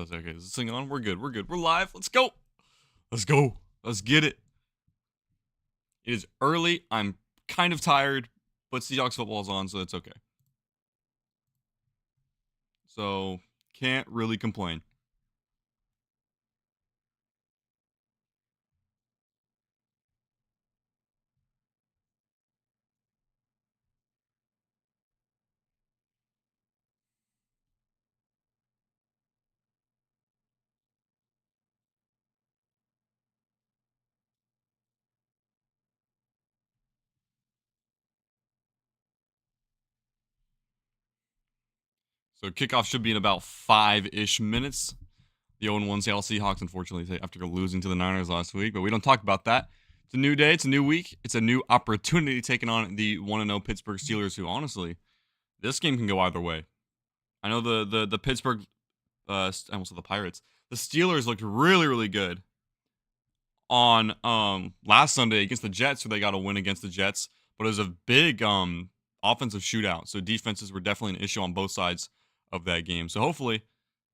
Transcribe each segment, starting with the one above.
Okay, is this thing on? We're good. We're good. We're live. Let's go. Let's go. Let's get it. It is early. I'm kind of tired, but Seahawks football is on, so it's okay. So, can't really complain. So, kickoff should be in about 5-ish minutes. The 0-1 Seattle Seahawks, unfortunately, after losing to the Niners last week, but we don't talk about that. It's a new day. It's a new week. It's a new opportunity taking on the 1-0 Pittsburgh Steelers, who, honestly, this game can go either way. I know the Pittsburgh, I almost said the Pirates. The Steelers looked really, really good on last Sunday against the Jets, so they got a win against the Jets. But it was a big offensive shootout, so defenses were definitely an issue on both sides of that game. So hopefully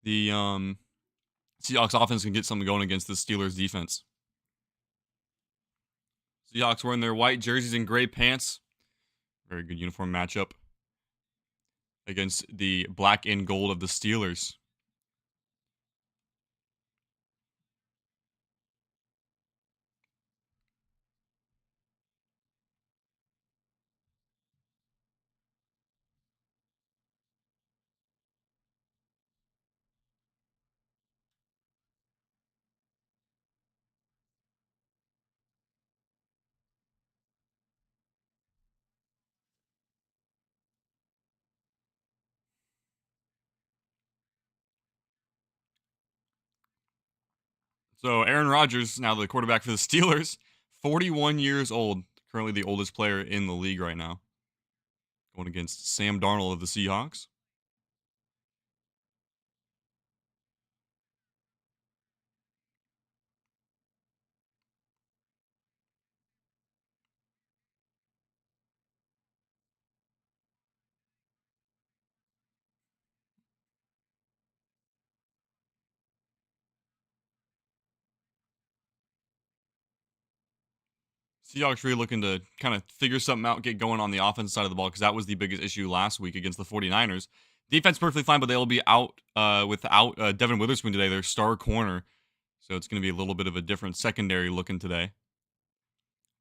the Seahawks offense can get something going against the Steelers defense. Seahawks wearing their white jerseys and gray pants. Very good uniform matchup against the black and gold of the Steelers. So Aaron Rodgers, now the quarterback for the Steelers, 41 years old, currently the oldest player in the league right now, going against Sam Darnold of the Seahawks. Seahawks really looking to kind of figure something out, get going on the offensive side of the ball, because that was the biggest issue last week against the 49ers. Defense perfectly fine, but they'll be out without Devin Witherspoon today, their star corner. So it's going to be a little bit of a different secondary looking today.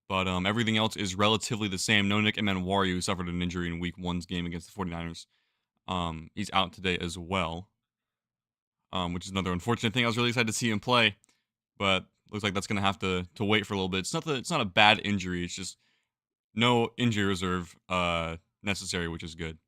But everything else is relatively the same. No Nick Emmanwari, who suffered an injury in Week 1's game against the 49ers. He's out today as well, which is another unfortunate thing. I was really excited to see him play, but looks like that's going to have to wait for a little bit. It's not a bad injury. It's just no injury reserve necessary, which is good.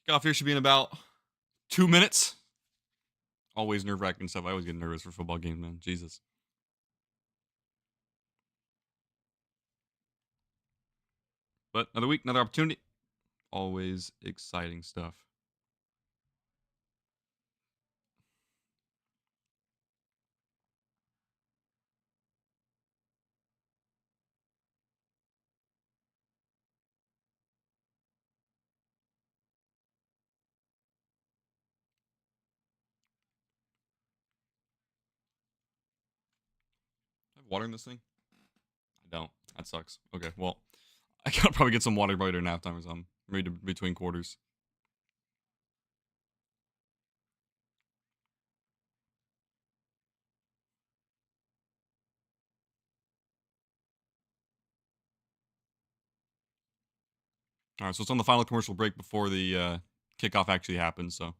Kickoff here should be in about 2 minutes. Always nerve-wracking stuff. I always get nervous for football games, man. Jesus. But another week, another opportunity. Always exciting stuff. I have water in this thing? I don't. That sucks. Okay, well, I gotta probably get some water by during halftime or something. Maybe between quarters. All right, so it's on the final commercial break before the kickoff actually happens. So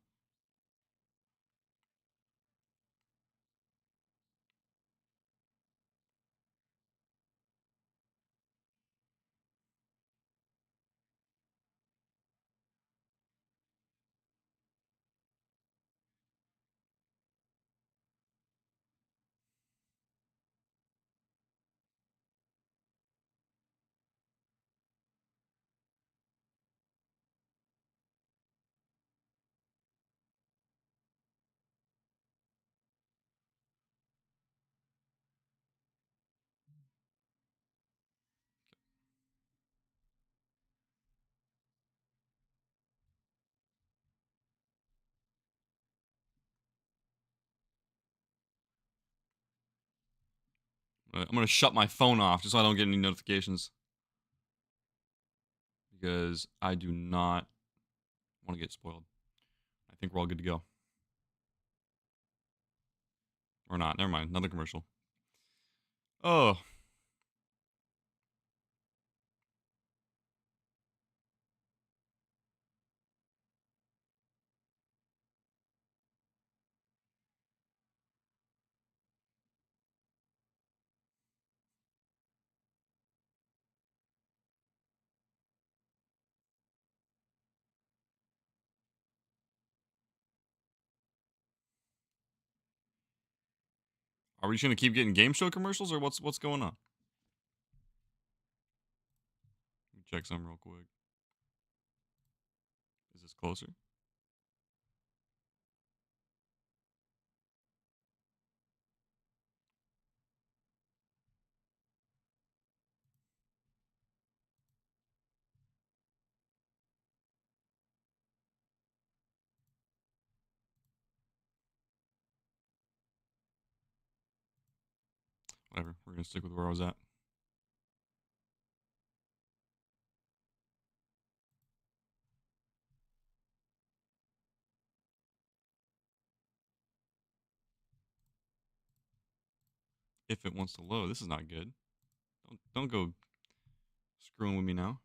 I'm going to shut my phone off just so I don't get any notifications. Because I do not want to get spoiled. I think we're all good to go. Or not. Never mind. Another commercial. Oh. Are we just going to keep getting game show commercials or what's going on? Let me check some real quick. Is this closer? Whatever. We're going to stick with where I was at. If it wants to load. This is not good. Don't go screwing with me now.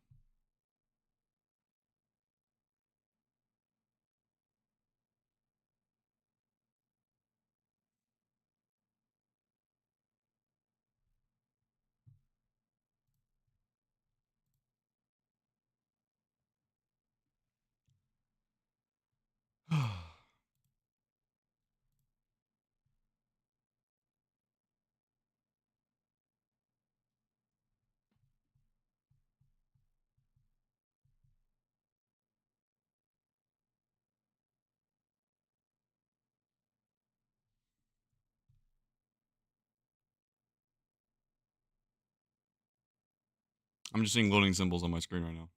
I'm just seeing loading symbols on my screen right now.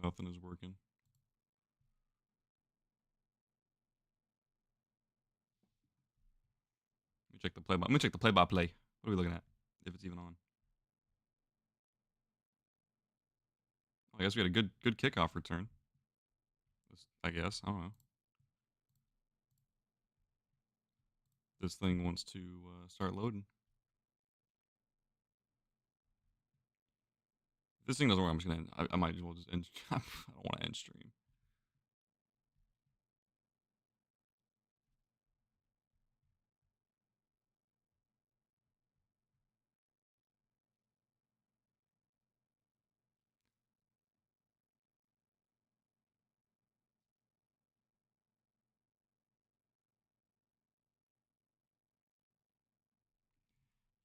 Nothing is working. Let me check the play. Let me check the play-by-play. What are we looking at? If it's even on. I guess we had a good kickoff return. I guess. I don't know. This thing wants to start loading. If this thing doesn't work, I'm just gonna. I might as well just end. I don't want to end stream.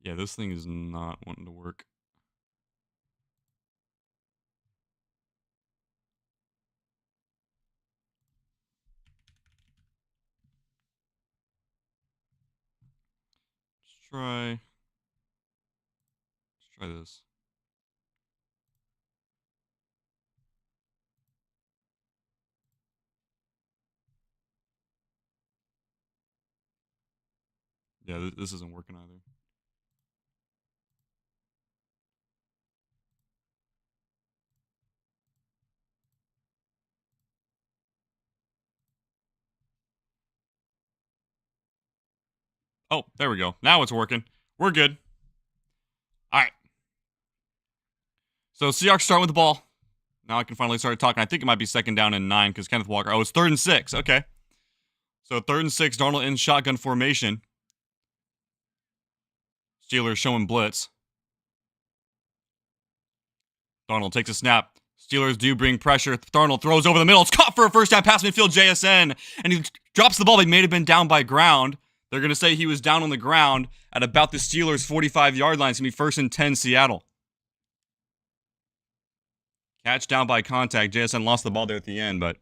Yeah, this thing is not wanting to work. Let's try this. Yeah, this isn't working either. Oh, there we go. Now it's working. We're good. All right. So Seahawks start with the ball. Now I can finally start talking. I think it might be 2nd down and 9 because Kenneth Walker. Oh, it's 3rd and 6. Okay. So 3rd and 6, Darnold in shotgun formation. Steelers showing blitz. Darnold takes a snap. Steelers do bring pressure. Darnold throws over the middle. It's caught for a first down pass midfield, JSN. And he drops the ball. He may have been down by ground. They're going to say he was down on the ground at about the Steelers' 45-yard line. It's going to be 1st and 10, Seattle. Catch down by contact. JSN lost the ball there at the end, but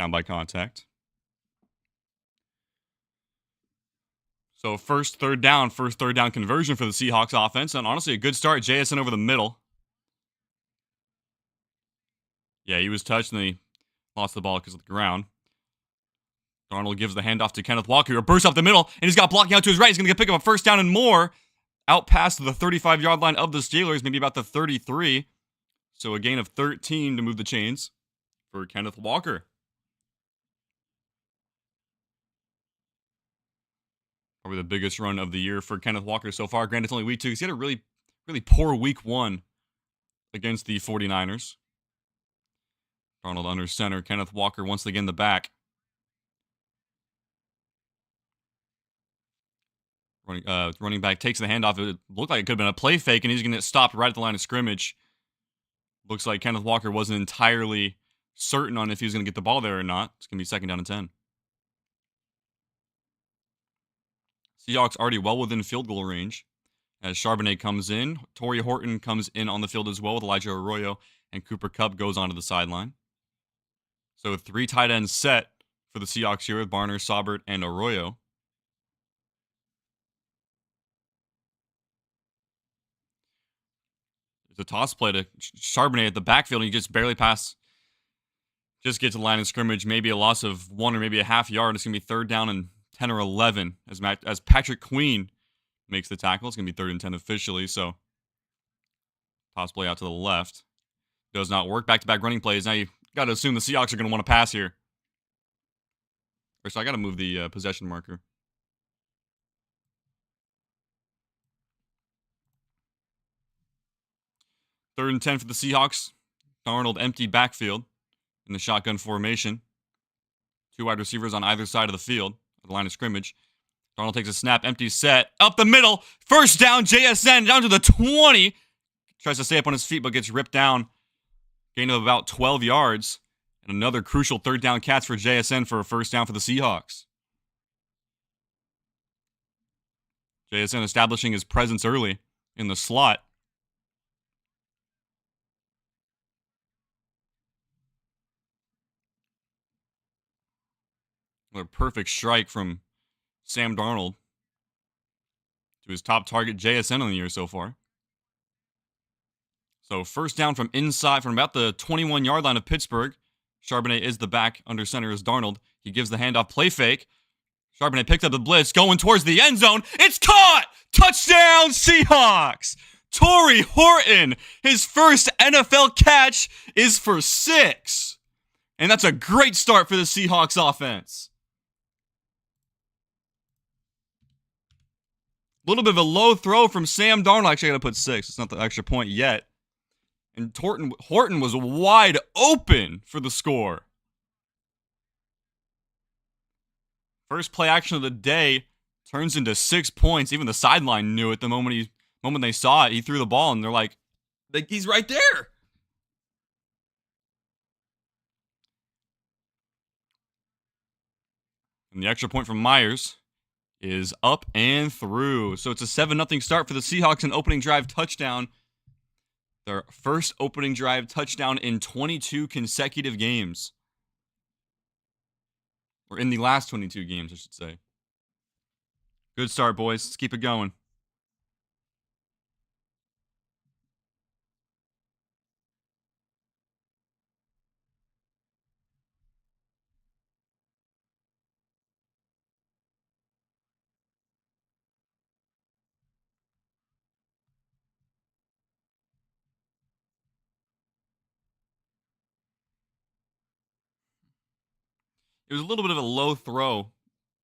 Down by contact. So first third down conversion for the Seahawks offense. And honestly, a good start. JSN over the middle. Yeah, he was touched and he lost the ball because of the ground. Darnold gives the handoff to Kenneth Walker, who bursts up the middle, and he's got blocking out to his right. He's going to pick up a first down and more out past the 35-yard line of the Steelers, maybe about the 33. So a gain of 13 to move the chains for Kenneth Walker. Probably the biggest run of the year for Kenneth Walker so far. Granted, it's only week 2 because he had a really, really poor week 1 against the 49ers. Darnold under center. Kenneth Walker once again the back. Running back takes the handoff. It looked like it could have been a play fake, and he's going to get stopped right at the line of scrimmage. Looks like Kenneth Walker wasn't entirely certain on if he was going to get the ball there or not. It's going to be second down and 10. Seahawks already well within field goal range. As Charbonnet comes in, Torrey Horton comes in on the field as well with Elijah Arroyo, and Cooper Kupp goes onto the sideline. So 3 tight ends set for the Seahawks here with Barner, Saubert, and Arroyo. There's a toss play to Charbonnet at the backfield, and he just barely gets to the line of scrimmage, maybe a loss of 1 or maybe a half yard. It's going to be third down and 10 or 11 as Patrick Queen makes the tackle. It's going to be 3rd and 10 officially, so toss play out to the left. Does not work. Back-to-back running plays. Now you got to assume the Seahawks are going to want to pass here. First, I got to move the possession marker. Third and 10 for the Seahawks. Darnold empty backfield in the shotgun formation. 2 wide receivers on either side of the field, the line of scrimmage. Darnold takes a snap, empty set, up the middle. First down, JSN down to the 20. Tries to stay up on his feet, but gets ripped down. Gain of about 12 yards. And another crucial third down catch for JSN for a first down for the Seahawks. JSN establishing his presence early in the slot. Another perfect strike from Sam Darnold to his top target, JSN, on the year so far. So first down from inside, from about the 21-yard line of Pittsburgh. Charbonnet is the back. Under center is Darnold. He gives the handoff, play fake. Charbonnet picked up the blitz, going towards the end zone. It's caught! Touchdown, Seahawks! Torrey Horton, his first NFL catch is for 6. And that's a great start for the Seahawks offense. A little bit of a low throw from Sam Darnold. Actually, I got to put 6. It's not the extra point yet. And Horton was wide open for the score. First play action of the day turns into 6 points. Even the sideline knew it the moment they saw it. He threw the ball, and they're like, he's right there. And the extra point from Myers is up and through. So it's a 7-0 start for the Seahawks, an opening drive touchdown. Their first opening drive touchdown in 22 consecutive games. Or in the last 22 games, I should say. Good start, boys. Let's keep it going. It was a little bit of a low throw,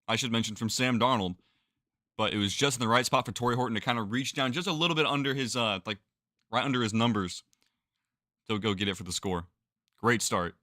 I should mention, from Sam Darnold. But it was just in the right spot for Torrey Horton to kind of reach down just a little bit under his, right under his numbers to go get it for the score. Great start.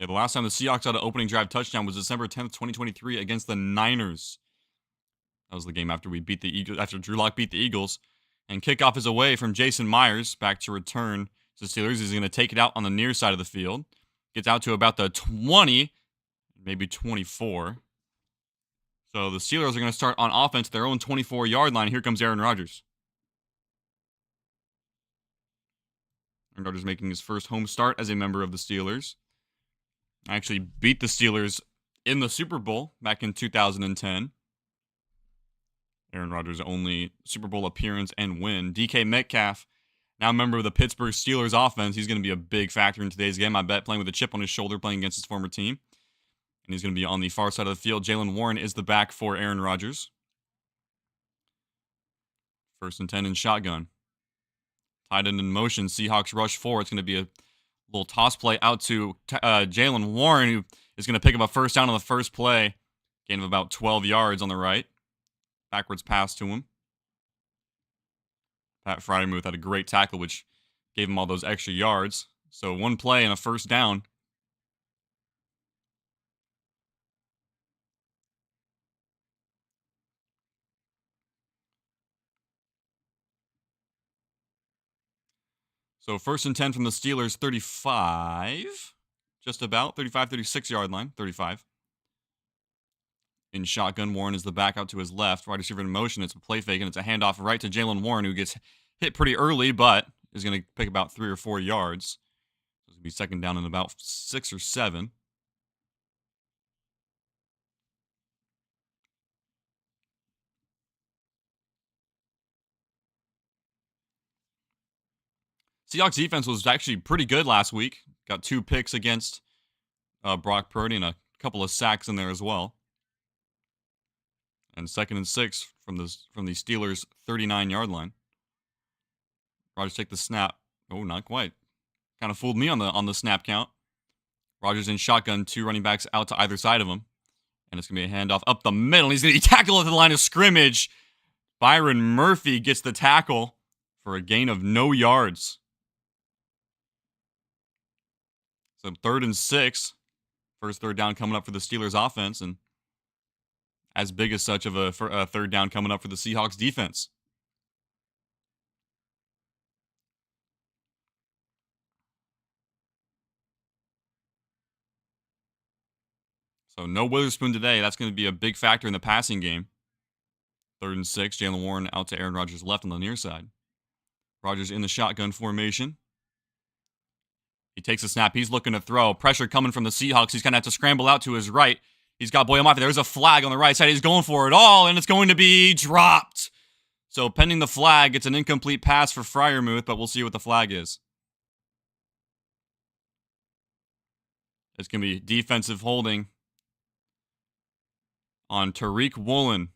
Yeah, the last time the Seahawks had an opening drive touchdown was December 10th, 2023 against the Niners. That was the game after we beat the Eagles, after Drew Lock beat the Eagles. And kickoff is away from Jason Myers, back to return to Steelers. He's going to take it out on the near side of the field. Gets out to about the 20, maybe 24. So the Steelers are going to start on offense at their own 24-yard line. Here comes Aaron Rodgers. Aaron Rodgers making his first home start as a member of the Steelers. Actually beat the Steelers in the Super Bowl back in 2010. Aaron Rodgers' only Super Bowl appearance and win. DK Metcalf, now a member of the Pittsburgh Steelers offense. He's going to be a big factor in today's game, I bet, playing with a chip on his shoulder, playing against his former team. And he's going to be on the far side of the field. Jaylen Warren is the back for Aaron Rodgers. 1st and 10 in shotgun. Tight end in motion. Seahawks rush forward. It's going to be a little toss play out to Jaylen Warren, who is going to pick up a first down on the first play. Gain of about 12 yards on the right. Backwards pass to him. Pat Freiermuth had a great tackle, which gave him all those extra yards. So one play and a first down. So 1st and 10 from the Steelers, 35. Just about. 35, 36-yard line. 35. In shotgun, Warren is the back out to his left. Wide receiver in motion. It's a play fake, and it's a handoff right to Jaylen Warren, who gets hit pretty early, but is going to pick about 3 or 4 yards. It's going to be second down in about 6 or 7. Seahawks defense was actually pretty good last week. Got 2 picks against Brock Purdy and a couple of sacks in there as well. And 2nd and 6 from the Steelers' 39-yard line. Rodgers take the snap. Oh, not quite. Kind of fooled me on the snap count. Rodgers in shotgun, 2 running backs out to either side of him. And it's going to be a handoff up the middle. He's going to be tackled at the line of scrimmage. Byron Murphy gets the tackle for a gain of no yards. So 3rd and 6. First third down coming up for the Steelers offense. And as big as such of a third down coming up for the Seahawks defense. So no Witherspoon today. That's going to be a big factor in the passing game. 3rd and 6. Jaylen Warren out to Aaron Rodgers' left on the near side. Rodgers in the shotgun formation. He takes a snap. He's looking to throw. Pressure coming from the Seahawks. He's going to have to scramble out to his right. He's got Boye Mafe. There's a flag on the right side. He's going for it all, and it's going to be dropped. So pending the flag, it's an incomplete pass for Freiermuth, but we'll see what the flag is. It's going to be defensive holding on Tariq Woolen.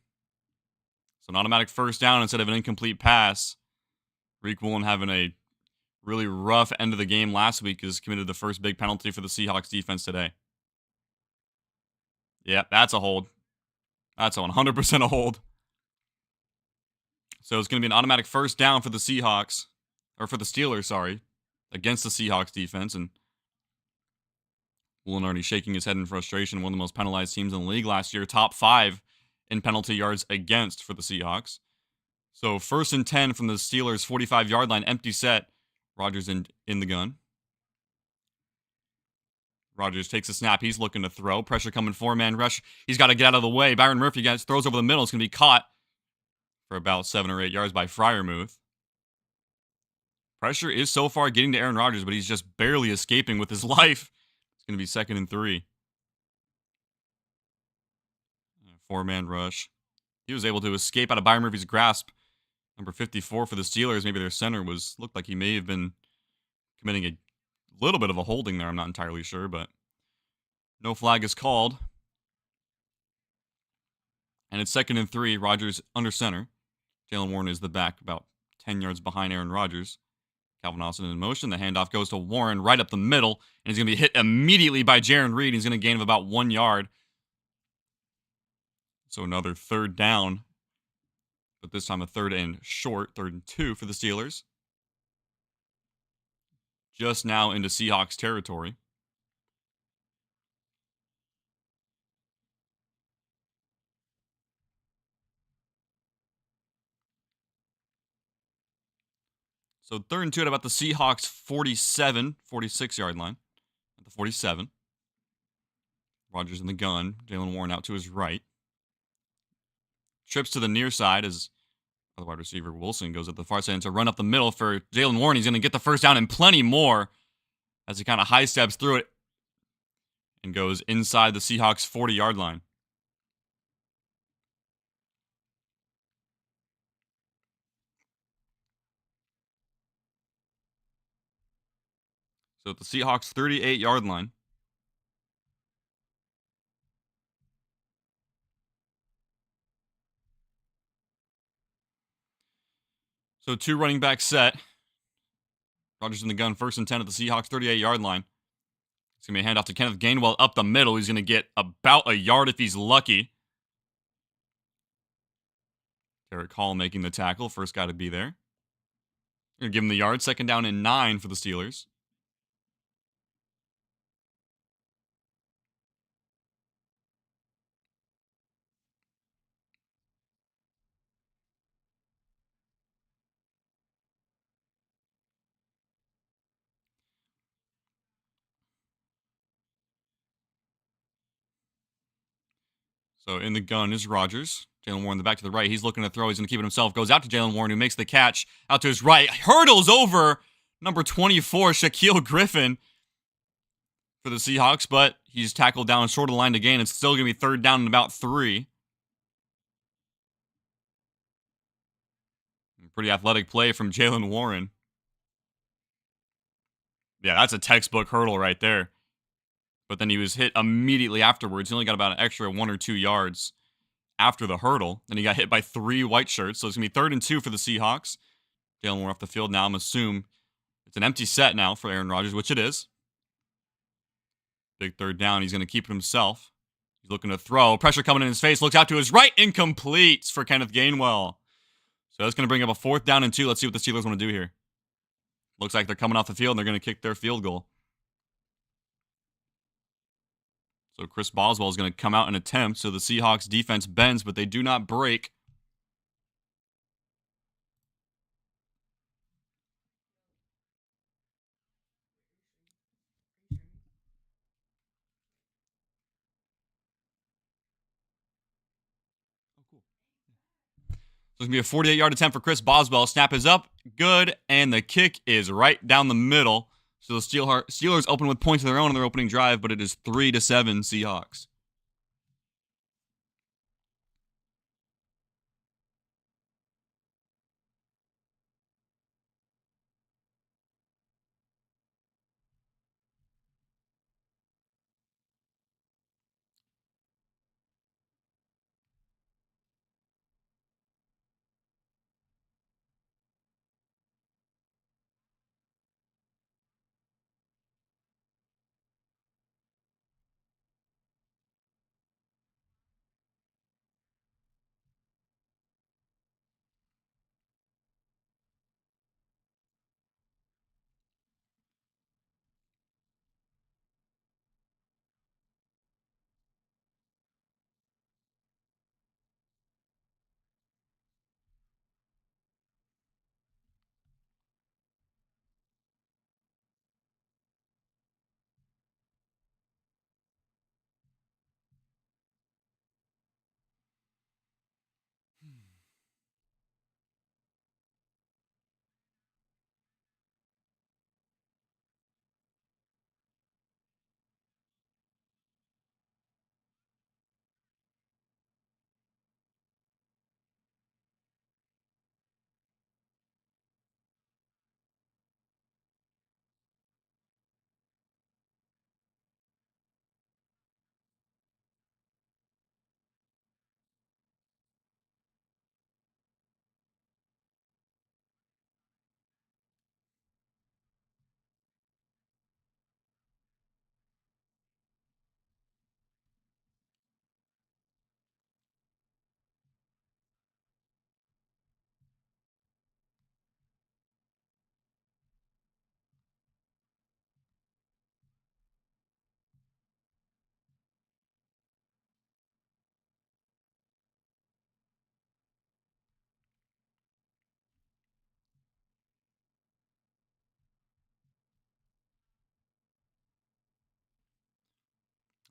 So an automatic first down instead of an incomplete pass. Tariq Woolen having a really rough end of the game last week has committed the first big penalty for the Seahawks defense today. Yeah, that's a hold. That's a 100% a hold. So it's going to be an automatic first down for the Seahawks, or for the Steelers, sorry, against the Seahawks defense. And Woolen already shaking his head in frustration. One of the most penalized teams in the league last year. Top 5 in penalty yards against for the Seahawks. So 1st and 10 from the Steelers' 45-yard line. Empty set. Rodgers in the gun. Rodgers takes a snap. He's looking to throw. Pressure coming, 4-man rush. He's got to get out of the way. Byron Murphy throws over the middle. It's going to be caught for about 7 or 8 yards by Freiermuth. Pressure is so far getting to Aaron Rodgers, but he's just barely escaping with his life. It's going to be 2nd and 3. 4-man rush. He was able to escape out of Byron Murphy's grasp. Number 54 for the Steelers, maybe their center, looked like he may have been committing a little bit of a holding there. I'm not entirely sure, but no flag is called. And it's 2nd and 3. Rodgers under center. Jaylen Warren is the back, about 10 yards behind Aaron Rodgers. Calvin Austin in motion. The handoff goes to Warren right up the middle, and he's going to be hit immediately by Jaron Reed. He's going to gain of about 1 yard. So another 3rd down, but this time a 3rd and short, 3rd and 2 for the Steelers. Just now into Seahawks territory. So 3rd and 2 at about the Seahawks 47, 46-yard line. At the 47. Rodgers in the gun. Jaylen Warren out to his right. Trips to the near side as the wide receiver Wilson goes at the far side to run up the middle for Jaylen Warren. He's going to get the first down and plenty more as he kind of high steps through it and goes inside the Seahawks 40-yard line. So at the Seahawks 38-yard line. So 2 running back set. Rodgers in the gun, 1st and 10 at the Seahawks 38-yard line. It's going to be a handoff to Kenneth Gainwell up the middle. He's going to get about a yard if he's lucky. Derek Hall making the tackle. First guy to be there. Going to give him the yard. 2nd down and 9 for the Steelers. So in the gun is Rodgers. Jaylen Warren in the back to the right. He's looking to throw. He's going to keep it himself. Goes out to Jaylen Warren, who makes the catch out to his right. Hurdles over number 24, Shaquille Griffin for the Seahawks, but he's tackled down short of the line to gain. It's still going to be 3rd down and about 3. Pretty athletic play from Jaylen Warren. Yeah, that's a textbook hurdle right there. But then he was hit immediately afterwards. He only got about an extra 1 or 2 yards after the hurdle. Then he got hit by 3 white shirts. So it's going to be 3rd and 2 for the Seahawks. Jaylen Warren off the field now. I'm assuming it's an empty set now for Aaron Rodgers, which it is. Big 3rd down. He's going to keep it himself. He's looking to throw. Pressure coming in his face. Looks out to his right. Incomplete for Kenneth Gainwell. So that's going to bring up a 4th down and 2. Let's see what the Steelers want to do here. Looks like they're coming off the field and they're going to kick their field goal. So Chris Boswell is going to come out and attempt. So the Seahawks defense bends, but they do not break. So it's going to be a 48-yard attempt for Chris Boswell. Snap is up. Good. And the kick is right down the middle. So the Steelers open with points of their own in their opening drive, but it is 3-7 Seahawks.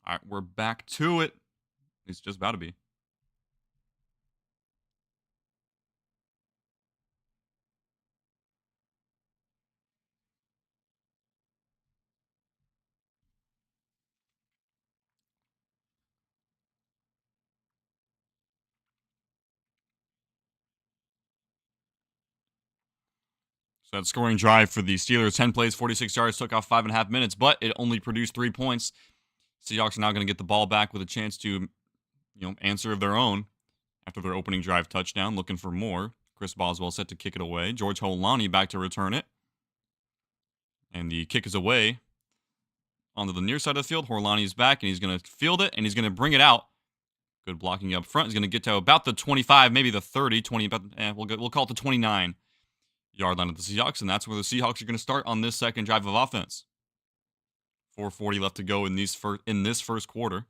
All right, we're back to it. It's just about to be. So that scoring drive for the Steelers, 10 plays, 46 yards, took off 5.5 minutes, but it only produced 3 points. Seahawks are now going to get the ball back with a chance to, answer of their own after their opening drive touchdown, looking for more. Chris Boswell set to kick it away. George Holani back to return it. And the kick is away onto the near side of the field. Holani is back, and he's going to field it, and he's going to bring it out. Good blocking up front. He's going to get to about the 25, maybe the 30, 20, we'll call it the 29 yard line of the Seahawks, and that's where the Seahawks are going to start on this second drive of offense. 4:40 left to go in this first quarter.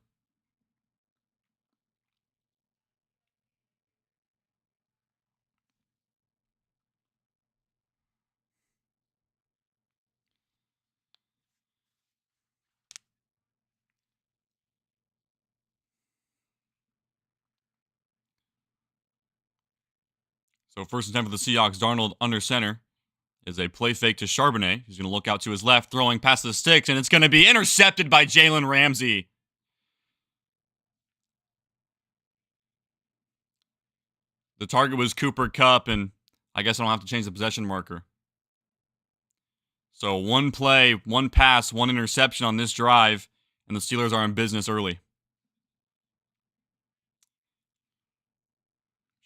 So first and 10 for the Seahawks. Darnold under center is a play fake to Charbonnet. He's going to look out to his left, throwing past the sticks, and it's going to be intercepted by Jalen Ramsey. The target was Cooper Kupp, and I guess I don't have to change the possession marker. So one play, one pass, one interception on this drive, and the Steelers are in business early.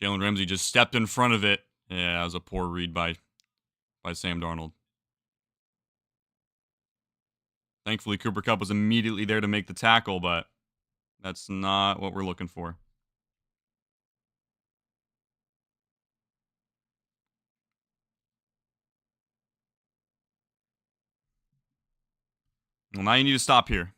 Jalen Ramsey just stepped in front of it. Yeah, that was a poor read by Sam Darnold. Thankfully, Cooper Kupp was immediately there to make the tackle, but that's not what we're looking for. Well, now you need to stop here.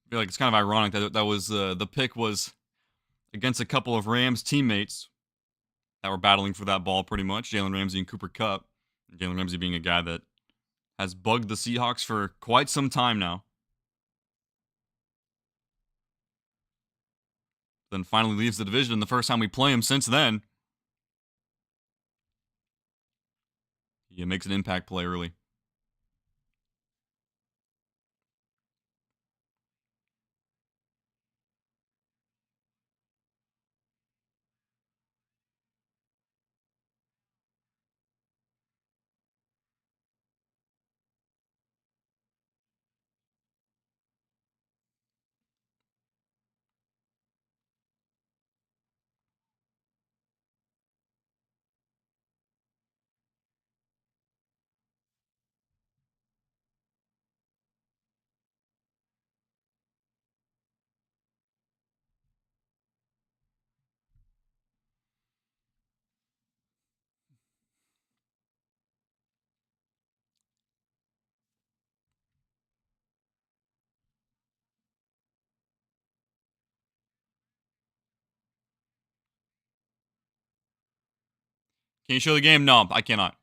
I feel like it's kind of ironic that was the pick was against a couple of Rams teammates that were battling for that ball pretty much. Jalen Ramsey and Cooper Kupp. Jalen Ramsey being a guy that has bugged the Seahawks for quite some time now. Then finally leaves the division the first time we play him since then. He makes an impact play early. Can you show the game? No, I cannot.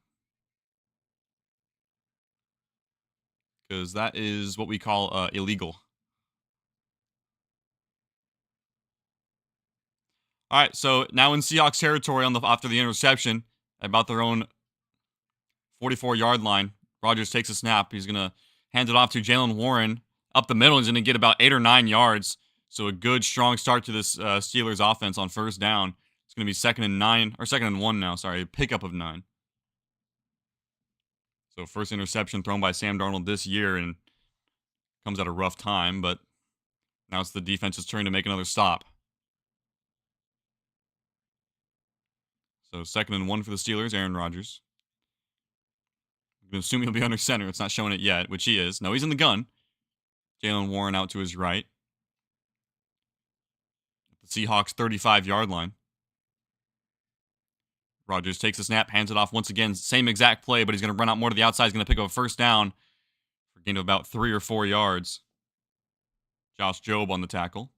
Because that is what we call illegal. All right, so now in Seahawks territory after the interception, about their own 44-yard line, Rodgers takes a snap. He's going to hand it off to Jalen Warren up the middle. He's going to get about 8 or 9 yards. So a good, strong start to this Steelers offense on first down. It's going to be 2nd and 1 now. Sorry, pickup of 9. So first interception thrown by Sam Darnold this year, and comes at a rough time, but now it's the defense's turn to make another stop. So 2nd and 1 for the Steelers, Aaron Rodgers. I'm going to assume he'll be under center. It's not showing it yet, which he is. No, he's in the gun. Jalen Warren out to his right. The Seahawks 35-yard line. Rodgers takes the snap, hands it off once again. Same exact play, but he's going to run out more to the outside. He's going to pick up a first down for a gain of about 3 or 4 yards. Josh Jobe on the tackle.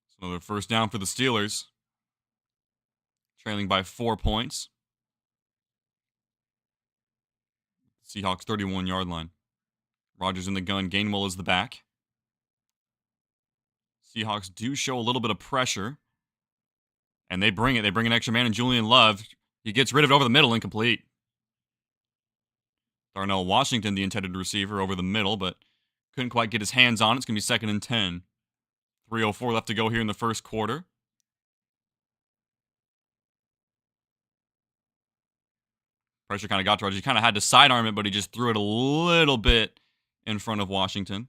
So another first down for the Steelers. Trailing by 4 points. Seahawks 31-yard line. Rodgers in the gun. Gainwell is the back. Seahawks do show a little bit of pressure. And they bring it. They bring an extra man in Julian Love. He gets rid of it over the middle, incomplete. Darnell Washington, the intended receiver, over the middle, but couldn't quite get his hands on it. It's going to be 2nd and 10. 3:04 left to go here in the first quarter. Pressure kind of got to Rodgers. He kind of had to sidearm it, but he just threw it a little bit in front of Washington.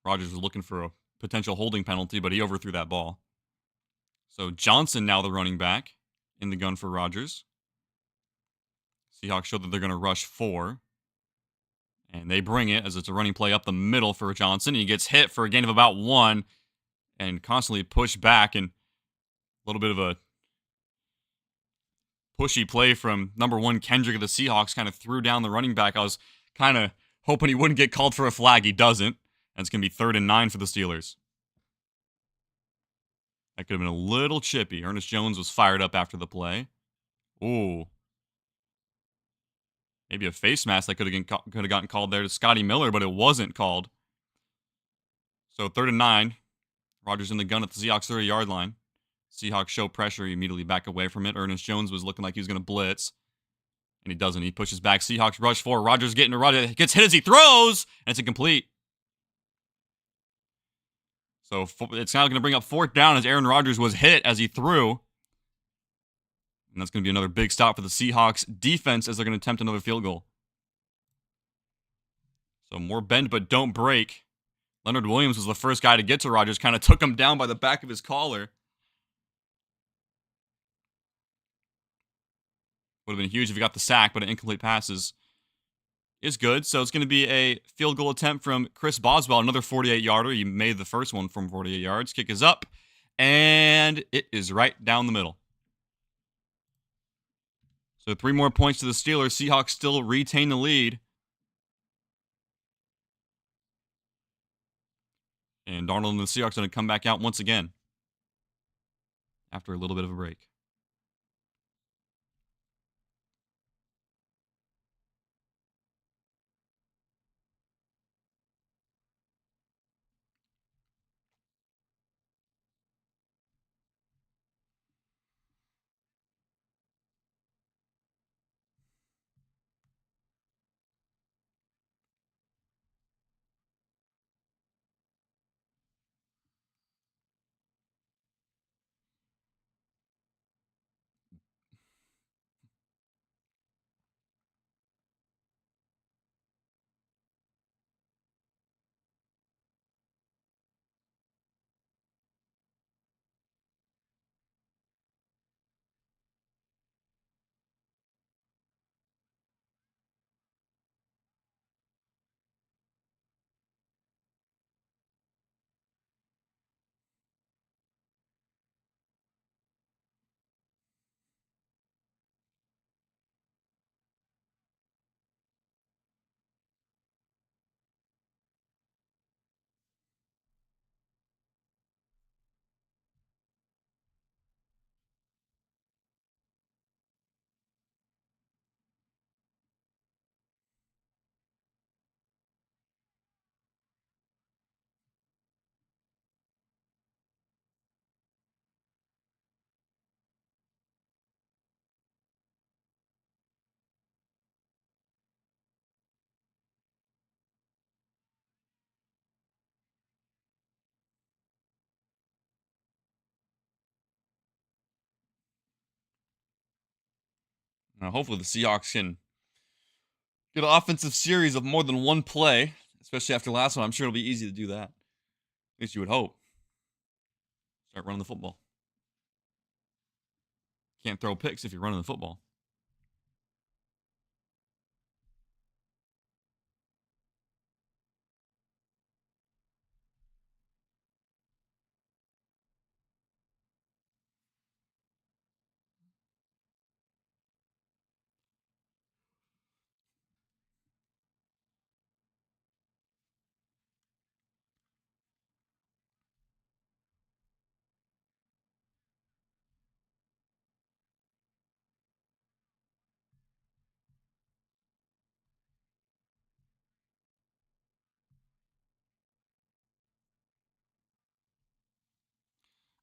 Rodgers was looking for a potential holding penalty, but he overthrew that ball. So Johnson now the running back in the gun for Rodgers. Seahawks show that they're going to rush 4. And they bring it as it's a running play up the middle for Johnson. He gets hit for a gain of about 1 and constantly pushed back. And a little bit of a pushy play from number 1 Kendrick of the Seahawks kind of threw down the running back. I was kind of hoping he wouldn't get called for a flag. He doesn't. And it's going to be 3rd and 9 for the Steelers. That could have been a little chippy. Ernest Jones was fired up after the play. Ooh. Maybe a face mask that could have gotten called there to Scotty Miller, but it wasn't called. So 3rd and 9. Rodgers in the gun at the Seahawks 30-yard line. Seahawks show pressure. He immediately back away from it. Ernest Jones was looking like he was going to blitz. And he doesn't. He pushes back. Seahawks rush 4. Rodgers getting to Rodgers. Gets hit as he throws. And it's incomplete. So it's now going to bring up 4th down as Aaron Rodgers was hit as he threw. And that's going to be another big stop for the Seahawks defense as they're going to attempt another field goal. So more bend but don't break. Leonard Williams was the first guy to get to Rodgers. Kind of took him down by the back of his collar. Would have been huge if he got the sack, but an incomplete pass is good. So it's going to be a field goal attempt from Chris Boswell, another 48-yarder. He made the first one from 48 yards. Kick is up, and it is right down the middle. So 3 more points to the Steelers. Seahawks still retain the lead. And Darnold and the Seahawks are going to come back out once again after a little bit of a break. Hopefully the Seahawks can get an offensive series of more than one play, especially after last one. I'm sure it'll be easy to do that. At least you would hope. Start running the football. Can't throw picks if you're running the football.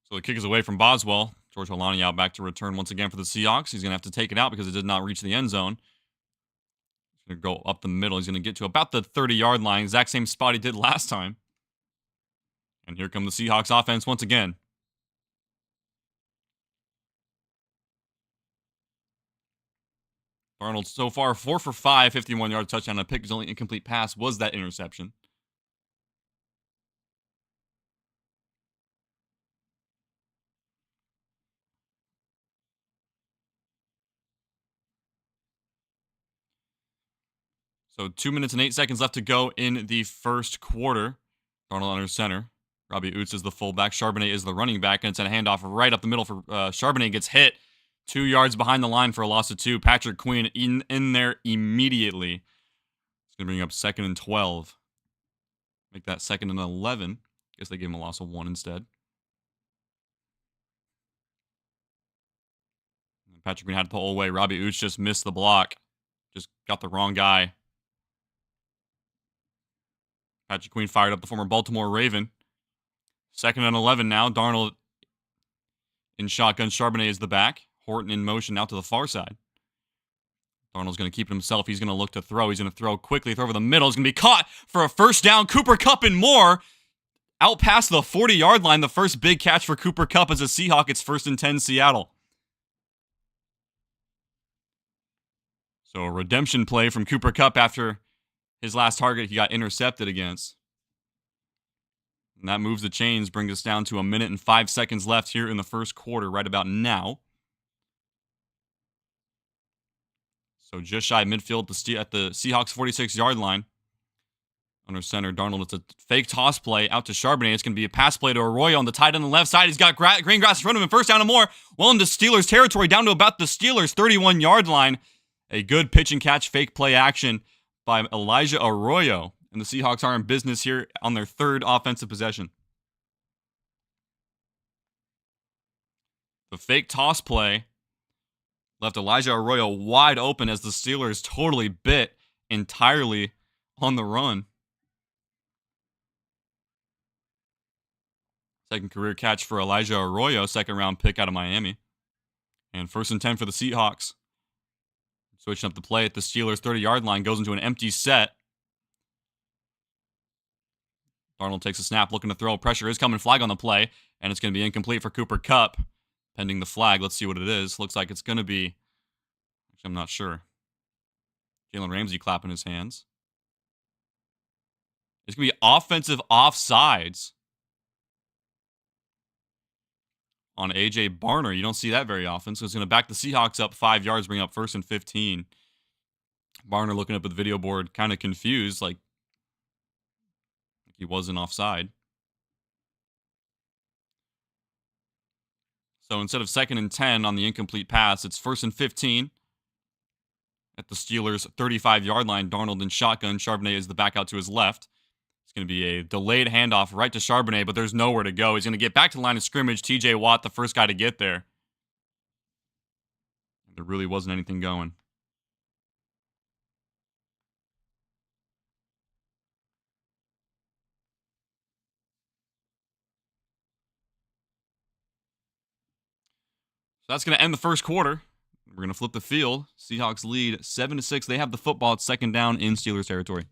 So the kick is away from Boswell. George Holani out back to return once again for the Seahawks. He's going to have to take it out because it did not reach the end zone. He's going to go up the middle. He's going to get to about the 30-yard line, exact same spot he did last time. And here come the Seahawks offense once again. Darnold so far 4 for 5, 51-yard touchdown. A pick. His only incomplete pass was that interception. So 2 minutes and 8 seconds left to go in the first quarter. Darnold under center. Robbie Oots is the fullback. Charbonnet is the running back. And it's a handoff right up the middle for Charbonnet. Gets hit 2 yards behind the line for a loss of 2. Patrick Queen in there immediately. It's going to bring up 2nd and 12. Make that 2nd and 11. Guess they gave him a loss of 1 instead. Patrick Queen had to pull away. Robbie Oots just missed the block. Just got the wrong guy. Patrick Queen fired up the former Baltimore Raven. 2nd and 11 now. Darnold in shotgun. Charbonnet is the back. Horton in motion out to the far side. Darnold's going to keep it himself. He's going to look to throw. He's going to throw quickly. Throw over the middle. He's going to be caught for a first down. Cooper Kupp and more. Out past the 40-yard line. The first big catch for Cooper Kupp as a Seahawk. It's 1st and 10 Seattle. So a redemption play from Cooper Kupp after his last target he got intercepted against. And that moves the chains, brings us down to 1 minute and 5 seconds left here in the first quarter, right about now. So just shy of midfield at the Seahawks 46-yard line. Under center, Darnold, it's a fake toss play out to Charbonnet. It's going to be a pass play to Arroyo on the tight end on the left side. He's got green grass in front of him. First down and more. Well into Steelers territory, down to about the Steelers 31-yard line. A good pitch and catch fake play action by Elijah Arroyo. And the Seahawks are in business here on their 3rd offensive possession. The fake toss play left Elijah Arroyo wide open as the Steelers totally bit entirely on the run. 2nd career catch for Elijah Arroyo, 2nd round pick out of Miami. And 1st and 10 for the Seahawks. Switching up the play at the Steelers 30-yard line, goes into an empty set. Darnold takes a snap, looking to throw. Pressure is coming, flag on the play, and it's going to be incomplete for Cooper Kupp. Pending the flag, let's see what it is. Looks like it's going to be, actually I'm not sure. Jalen Ramsey clapping his hands. It's going to be offensive offsides on A.J. Barner. You don't see that very often, so it's going to back the Seahawks up 5 yards, bring up 1st and 15. Barner looking up at the video board, kind of confused, like he wasn't offside. So instead of 2nd and 10 on the incomplete pass, it's 1st and 15 at the Steelers' 35-yard line. Darnold in shotgun. Charbonnet is the back out to his left. It's going to be a delayed handoff right to Charbonnet, but there's nowhere to go. He's going to get back to the line of scrimmage. TJ Watt, the first guy to get there. There really wasn't anything going. So that's going to end the first quarter. We're going to flip the field. Seahawks lead 7-6. They have the football. It's 2nd down in Steelers territory.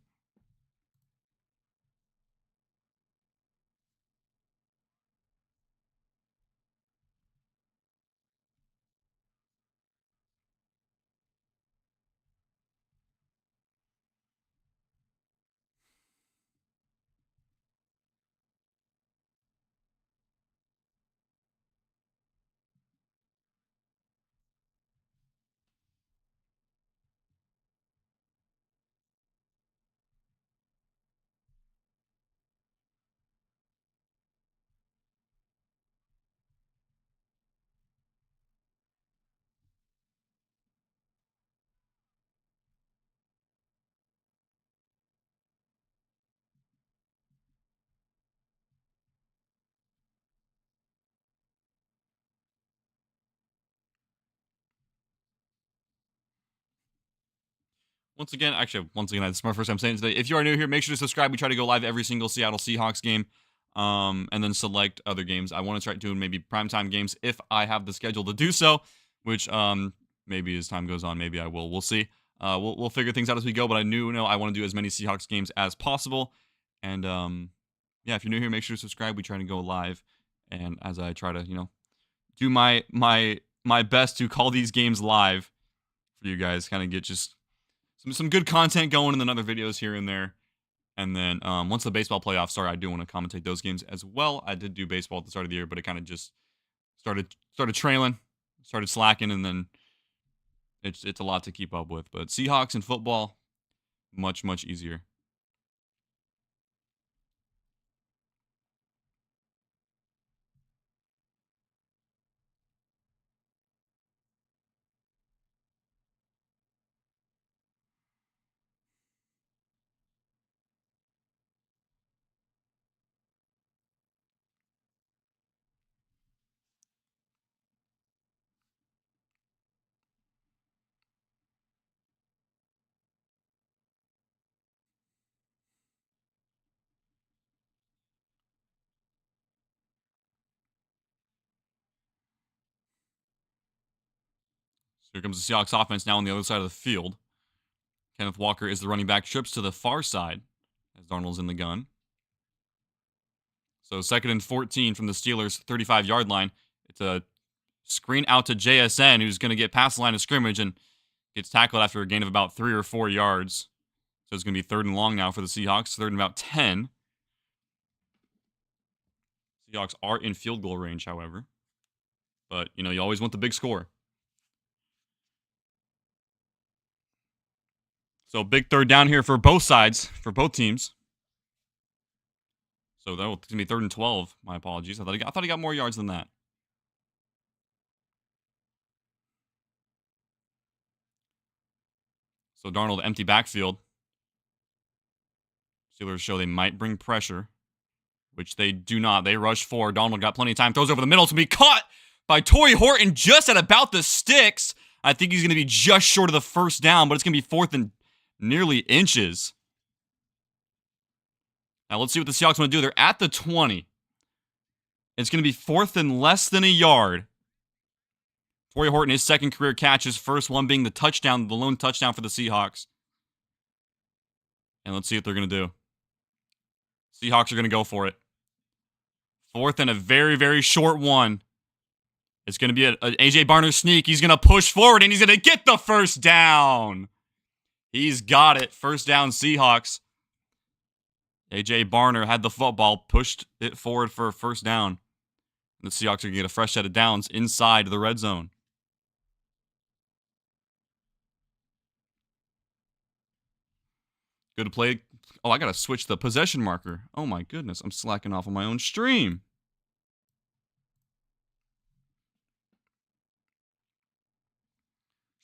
once again, this is my first time saying it today. If you are new here, make sure to subscribe. We try to go live every single Seattle Seahawks game, and then select other games. I want to start doing maybe primetime games if I have the schedule to do so, which maybe as time goes on, maybe I will. We'll see. We'll figure things out as we go, but I I want to do as many Seahawks games as possible. And yeah, if you're new here, make sure to subscribe. We try to go live, and as I try to do my best to call these games live for you guys, kind of get just some good content going, and then other videos here and there. And then once the baseball playoffs start, I do want to commentate those games as well. I did do baseball at the start of the year, but it kind of just started trailing, started slacking, and then it's a lot to keep up with. But Seahawks and football, much easier. So here comes the Seahawks offense now on the other side of the field. Kenneth Walker is the running back, trips to the far side as Darnold's in the gun. So 2nd and 14 from the Steelers' 35-yard line. It's a screen out to JSN, who's going to get past the line of scrimmage and gets tackled after a gain of about 3 or 4 yards. So it's going to be 3rd and long now for the Seahawks, 3rd and about 10. Seahawks are in field goal range, however. But, you always want the big score. So big 3rd down here for both sides, for both teams. So that will be 3rd and 12. My apologies. I thought he got more yards than that. So Darnold, empty backfield. Steelers show they might bring pressure, which they do not. They rush forward. Darnold got plenty of time. Throws over the middle to be caught by Torrey Horton just at about the sticks. I think he's going to be just short of the 1st down, but it's going to be 4th and nearly inches. Now let's see what the Seahawks want to do. They're at the 20. It's going to be 4th and less than a yard. Torrey Horton, his 2nd career catch, his first one being the lone touchdown for the Seahawks. And let's see what they're going to do. Seahawks are going to go for it. 4th and a very, very short one. It's going to be an A.J. Barner sneak. He's going to push forward, and he's going to get the 1st down. He's got it. 1st down, Seahawks. A.J. Barner had the football, pushed it forward for a 1st down. And the Seahawks are going to get a fresh set of downs inside the red zone. Good play. Oh, I got to switch the possession marker. Oh, my goodness. I'm slacking off on my own stream.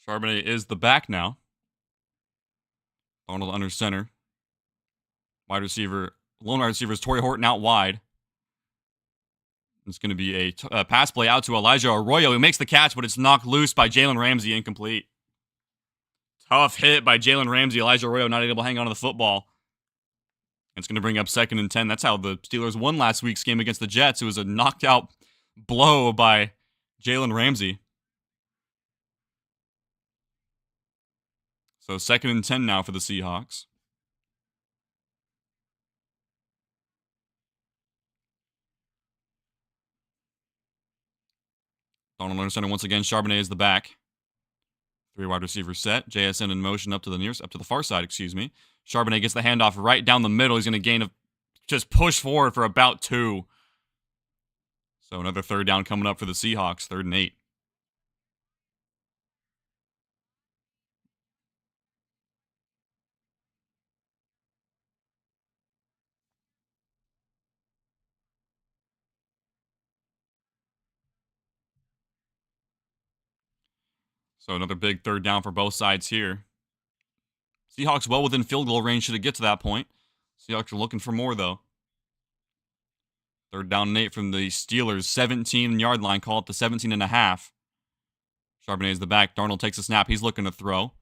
Charbonnet is the back now. Darnold under center. Lone wide receiver is Torrey Horton out wide. It's going to be a pass play out to Elijah Arroyo, who makes the catch, but it's knocked loose by Jalen Ramsey, incomplete. Tough hit by Jalen Ramsey. Elijah Arroyo not able to hang on to the football. It's going to bring up 2nd and 10. That's how the Steelers won last week's game against the Jets. It was a knocked out blow by Jalen Ramsey. So 2nd and 10 now for the Seahawks. Darnold under center once again. Charbonnet is the back. 3 wide receivers set. JSN in motion up to the far side, excuse me. Charbonnet gets the handoff right down the middle. He's going to just push forward for about 2. So another 3rd down coming up for the Seahawks. 3rd and 8. So another big 3rd down for both sides here. Seahawks well within field goal range should it get to that point. Seahawks are looking for more, though. 3rd down and 8 from the Steelers. 17-yard line. Call it the 17.5. Charbonnet is the back. Darnold takes a snap. He's looking to throw.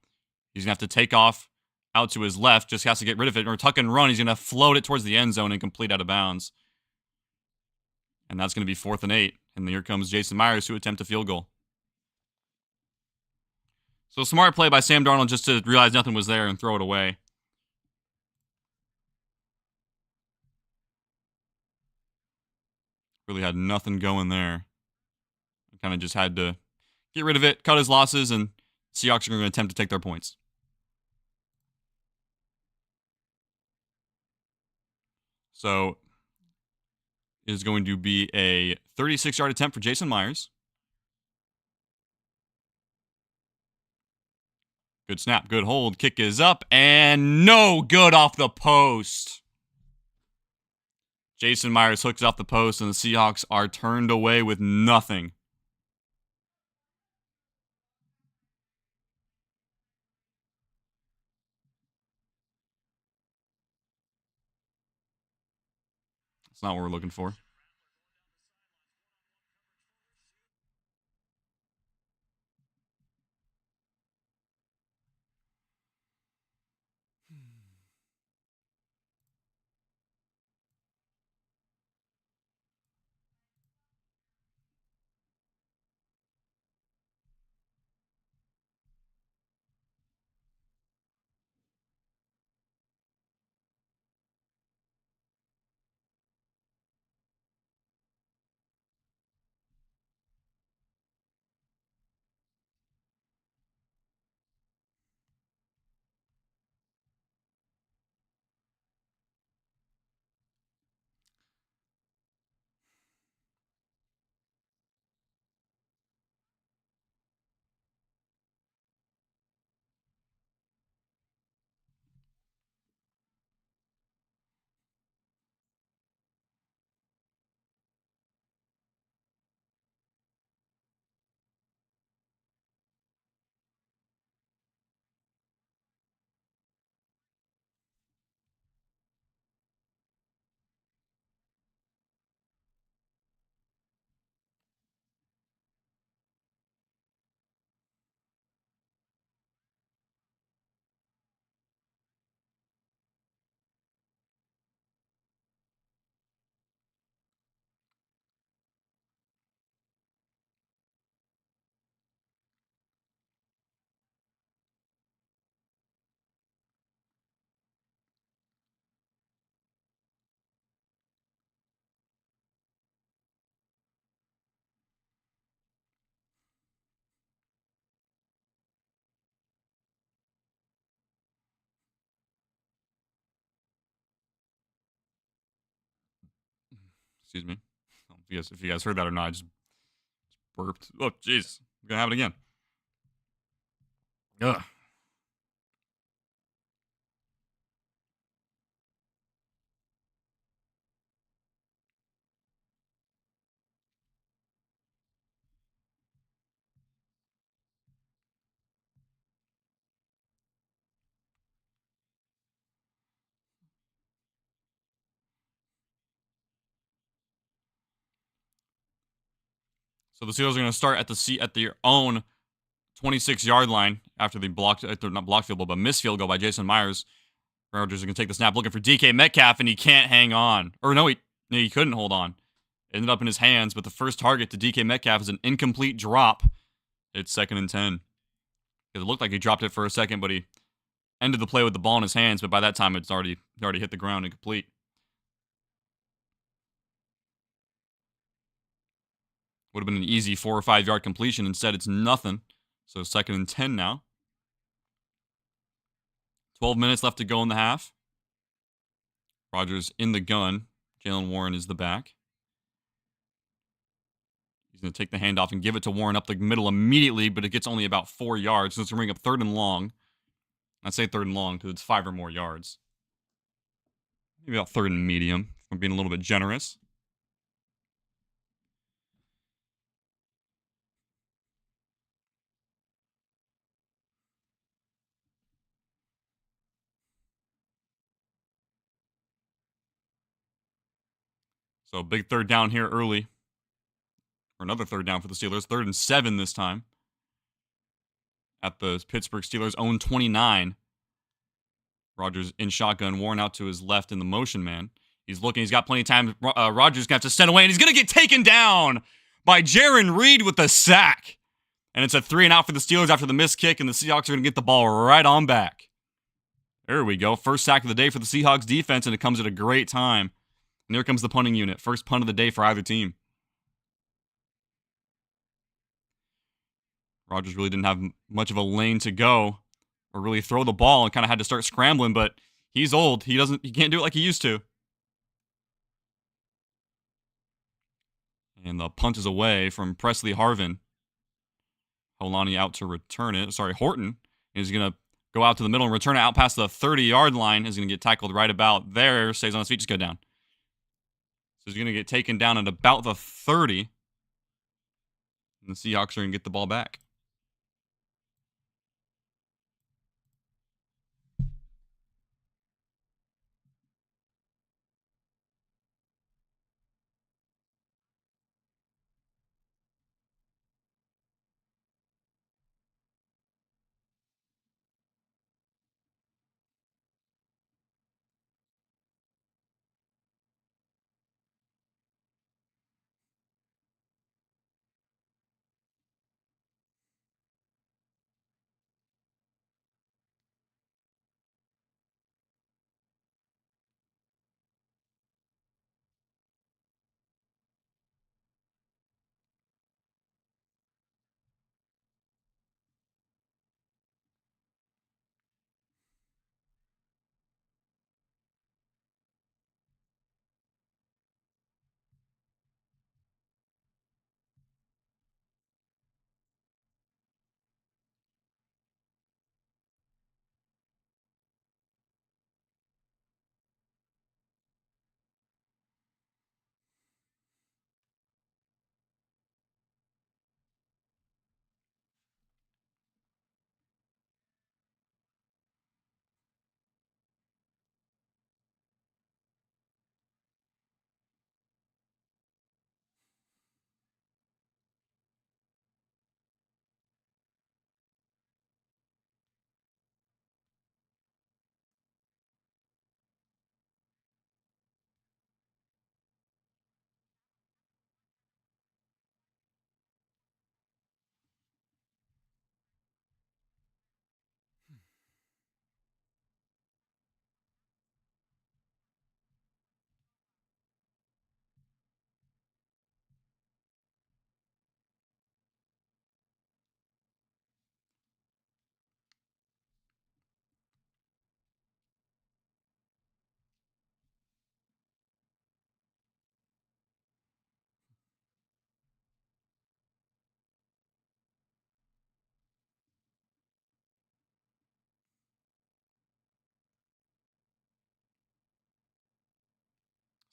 He's going to have to take off out to his left, just has to get rid of it, or tuck and run. He's going to float it towards the end zone and complete out of bounds. And that's going to be 4th and 8. And here comes Jason Myers to attempt a field goal. So smart play by Sam Darnold just to realize nothing was there and throw it away. Really had nothing going there. Kind of just had to get rid of it, cut his losses, and Seahawks are going to attempt to take their points. So it is going to be a 36-yard attempt for Jason Myers. Good snap, good hold. Kick is up, and no good off the post. Jason Myers hooks off the post, and the Seahawks are turned away with nothing. That's not what we're looking for. Excuse me. If you guys heard that or not, I just burped. Oh, jeez. I'm going to have it again. Ugh. So the Steelers are going to start at their own 26-yard line after they not blocked field goal, but missed field goal by Jason Myers. Rodgers is going to take the snap looking for DK Metcalf, and he can't hang on. Or no, he couldn't hold on. It ended up in his hands, but the first target to DK Metcalf is an incomplete drop. It's 2nd and 10. It looked like he dropped it for a second, but he ended the play with the ball in his hands, but by that time it's already hit the ground incomplete. Would have been an easy 4 or 5 yard completion. Instead, it's nothing. So 2nd and 10 now. 12 minutes left to go in the half. Rodgers in the gun. Jalen Warren is the back. He's going to take the handoff and give it to Warren up the middle immediately, but it gets only about 4 yards. So it's going to bring up 3rd and long. I say 3rd and long because it's 5 or more yards. Maybe about 3rd and medium, if I'm being a little bit generous. So big 3rd down here early. Or another 3rd down for the Steelers. 3rd and 7 this time. At the Pittsburgh Steelers' own 29. Rodgers in shotgun, Warren out to his left in the motion man. He's looking. He's got plenty of time. Rodgers going to have to send away, and he's going to get taken down by Jaron Reed with the sack. And it's a 3-and-out for the Steelers after the missed kick, and the Seahawks are going to get the ball right on back. There we go. First sack of the day for the Seahawks defense, and it comes at a great time. And here comes the punting unit. First punt of the day for either team. Rodgers really didn't have much of a lane to go or really throw the ball and kind of had to start scrambling, but he's old. He can't do it like he used to. And the punt is away from Presley Harvin. Holani out to return it. Horton is going to go out to the middle and return it out past the 30-yard line. Is going to get tackled right about there. Stays on his feet, just go down. So he's going to get taken down at about the 30. And the Seahawks are going to get the ball back.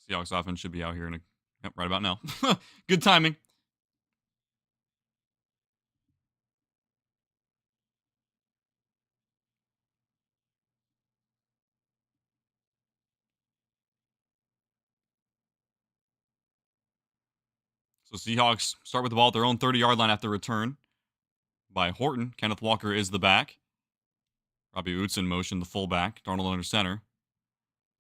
Seahawks offense should be out here right about now. Good timing. So Seahawks start with the ball at their own 30-yard line after return by Horton. Kenneth Walker is the back. Robbie Oots in motion, the fullback. Darnold under center.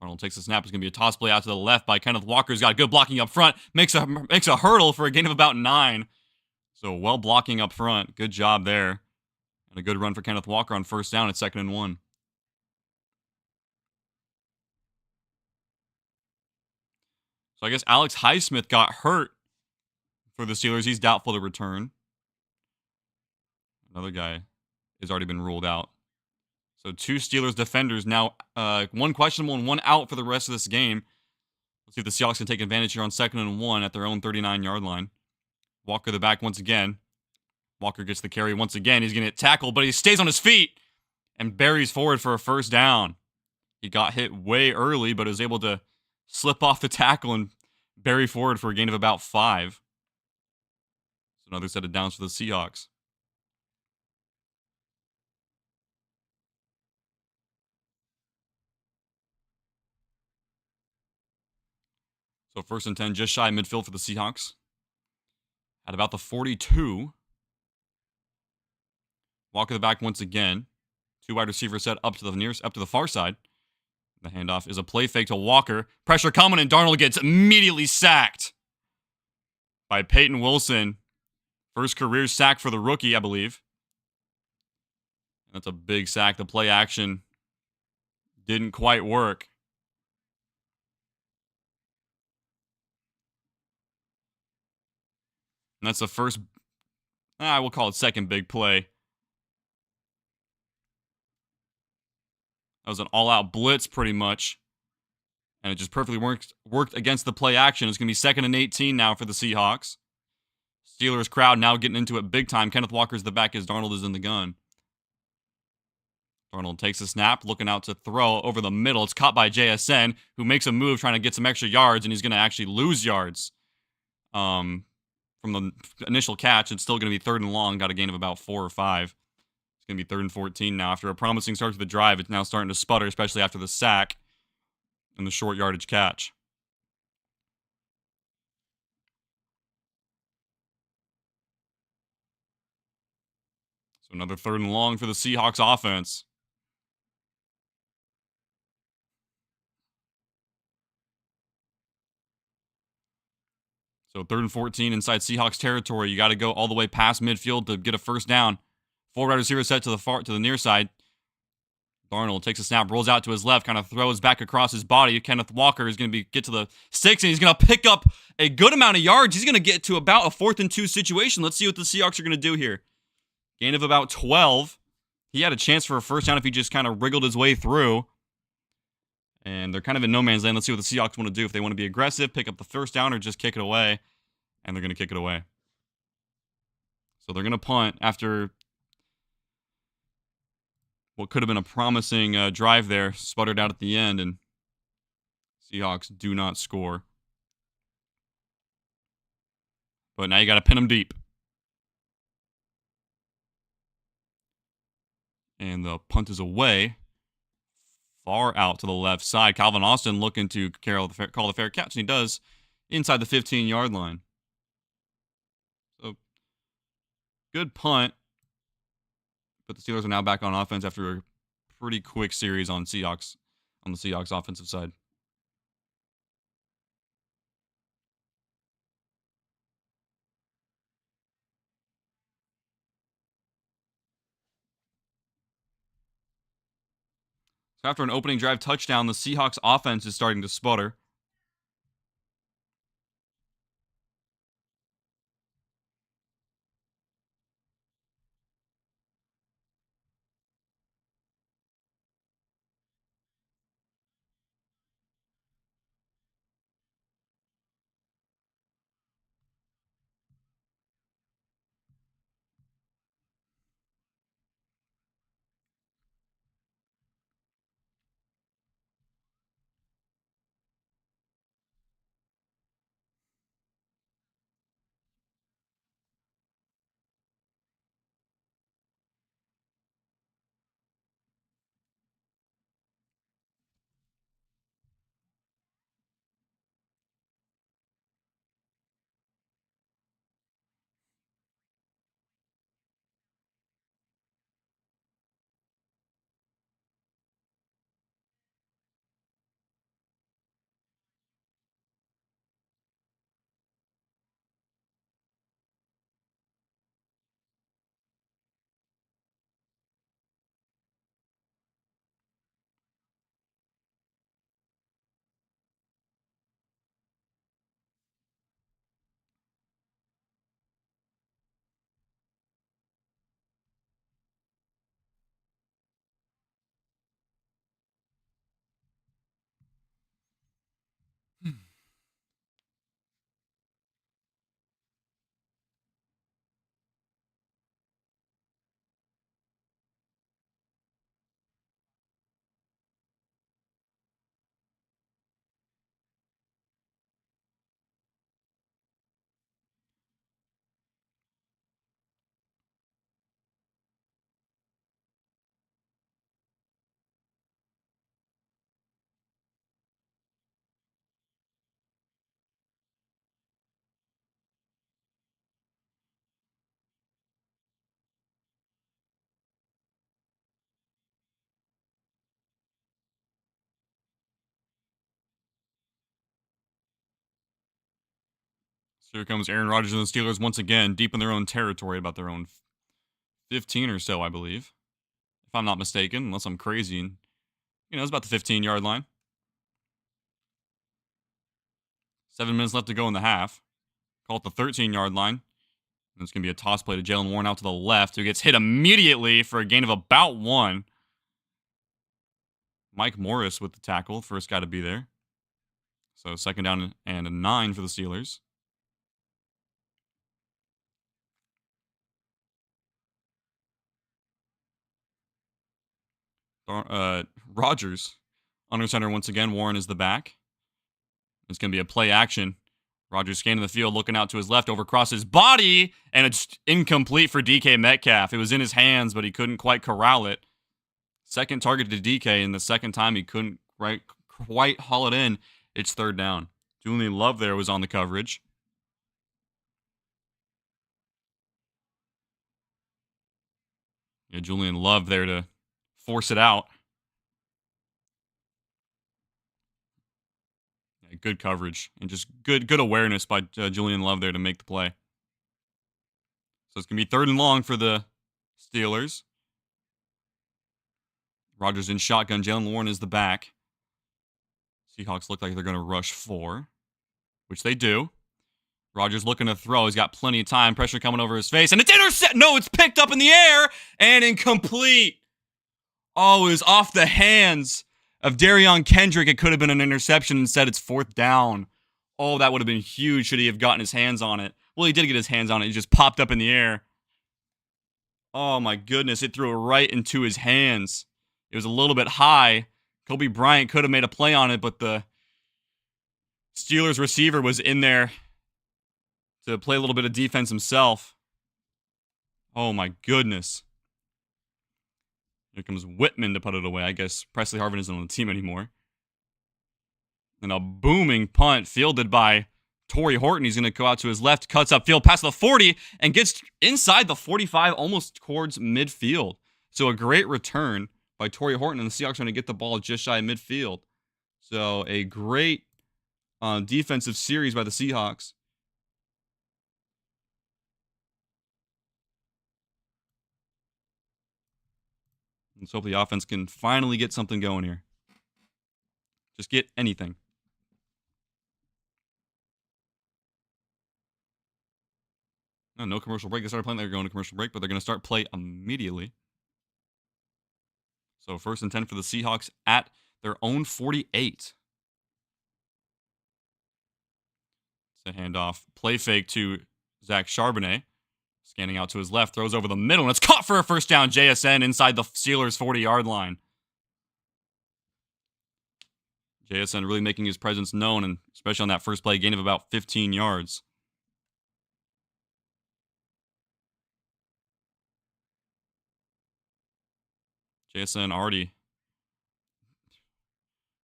Darnold takes the snap. It's going to be a toss play out to the left by Kenneth Walker. He's got good blocking up front. Makes a hurdle for a gain of about 9. So well blocking up front. Good job there. And a good run for Kenneth Walker on first down at 2nd and 1. So I guess Alex Highsmith got hurt for the Steelers. He's doubtful to return. Another guy has already been ruled out. So 2 Steelers defenders now, 1 questionable and 1 out for the rest of this game. Let's see if the Seahawks can take advantage here on 2nd and 1 at their own 39-yard line. Walker the back once again. Walker gets the carry once again. He's going to get tackled, but he stays on his feet and buries forward for a first down. He got hit way early, but was able to slip off the tackle and bury forward for a gain of about 5. So another set of downs for the Seahawks. So 1st and 10, just shy of midfield for the Seahawks. At about the 42. Walker the back once again. 2 wide receivers set up to the far side. The handoff is a play fake to Walker. Pressure coming, and Darnold gets immediately sacked by Peyton Wilson. First career sack for the rookie, I believe. That's a big sack. The play action didn't quite work. And that's the first, I will call it second big play. That was an all-out blitz pretty much. And it just perfectly worked against the play action. It's going to be 2nd and 18 now for the Seahawks. Steelers crowd now getting into it big time. Kenneth Walker's the back as Darnold is in the gun. Darnold takes a snap, looking out to throw over the middle. It's caught by JSN, who makes a move trying to get some extra yards, and he's going to actually lose yards from the initial catch. It's still going to be 3rd and long. Got a gain of about 4 or 5. It's going to be 3rd and 14 now. After a promising start to the drive, it's now starting to sputter, especially after the sack and the short yardage catch. So another 3rd and long for the Seahawks offense. So 3rd and 14 inside Seahawks territory. You got to go all the way past midfield to get a first down. 4 wide receiver set to the near side. Darnold takes a snap, rolls out to his left, kind of throws back across his body. Kenneth Walker is going to get to the 6, and he's going to pick up a good amount of yards. He's going to get to about a 4th and 2 situation. Let's see what the Seahawks are going to do here. Gain of about 12. He had a chance for a first down if he just kind of wriggled his way through. And they're kind of in no man's land. Let's see what the Seahawks want to do. If they want to be aggressive, pick up the first down, or just kick it away. And they're going to kick it away. So they're going to punt after what could have been a promising drive there. Sputtered out at the end, and Seahawks do not score. But now you got to pin them deep. And the punt is away. Far out to the left side. Calvin Austin looking to call the fair catch, and he does inside the 15-yard line. So, good punt. But the Steelers are now back on offense after a pretty quick series on the Seahawks offensive side. So after an opening drive touchdown, the Seahawks offense is starting to sputter. So here comes Aaron Rodgers and the Steelers once again, deep in their own territory, about their own 15 or so, I believe. If I'm not mistaken, unless I'm crazy. And, it's about the 15-yard line. 7 minutes left to go in the half. Call it the 13-yard line. And it's going to be a toss play to Jalen Warren out to the left, who gets hit immediately for a gain of about 1. Mike Morris with the tackle, first guy to be there. So 2nd down and a 9 for the Steelers. Rodgers under center once again. Warren is the back. It's going to be a play action. Rodgers scanning the field, looking out to his left, over across his body, and it's incomplete for DK Metcalf. It was in his hands, but he couldn't quite corral it. Second target to DK, and the second time he couldn't quite haul it in. It's 3rd down. Julian Love there was on the coverage. Yeah, Julian Love there to force it out. Yeah, good coverage and just good awareness by Julian Love there to make the play. So it's going to be 3rd and long for the Steelers. Rodgers in shotgun. Jalen Warren is the back. Seahawks look like they're going to rush 4, which they do. Rodgers looking to throw. He's got plenty of time. Pressure coming over his face. And it's intercept. No, it's picked up in the air and incomplete. Oh, it was off the hands of Darion Kendrick. It could have been an interception. Instead, it's 4th down. Oh, that would have been huge should he have gotten his hands on it. Well, he did get his hands on it. He just popped up in the air. Oh, my goodness. It threw it right into his hands. It was a little bit high. Kobe Bryant could have made a play on it, but the Steelers receiver was in there to play a little bit of defense himself. Oh, my goodness. Here comes Whitman to put it away. I guess Presley Harvin isn't on the team anymore. And a booming punt fielded by Torrey Horton. He's going to go out to his left, cuts upfield past the 40, and gets inside the 45, almost towards midfield. So a great return by Torrey Horton, and the Seahawks are going to get the ball just shy of midfield. So a great defensive series by the Seahawks. Let's hope the offense can finally get something going here. Just get anything. No commercial break. They started playing. They're going to commercial break, but they're going to start play immediately. So 1st and 10 for the Seahawks at their own 48. It's a handoff. Play fake to Zach Charbonnet. Scanning out to his left, throws over the middle, and it's caught for a 1st down. JSN inside the Steelers' 40-yard line. JSN really making his presence known, and especially on that first play, gain of about 15 yards. JSN already...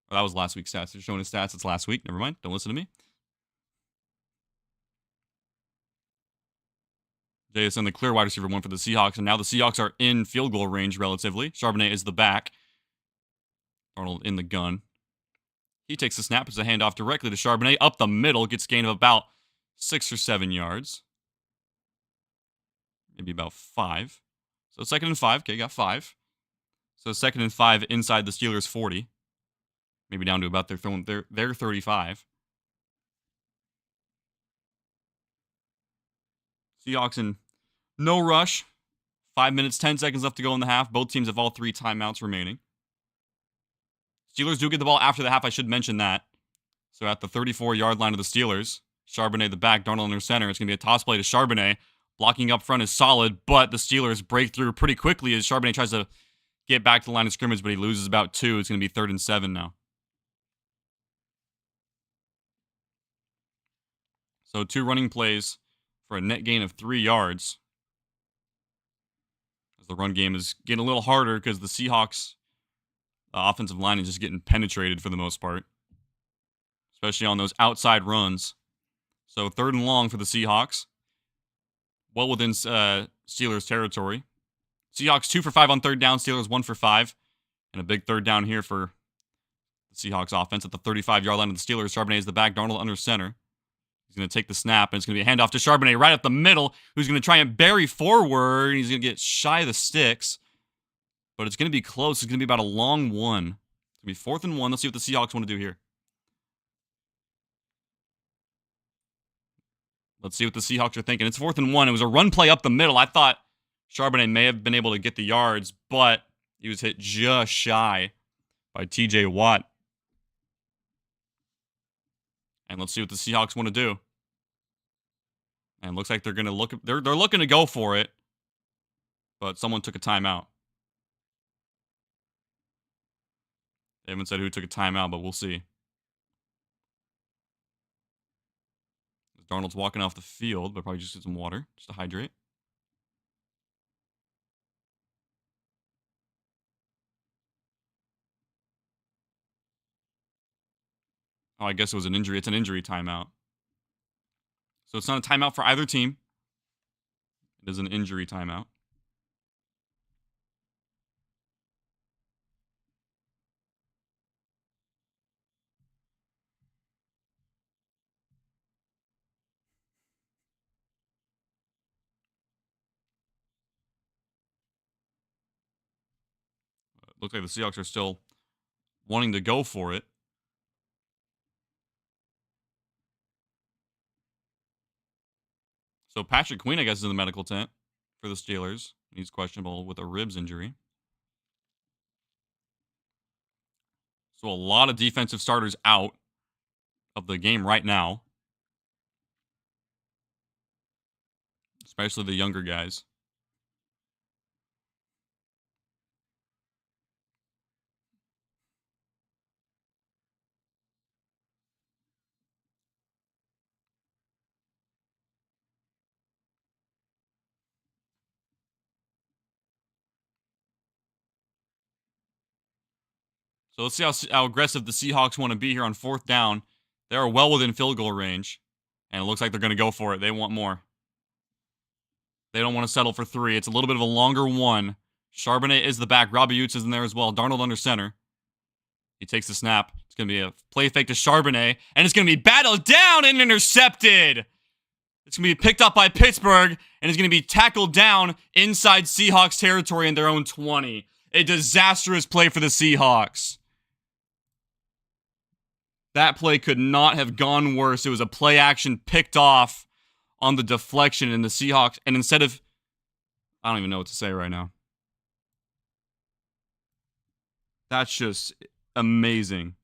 Oh, that was last week's stats. They're showing his stats. It's last week. Never mind. Don't listen to me. JSN, the clear wide receiver 1 for the Seahawks, and now the Seahawks are in field goal range relatively. Charbonnet is the back. Arnold in the gun. He takes the snap. It's a handoff directly to Charbonnet. Up the middle. Gets gain of about 6 or 7 yards. Maybe about 5. So 2nd and 5. Okay, got 5. So 2nd and 5 inside the Steelers' 40. Maybe down to about their 35. Seahawks in no rush. 5 minutes, 10 seconds left to go in the half. Both teams have all 3 timeouts remaining. Steelers do get the ball after the half. I should mention that. So at the 34-yard line of the Steelers, Charbonnet the back, Darnold under center. It's going to be a toss play to Charbonnet. Blocking up front is solid, but the Steelers break through pretty quickly as Charbonnet tries to get back to the line of scrimmage, but he loses about 2. It's going to be 3rd and 7 now. So 2 running plays for a net gain of 3 yards. As the run game is getting a little harder because the Seahawks offensive line is just getting penetrated for the most part, especially on those outside runs. So 3rd and long for the Seahawks. Well within Steelers territory. Seahawks 2 for 5 on 3rd down. Steelers 1 for 5. And a big 3rd down here for the Seahawks offense at the 35-yard line of the Steelers. Charbonnet is the back. Darnold under center. He's going to take the snap, and it's going to be a handoff to Charbonnet right up the middle, who's going to try and bury forward. He's going to get shy of the sticks, but it's going to be close. It's going to be about a long one. It's going to be 4th and 1. Let's see what the Seahawks want to do here. Let's see what the Seahawks are thinking. It's 4th and 1. It was a run play up the middle. I thought Charbonnet may have been able to get the yards, but he was hit just shy by TJ Watt. And let's see what the Seahawks want to do. And it looks like they're going to look. They're looking to go for it, but someone took a timeout. They haven't said who took a timeout, but we'll see. Darnold's walking off the field, but probably just get some water, just to hydrate. Oh, I guess it was an injury. It's an injury timeout. So it's not a timeout for either team. It is an injury timeout. Looks like the Seahawks are still wanting to go for it. So Patrick Queen, I guess, is in the medical tent for the Steelers. He's questionable with a ribs injury. So a lot of defensive starters out of the game right now, especially the younger guys. So let's see how aggressive the Seahawks want to be here on 4th down. They are well within field goal range, and it looks like they're going to go for it. They want more. They don't want to settle for 3. It's a little bit of a longer one. Charbonnet is the back. Robbie Utes is in there as well. Darnold under center. He takes the snap. It's going to be a play fake to Charbonnet, and it's going to be battled down and intercepted. It's going to be picked up by Pittsburgh, and it's going to be tackled down inside Seahawks territory in their own 20. A disastrous play for the Seahawks. That play could not have gone worse. It was a play action picked off on the deflection in the Seahawks. And instead of, I don't even know what to say right now. That's just amazing.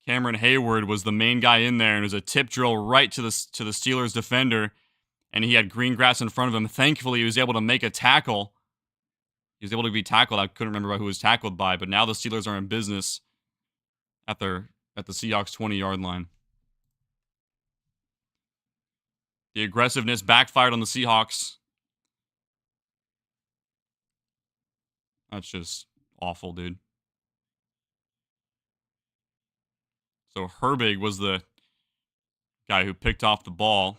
Cameron Hayward was the main guy in there, and it was a tip drill right to the Steelers defender, and he had green grass in front of him. Thankfully, he was able to make a tackle. He was able to be tackled. I couldn't remember who was tackled by, but now the Steelers are in business at the Seahawks 20-yard line. The aggressiveness backfired on the Seahawks. That's just awful, dude. So Herbig was the guy who picked off the ball.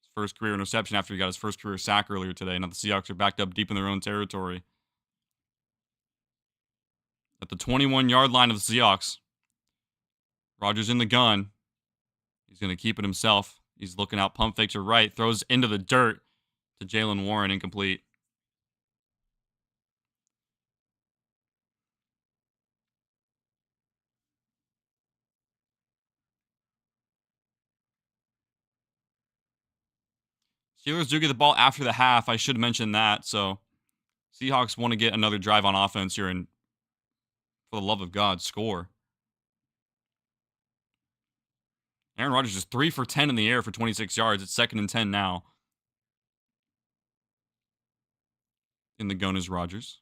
His first career interception after he got his first career sack earlier today. Now the Seahawks are backed up deep in their own territory. At the 21-yard line of the Seahawks, Rodgers in the gun. He's going to keep it himself. He's looking out, pump fake to right, throws into the dirt to Jaylen Warren, incomplete. Steelers do get the ball after the half. I should mention that. So Seahawks want to get another drive on offense here and, for the love of God, score. Aaron Rodgers is 3 for 10 in the air for 26 yards. It's 2nd and 10 now. In the gun is Rodgers.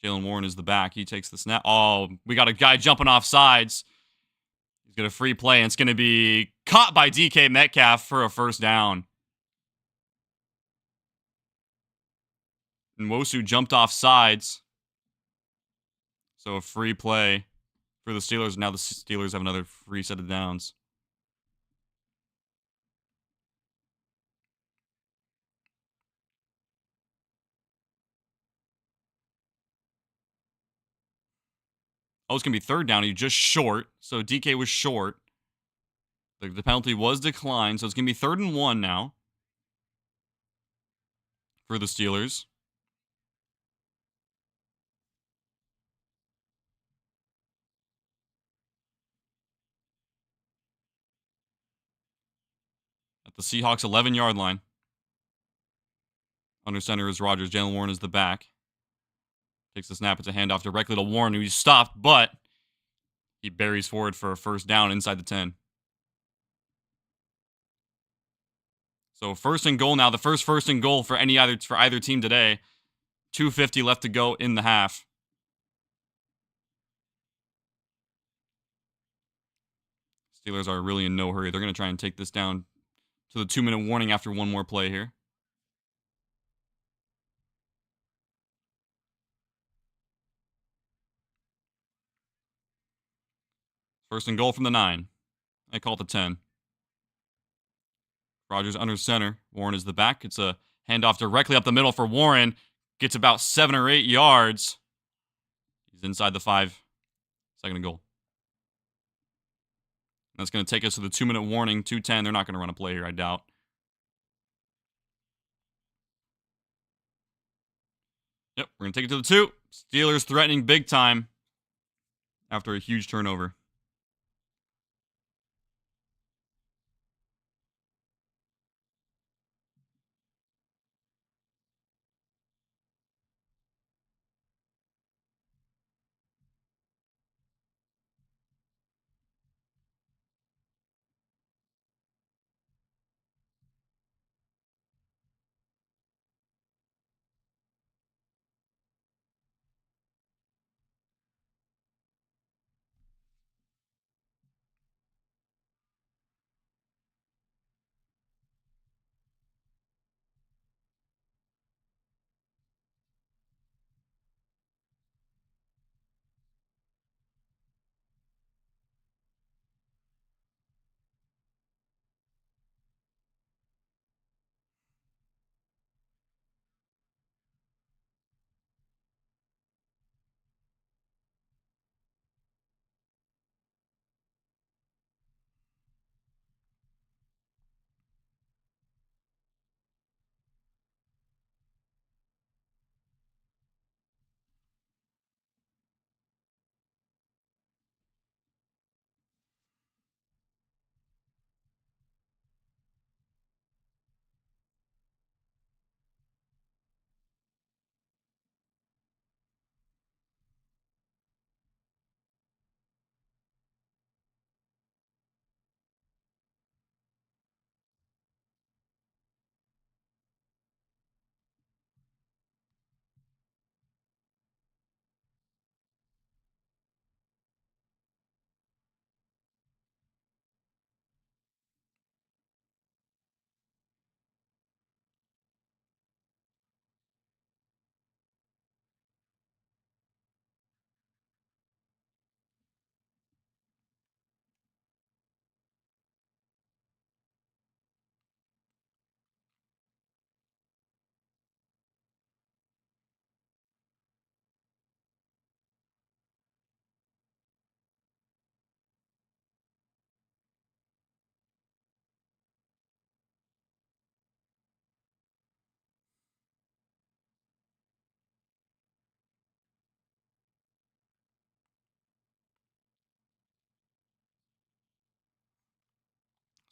Jaylen Warren is the back. He takes the snap. Oh, we got a guy jumping off sides. He's got a free play, and it's going to be caught by DK Metcalf for a first down. And Nwosu jumped off sides. So a free play for the Steelers. Now the Steelers have another free set of downs. Oh, it's going to be 3rd down. He just short. So DK was short. The penalty was declined, so it's going to be 3rd and 1 now for the Steelers. At the Seahawks 11-yard line. Under center is Rodgers. Jalen Warren is the back. Takes the snap. It's a handoff directly to Warren, who he's stopped, but he buries forward for a 1st down inside the 10. So 1st and goal now. The first and goal for either team today. 2:50 left to go in the half. Steelers are really in no hurry. They're going to try and take this down to the 2-minute warning after one more play here. 1st and goal from the 9. I call it the 10. Rodgers under center. Warren is the back. It's a handoff directly up the middle for Warren. Gets about 7 or 8 yards. He's inside the 5. 2nd and goal. That's going to take us to the 2-minute warning. 2:10. They're not going to run a play here, I doubt. Yep, we're going to take it to the 2. Steelers threatening big time after a huge turnover.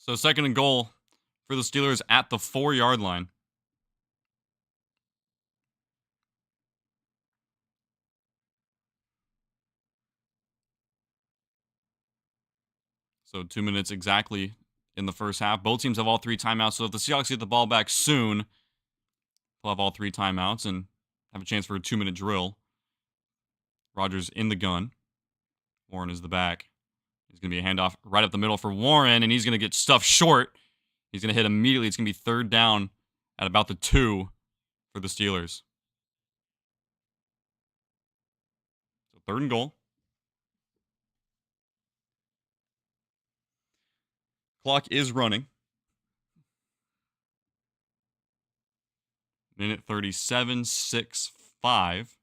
So 2nd and goal for the Steelers at the 4-yard line. So 2 minutes exactly in the first half. Both teams have all 3 timeouts. So if the Seahawks get the ball back soon, they'll have all 3 timeouts and have a chance for a 2-minute drill. Rodgers in the gun. Warren is the back. He's going to be a handoff right up the middle for Warren, and he's going to get stuffed short. He's going to hit immediately. It's going to be 3rd down at about the 2 for the Steelers. So 3rd and goal. Clock is running. Minute 37, 6, 5.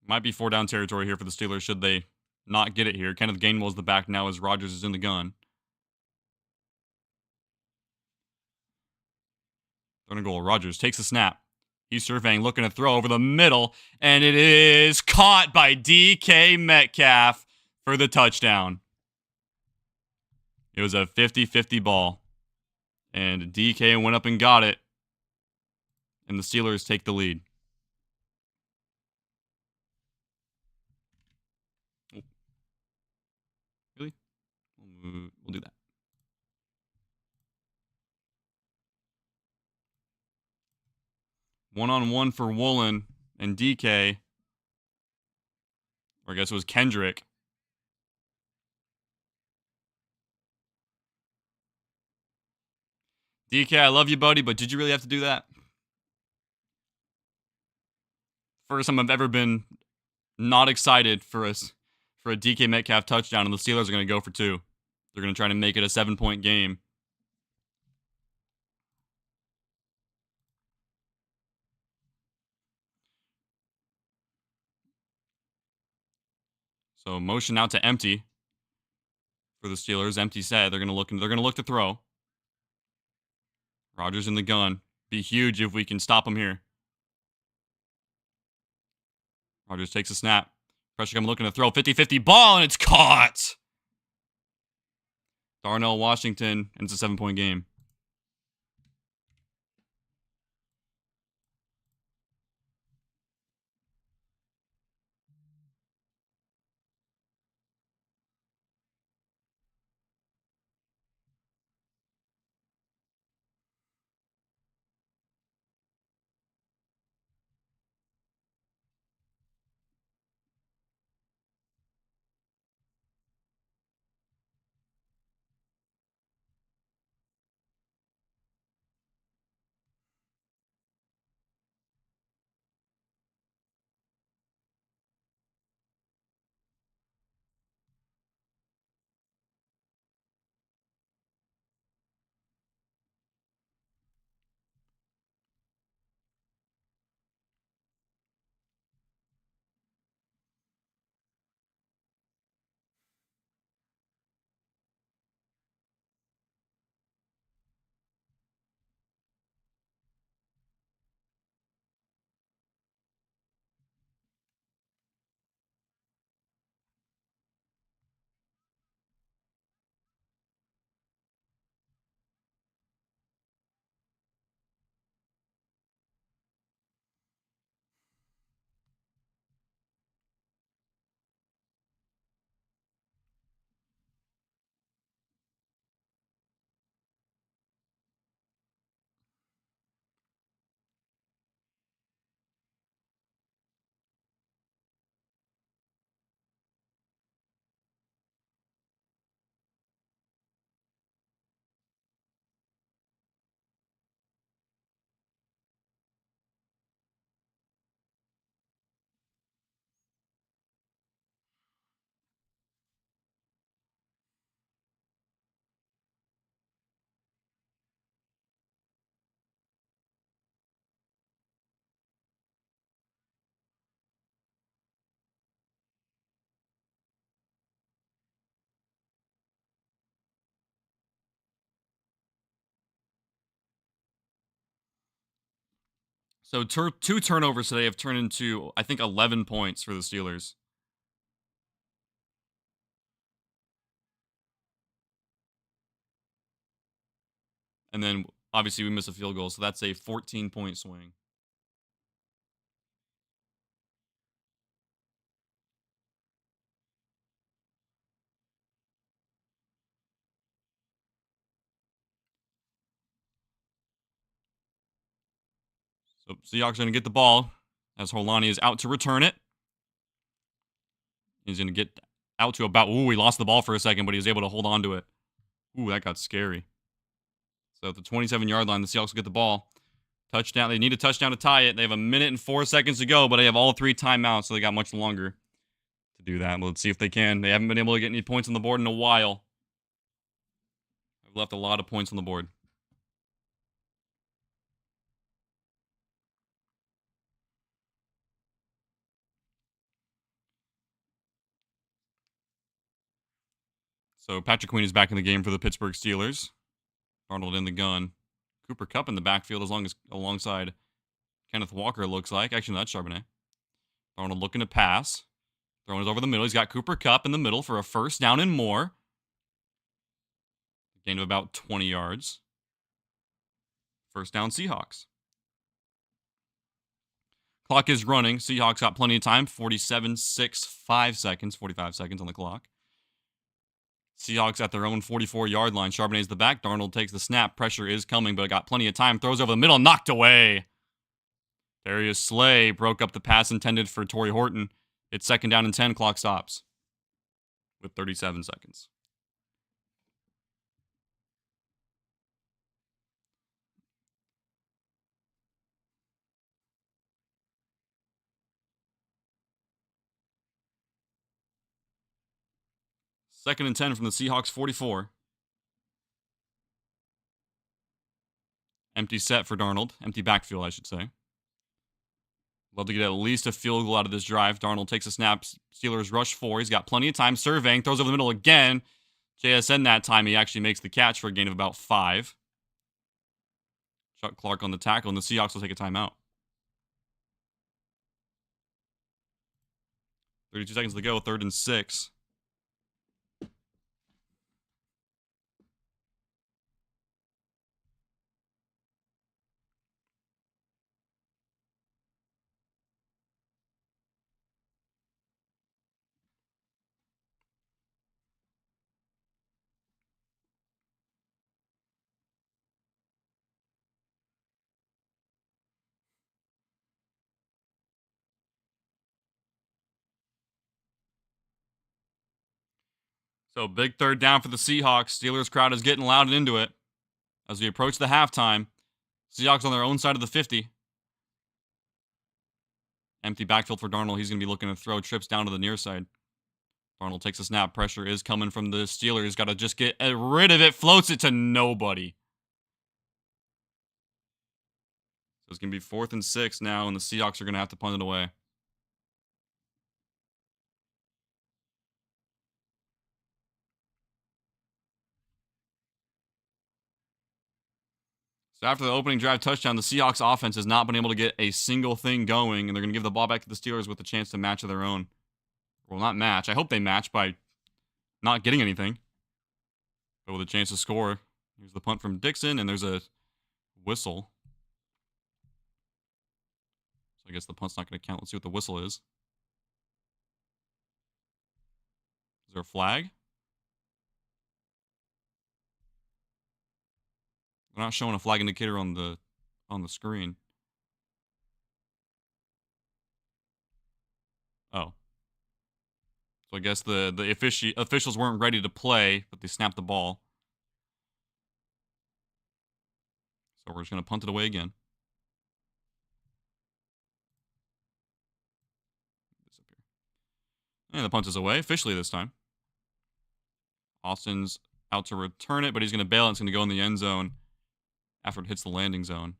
Might be 4-down territory here for the Steelers should they not get it here. Kenneth Gainwell's the back now as Rodgers is in the gun. Third and goal. Rodgers takes the snap. He's surveying, looking to throw over the middle, and it is caught by DK Metcalf for the touchdown. It was a 50-50 ball, and DK went up and got it, and the Steelers take the lead. Really? We'll do that. One-on-one for Woolen and DK. Or I guess it was Kendrick. DK, I love you, buddy, but did you really have to do that? First time I've ever been not excited for a DK Metcalf touchdown, and the Steelers are going to go for 2. They're going to try to make it a 7-point game. So motion out to empty for the Steelers. Empty set. They're going to look to throw. Rodgers in the gun. Be huge if we can stop him here. Rodgers takes a snap. Pressure coming, looking to throw. 50-50 ball, and it's caught. Darnell Washington, and it's a 7-point game. So 2 turnovers today have turned into, I think, 11 points for the Steelers. And then, obviously, we missed a field goal, so that's a 14-point swing. So Seahawks are going to get the ball as Holani is out to return it. He's going to get out to about, he lost the ball for a second, but he was able to hold on to it. Ooh, that got scary. So at the 27-yard line, the Seahawks will get the ball. Touchdown. They need a touchdown to tie it. They have 1 minute and 4 seconds to go, but they have all 3 timeouts, so they got much longer to do that. Let's see if they can. They haven't been able to get any points on the board in a while. I've left a lot of points on the board. So Patrick Queen is back in the game for the Pittsburgh Steelers. Darnold in the gun. Cooper Kupp in the backfield alongside Kenneth Walker, it looks like. Actually, no, that's Charbonnet. Darnold looking to pass. Throwing it over the middle. He's got Cooper Kupp in the middle for a first down and more. Gain of about 20 yards. First down, Seahawks. Clock is running. Seahawks got plenty of time. 45 seconds on the clock. Seahawks at their own 44-yard line. Charbonnet's the back. Darnold takes the snap. Pressure is coming, but got plenty of time. Throws over the middle. Knocked away. Darius Slay broke up the pass intended for Torrey Horton. It's second down and 10. Clock stops with 37 seconds. Second and 10 from the Seahawks 44. Empty set for Darnold. Empty backfield, I should say. Love to get at least a field goal out of this drive. Darnold takes a snap. Steelers rush 4. He's got plenty of time. Surveying. Throws over the middle again. JSN that time. He actually makes the catch for a gain of about 5. Chuck Clark on the tackle, and the Seahawks will take a timeout. 32 seconds to go. 3rd and 6. So big third down for the Seahawks. Steelers crowd is getting loud and into it as we approach the halftime. Seahawks on their own side of the 50. Empty backfield for Darnold. He's going to be looking to throw trips down to the near side. Darnold takes a snap. Pressure is coming from the Steelers. Got to just get rid of it. Floats it to nobody. So it's going to be 4th and 6 now, and the Seahawks are going to have to punt it away. So after the opening drive touchdown, the Seahawks offense has not been able to get a single thing going, and they're going to give the ball back to the Steelers with a chance to match of their own. Well, not match. I hope they match by not getting anything, but with a chance to score. Here's the punt from Dixon, and there's a whistle. So I guess the punt's not going to count. Let's see what the whistle is. Is there a flag? They're not showing a flag indicator on the screen. Oh. So I guess the officials weren't ready to play, but they snapped the ball. So we're just going to punt it away again. And the punt is away, officially this time. Austin's out to return it, but he's going to bail it. It's going to go in the end zone after it hits the landing zone.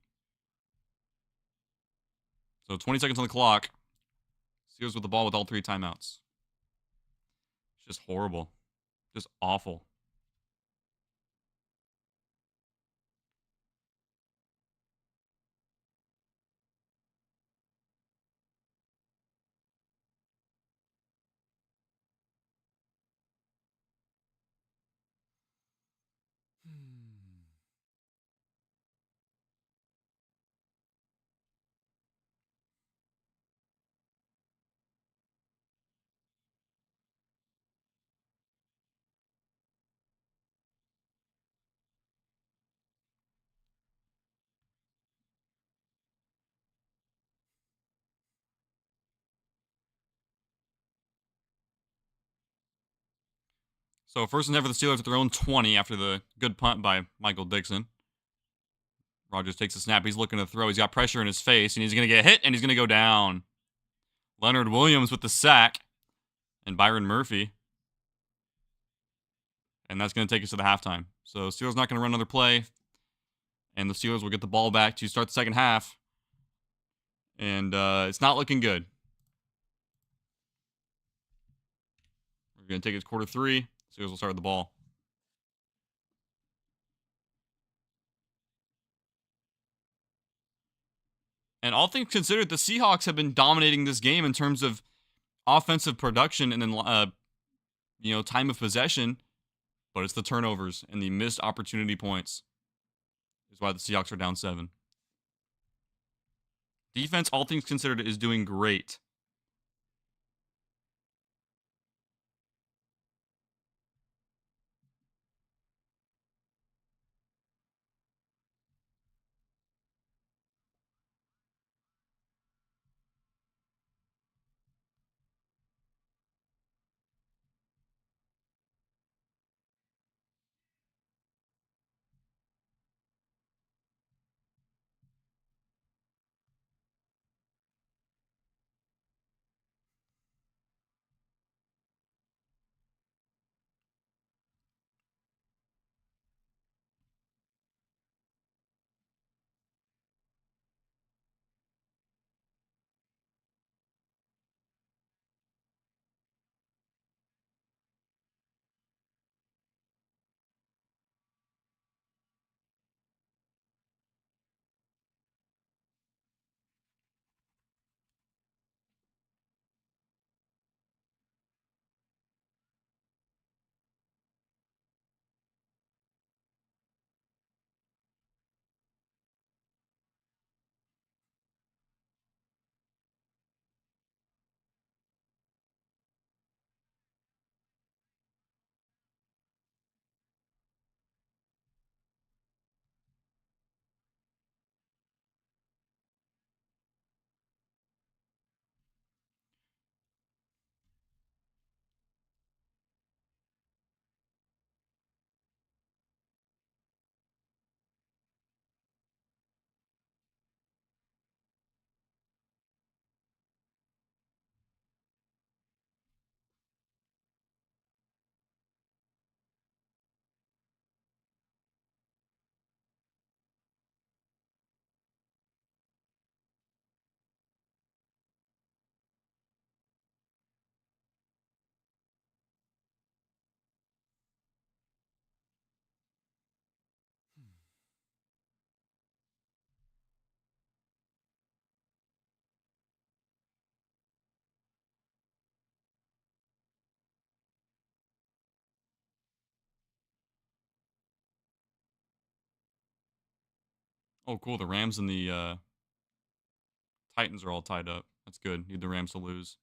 So 20 seconds on the clock. Steelers with the ball with all 3 timeouts. It's just horrible. Just awful. So 1st and 10 for the Steelers at their own 20 after the good punt by Michael Dixon. Rodgers takes a snap. He's looking to throw. He's got pressure in his face, and he's going to get hit, and he's going to go down. Leonard Williams with the sack, and Byron Murphy. And that's going to take us to the halftime. So Steelers not going to run another play, and the Steelers will get the ball back to start the second half. And it's not looking good. We're going to take it to quarter 3. Steelers will start with the ball. And all things considered, the Seahawks have been dominating this game in terms of offensive production and then time of possession, but it's the turnovers and the missed opportunity points is why the Seahawks are down 7. Defense, all things considered, is doing great. Oh, cool. The Rams and the Titans are all tied up. That's good. Need the Rams to lose.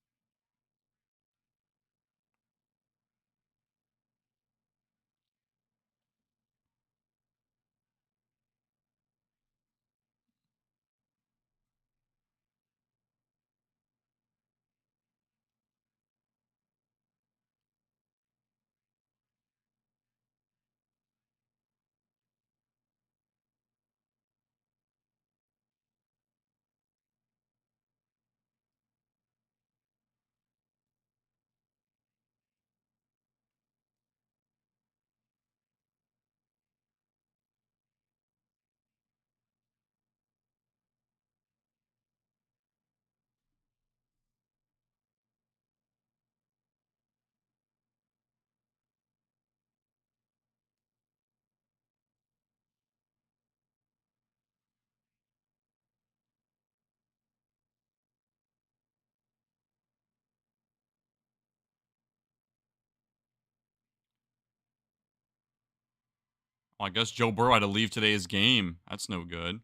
Well, I guess Joe Burrow had to leave today's game. That's no good.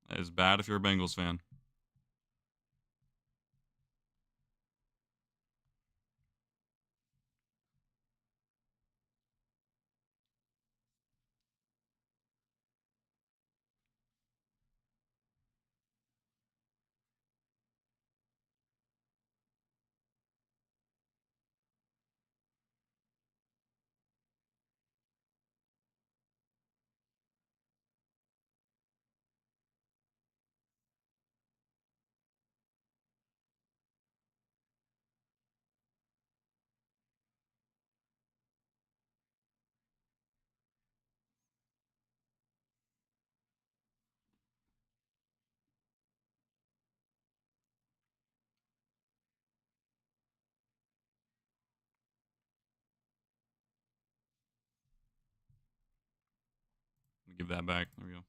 That is bad if you're a Bengals fan. Give that back. There we go.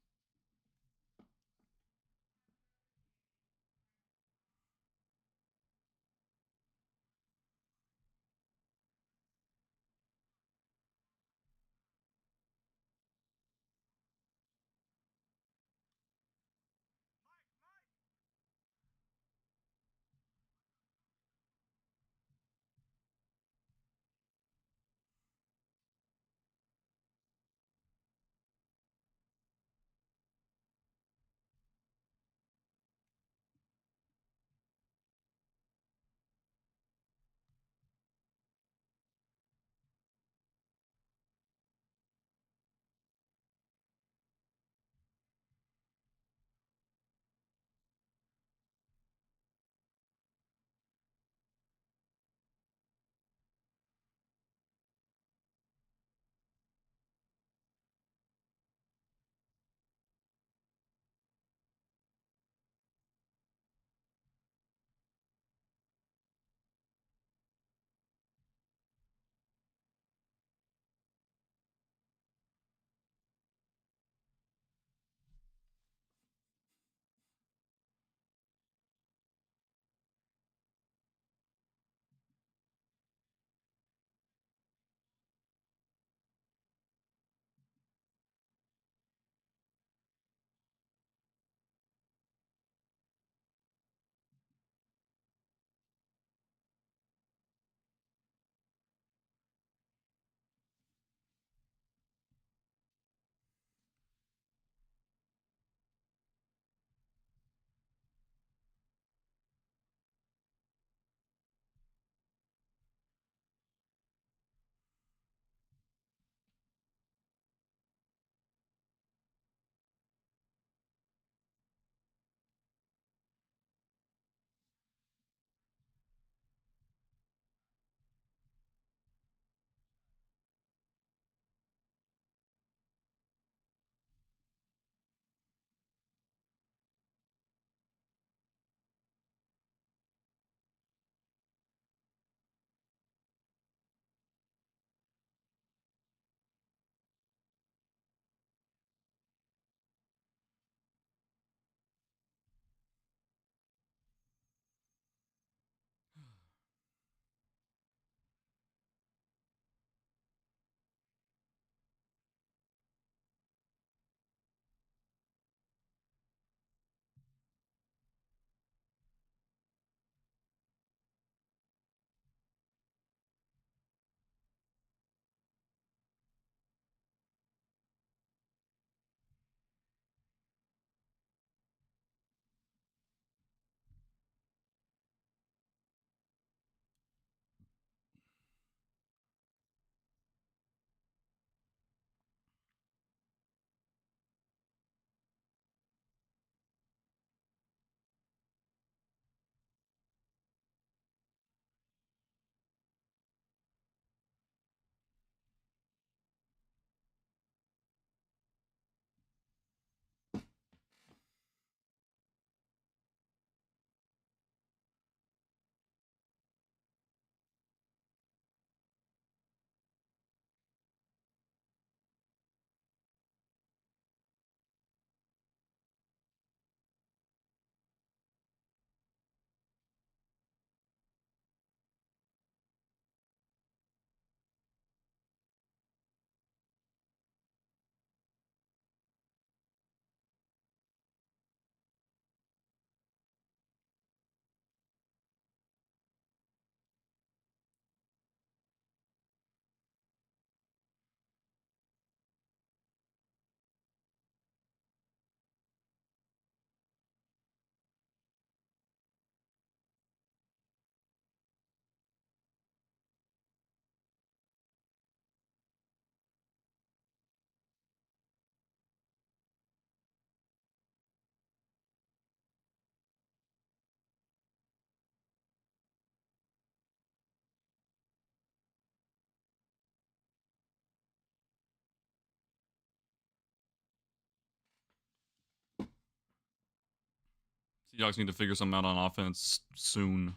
Seahawks need to figure something out on offense soon.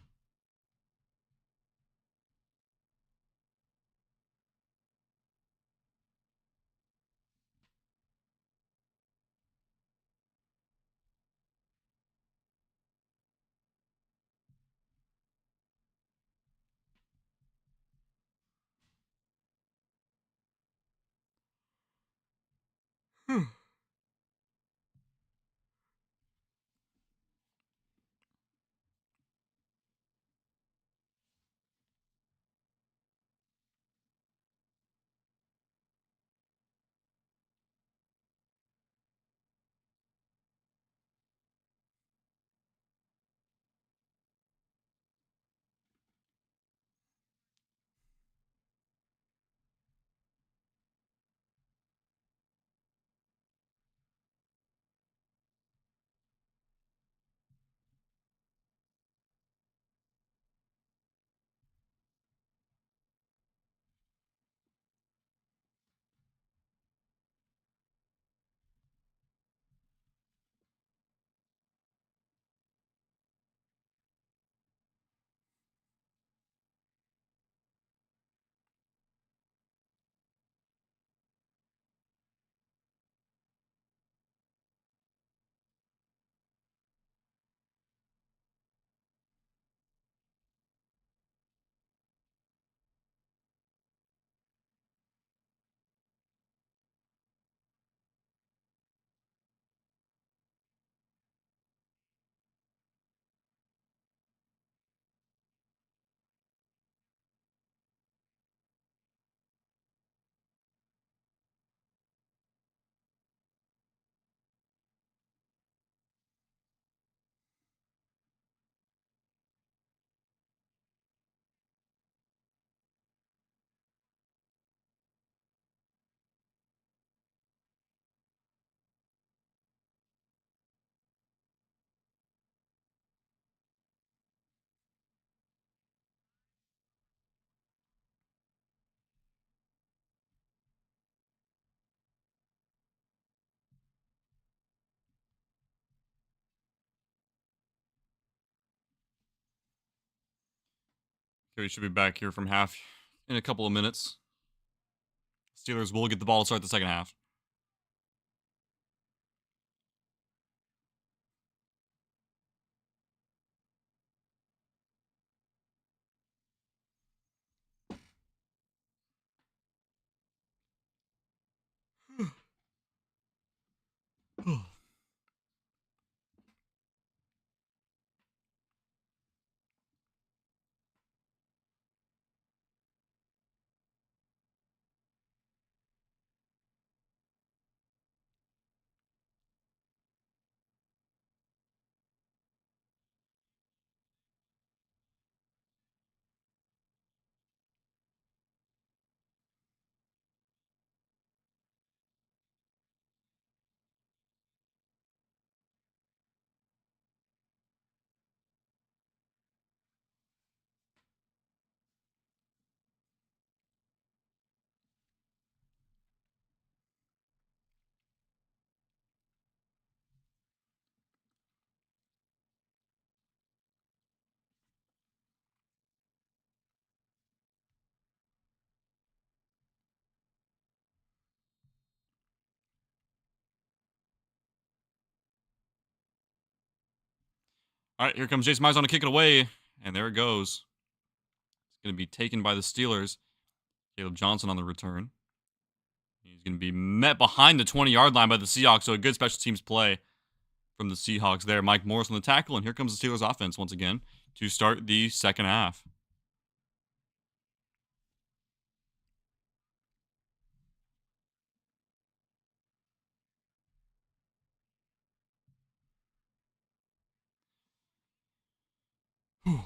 Okay, we should be back here from half in a couple of minutes. Steelers will get the ball to start the second half. All right, here comes Jason Myers on to kick it away, and there it goes. It's going to be taken by the Steelers. Caleb Johnson on the return. He's going to be met behind the 20-yard line by the Seahawks, so a good special teams play from the Seahawks there. Mike Morris on the tackle, and here comes the Steelers offense once again to start the second half. Whew.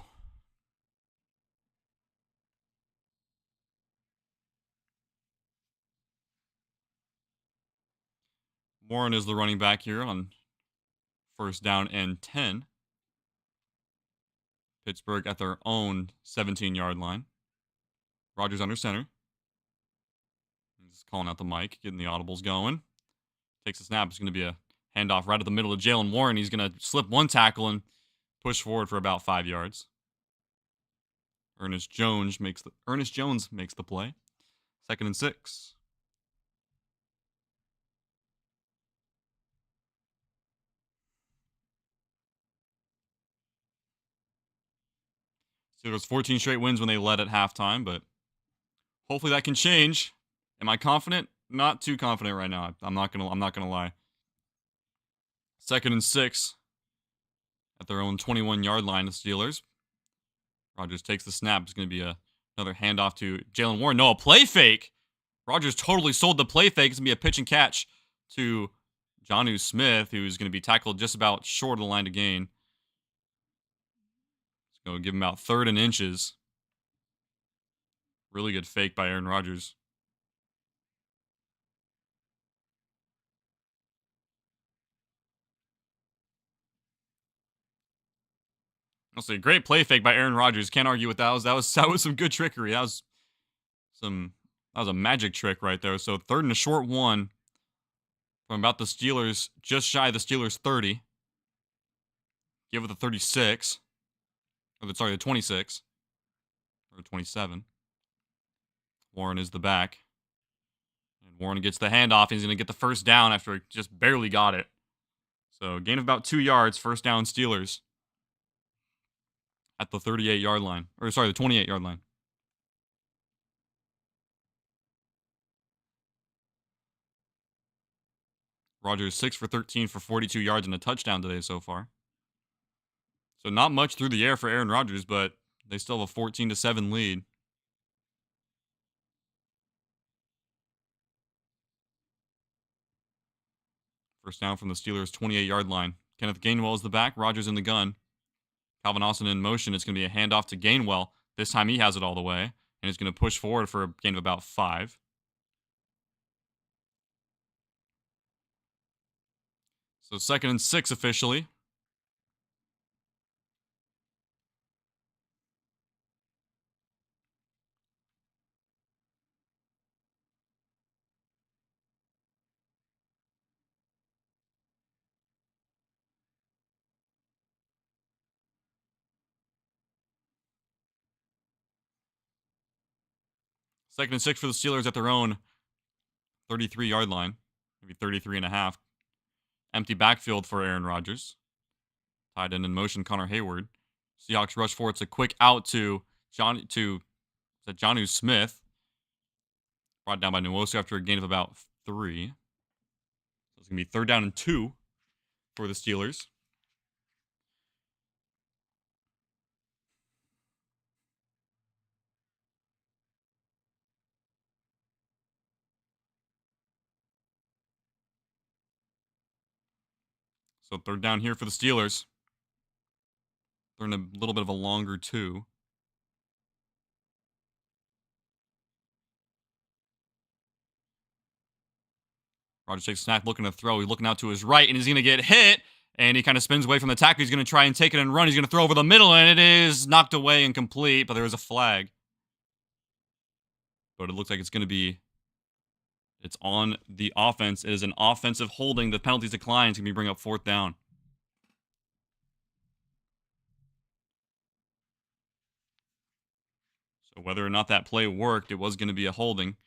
Warren is the running back here on first down and 10. Pittsburgh at their own 17-yard line. Rodgers under center. He's calling out the mic, getting the audibles going. Takes a snap. It's going to be a handoff right at the middle of Jalen Warren. He's going to slip one tackle and push forward for about 5 yards. Ernest Jones makes the play. 2nd and 6. So there's 14 straight wins when they led at halftime, but hopefully that can change. Am I confident? Not too confident right now. I'm not gonna lie. 2nd and 6 at their own 21-yard line. The Steelers. Rodgers takes the snap. It's gonna be another handoff to Jalen Warren. No, a play fake. Rodgers totally sold the play fake. It's gonna be a pitch and catch to Jonnu Smith, who's gonna be tackled just about short of the line to gain. It's gonna give him about 3rd and inches. Really good fake by Aaron Rodgers. I'll say great play fake by Aaron Rodgers. Can't argue with that. That was some good trickery. That was a magic trick right there. So 3rd and a short one from about the Steelers, just shy of the Steelers 30. Give it the 36. Sorry, the 26. Or 27. Warren is the back. And Warren gets the handoff. He's going to get the first down after he just barely got it. So gain of about 2 yards, first down Steelers. At the 38-yard line. Or sorry, the 28-yard line. Rodgers 6 for 13 for 42 yards and a touchdown today so far. So not much through the air for Aaron Rodgers, but they still have a 14-7 lead. First down from the Steelers' 28-yard line. Kenneth Gainwell is the back. Rodgers in the gun. Calvin Austin in motion. It's going to be a handoff to Gainwell. This time he has it all the way. And he's going to push forward for a gain of about 5. So 2nd and 6 officially. Second and 6 for the Steelers at their own 33-yard line. Maybe 33 and a half. Empty backfield for Aaron Rodgers. Tight end in motion, Connor Hayward. Seahawks rush forward. It's a quick out to Jonnu Smith. Brought down by Nwosu after a gain of about 3. So it's going to be 3rd down and 2 for the Steelers. So 3rd down here for the Steelers. They're in a little bit of a longer 2. Rodgers takes a snap, looking to throw. He's looking out to his right, and he's going to get hit. And he kind of spins away from the tackle. He's going to try and take it and run. He's going to throw over the middle, and it is knocked away and complete, but there is a flag. But it looks like it's going to be... It's on the offense. It is an offensive holding. The penalty's declined. It's going to be bring up 4th down. So whether or not that play worked, it was going to be a holding.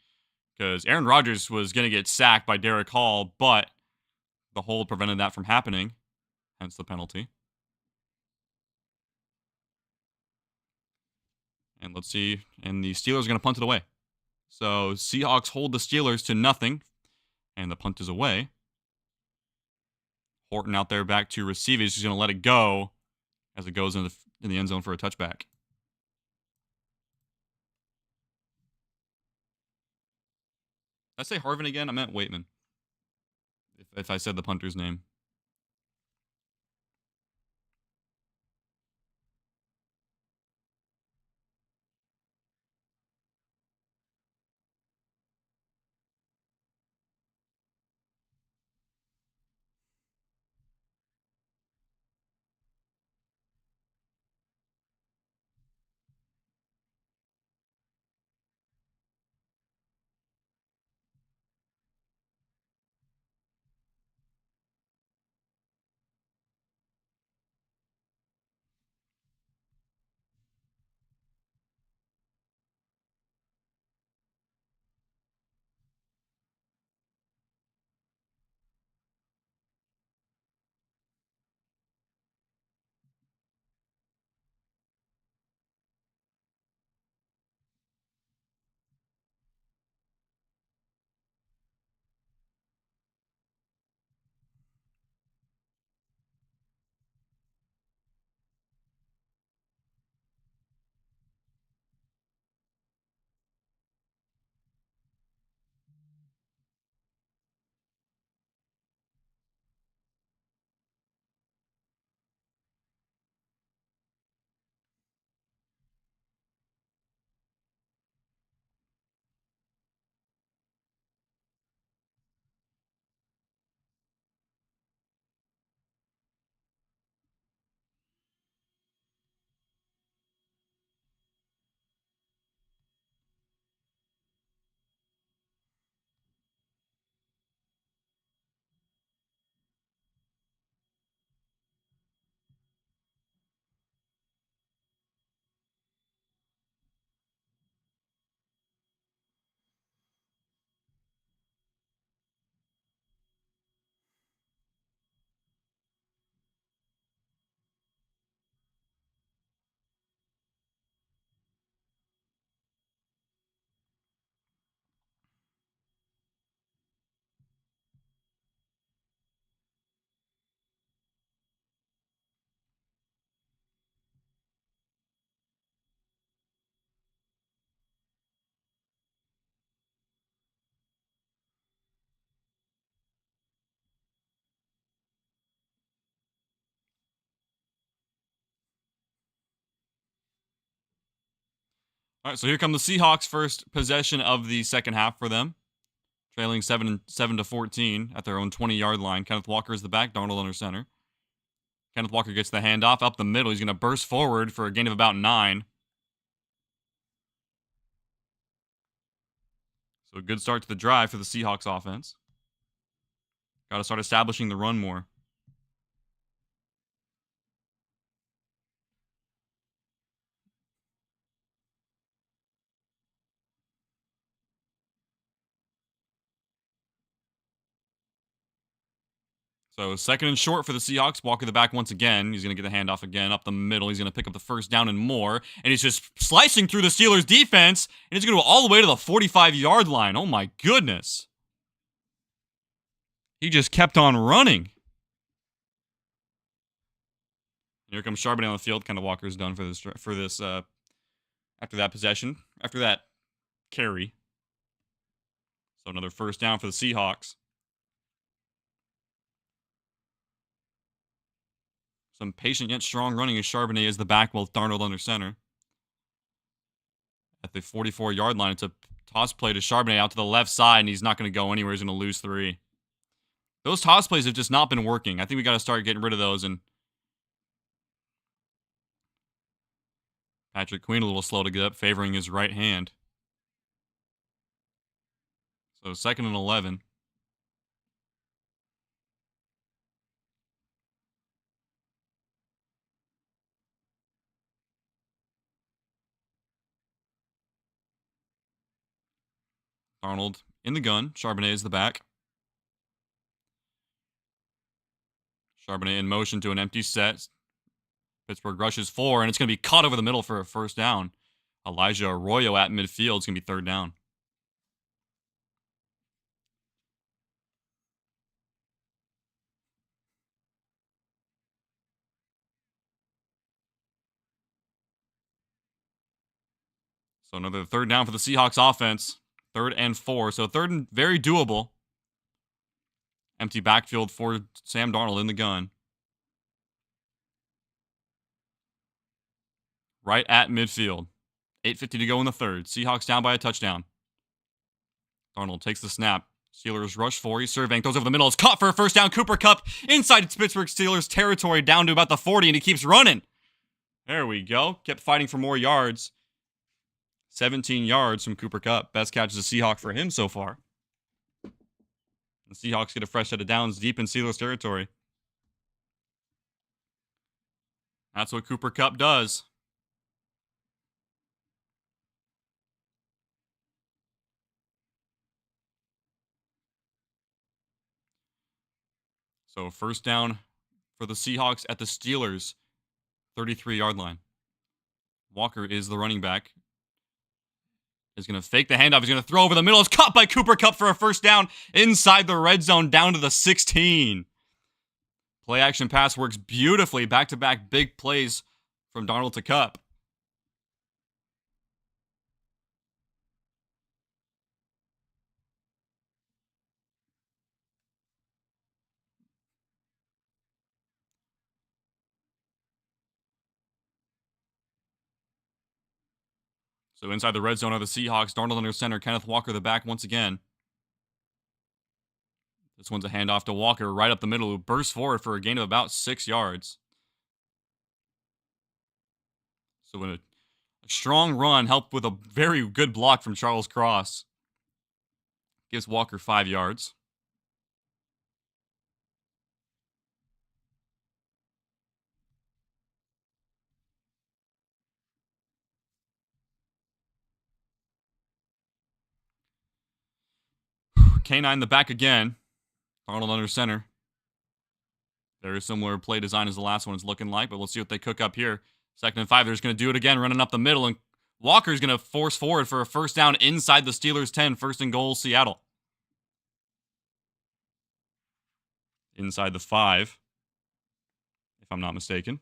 Because Aaron Rodgers was going to get sacked by Derek Hall, but the hold prevented that from happening. Hence the penalty. And let's see. And the Steelers are going to punt it away. So Seahawks hold the Steelers to nothing. And the punt is away. Horton out there back to receive. He's just going to let it go as it goes in the end zone for a touchback. Did I say Harvin again? I meant Waitman. If I said the punter's name. All right, so here come the Seahawks' first possession of the second half for them, trailing 7 to 14 at their own 20-yard line. Kenneth Walker is the back, Darnold under center. Kenneth Walker gets the handoff up the middle. He's going to burst forward for a gain of about 9. So a good start to the drive for the Seahawks offense. Got to start establishing the run more. So second and short for the Seahawks. Walker the back once again. He's going to get the handoff again up the middle. He's going to pick up the first down and more. And he's just slicing through the Steelers' defense. And he's going to go all the way to the 45-yard line. Oh my goodness. He just kept on running. Here comes Charbonnet on the field. Kind of Walker's done for this after that possession. After that carry. So another first down for the Seahawks. Some patient yet strong running as Charbonnet is the back with Darnold under center. At the 44-yard line, it's a toss play to Charbonnet out to the left side, and he's not going to go anywhere. He's going to lose 3. Those toss plays have just not been working. I think we got to start getting rid of those. And Patrick Queen a little slow to get up, favoring his right hand. So 2nd and 11. Darnold in the gun. Charbonnet is the back. Charbonnet in motion to an empty set. Pittsburgh rushes 4, and it's going to be caught over the middle for a first down. Elijah Arroyo at midfield. It's going to be 3rd down. So another 3rd down for the Seahawks offense. 3rd and 4. So 3rd and very doable. Empty backfield for Sam Darnold in the gun. Right at midfield. 8:50 to go in the 3rd. Seahawks down by a touchdown. Darnold takes the snap. Steelers rush 4. He's surveying. Throws over the middle. It's caught for a first down. Cooper Kupp inside Pittsburgh Steelers territory down to about the 40, and he keeps running. There we go. Kept fighting for more yards. 17 yards from Cooper Kupp. Best catch as a Seahawk for him so far. The Seahawks get a fresh set of downs deep in Steelers territory. That's what Cooper Kupp does. So first down for the Seahawks at the Steelers' 33-yard line. Walker is the running back. Is going to fake the handoff. He's going to throw over the middle. It's caught by Cooper Kupp for a first down inside the red zone down to the 16. Play action pass works beautifully. Back-to-back big plays from Darnold to Kupp. So inside the red zone are the Seahawks. Darnold under center. Kenneth Walker the back once again. This one's a handoff to Walker right up the middle, who bursts forward for a gain of about 6 yards. So a strong run helped with a very good block from Charles Cross. Gives Walker 5 yards. K9 the back again. Darnold under center. Very similar play design as the last one is looking like, but we'll see what they cook up here. 2nd and 5, they're just going to do it again, running up the middle, and Walker's going to force forward for a first down inside the Steelers' 10, 1st and goal, Seattle. Inside the 5, if I'm not mistaken.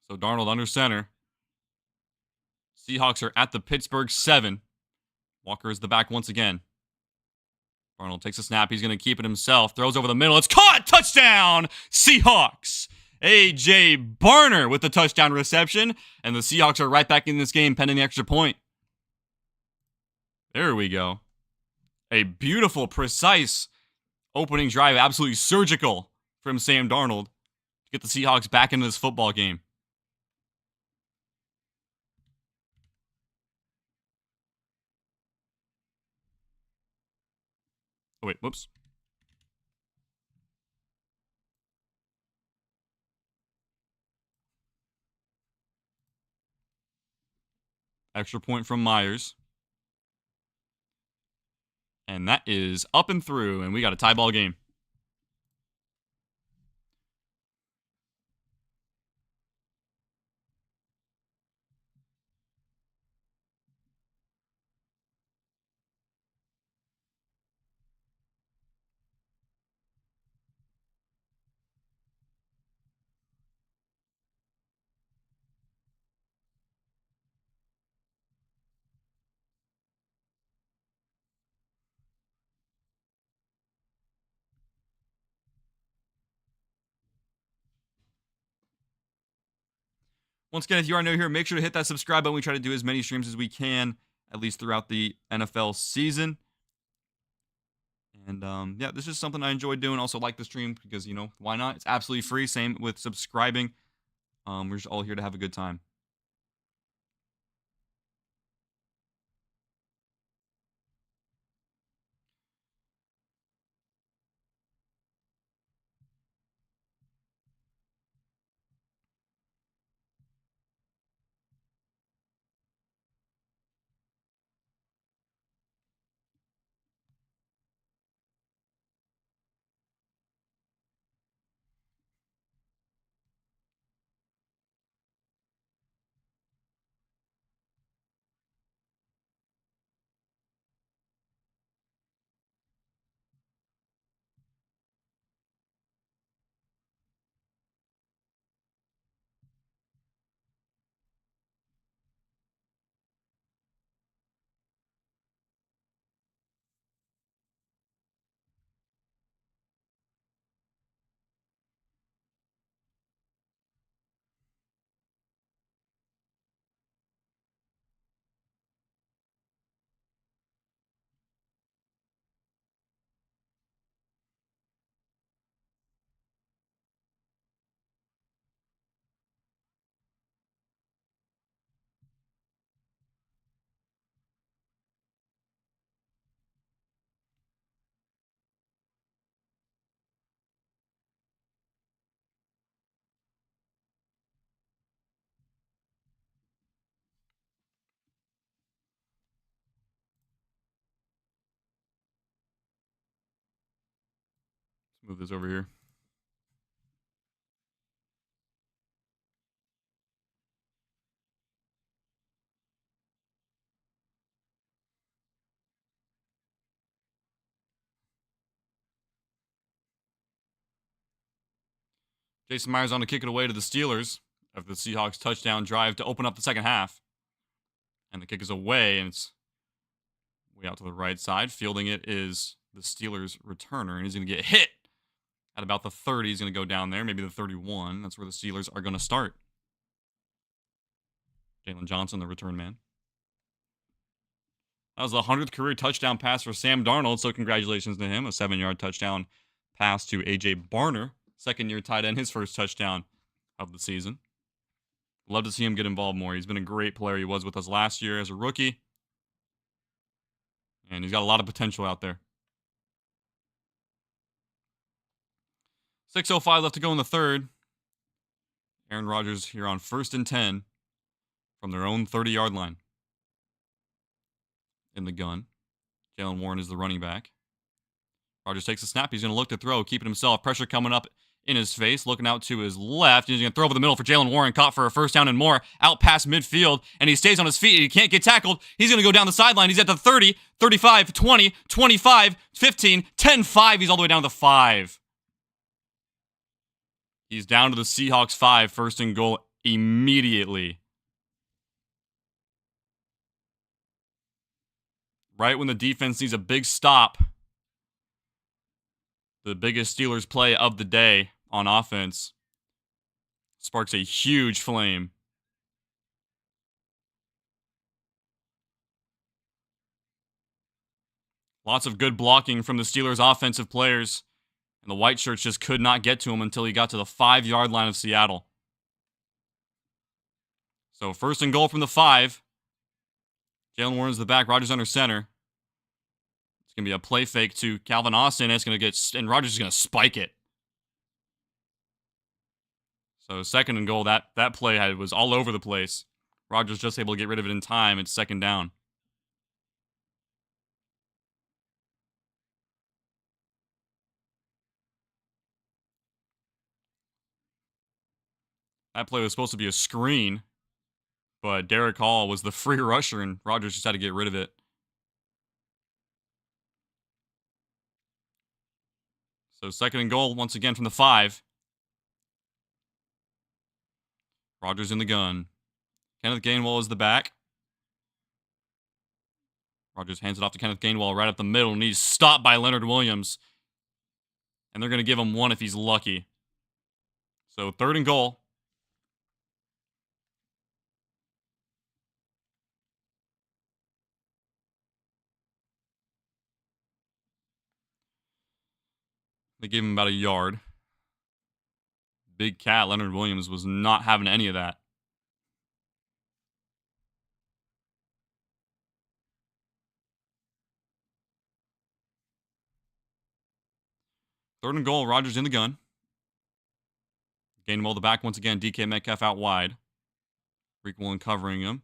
So Darnold under center. Seahawks are at the Pittsburgh 7. Walker is the back once again. Arnold takes a snap. He's going to keep it himself. Throws over the middle. It's caught! Touchdown! Seahawks! A.J. Barner with the touchdown reception. And the Seahawks are right back in this game pending the extra point. There we go. A beautiful, precise opening drive. Absolutely surgical from Sam Darnold to get the Seahawks back into this football game. Oh, wait, whoops. Extra point from Myers. And that is up and through, and we got a tie ball game. Once again, if you are new here, make sure to hit that subscribe button. We try to do as many streams as we can, at least throughout the NFL season. And yeah, this is something I enjoy doing. Also like the stream because, you know, why not? It's absolutely free. Same with subscribing. We're just all here to have a good time. Let's move this over here. Jason Myers on to kick it away to the Steelers after the Seahawks touchdown drive to open up the second half. And the kick is away, and it's way out to the right side. Fielding it is the Steelers returner, and he's going to get hit at about the 30. He's going to go down there, maybe the 31. That's where the Steelers are going to start. Jalen Johnson, the return man. That was the 100th career touchdown pass for Sam Darnold, so congratulations to him. A 7-yard touchdown pass to A.J. Barner, second-year tight end, his first touchdown of the season. Love to see him get involved more. He's been a great player. He was with us last year as a rookie. And he's got a lot of potential out there. 6:05 left to go in the third. Aaron Rodgers here on 1st and 10 from their own 30-yard line. In the gun. Jalen Warren is the running back. Rodgers takes a snap. He's going to look to throw, keeping himself. Pressure coming up in his face, looking out to his left. He's going to throw over the middle for Jalen Warren, caught for a first down and more, out past midfield, and he stays on his feet. He can't get tackled. He's going to go down the sideline. He's at the 30, 35, 20, 25, 15, 10, 5. He's all the way down to the 5. He's down to the Seahawks 5, 1st and goal immediately. Right when the defense needs a big stop, the biggest Steelers play of the day on offense sparks a huge flame. Lots of good blocking from the Steelers' offensive players, and the white shirts just could not get to him until he got to the 5-yard line of Seattle. So 1st and goal from the 5. Jalen Warren's the back, Rodgers under center. It's going to be a play fake to Calvin Austin, and it's going to get, and Rodgers is going to spike it. So 2nd and goal, that play was all over the place. Rodgers just able to get rid of it in time. It's 2nd down. That play was supposed to be a screen, but Derek Hall was the free rusher, and Rodgers just had to get rid of it. So 2nd and goal, once again from the 5. Rodgers in the gun. Kenneth Gainwell is the back. Rodgers hands it off to Kenneth Gainwell right up the middle, and he's stopped by Leonard Williams. And they're going to give him 1 if he's lucky. So 3rd and goal. They gave him about a yard. Big cat, Leonard Williams, was not having any of that. Third and goal, Rodgers in the gun. Gainwell the back once again, DK Metcalf out wide. Freak Woolen covering him.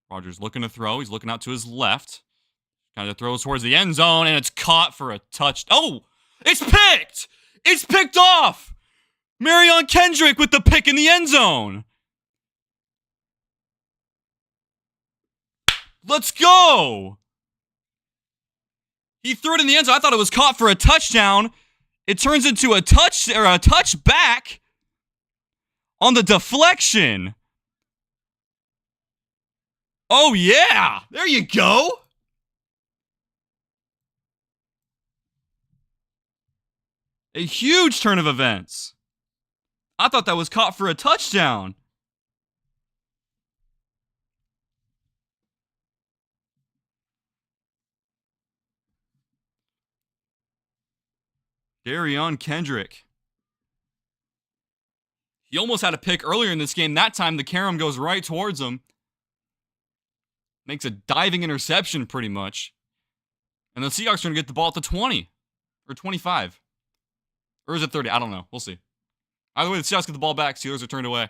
Rodgers looking to throw. He's looking out to his left. Kind of throws towards the end zone, and it's caught for a touch. Oh! It's picked! It's picked off! Marion Kendrick with the pick in the end zone. Let's go! He threw it in the end zone. I thought it was caught for a touchdown. It turns into a touchback on the deflection. Oh, yeah. There you go. A huge turn of events. I thought that was caught for a touchdown. Marion Kendrick. He almost had a pick earlier in this game. That time, the carom goes right towards him. Makes a diving interception, pretty much. And the Seahawks are going to get the ball at the 20. Or 25. Or is it 30? I don't know. We'll see. Either way, the Seahawks get the ball back. Steelers are turned away.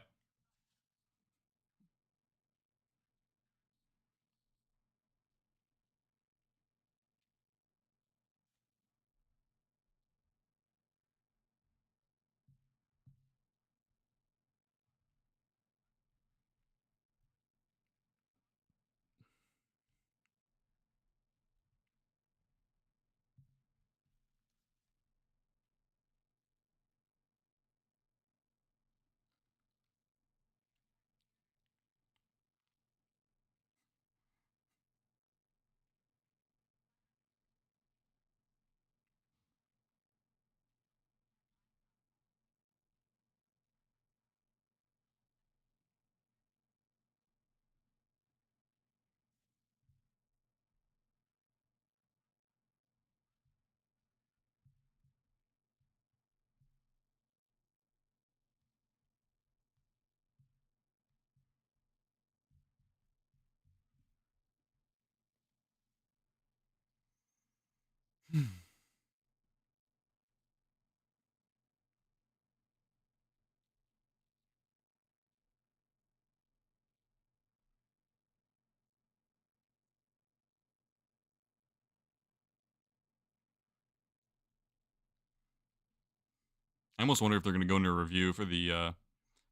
I almost wonder if they're going to go into a review for the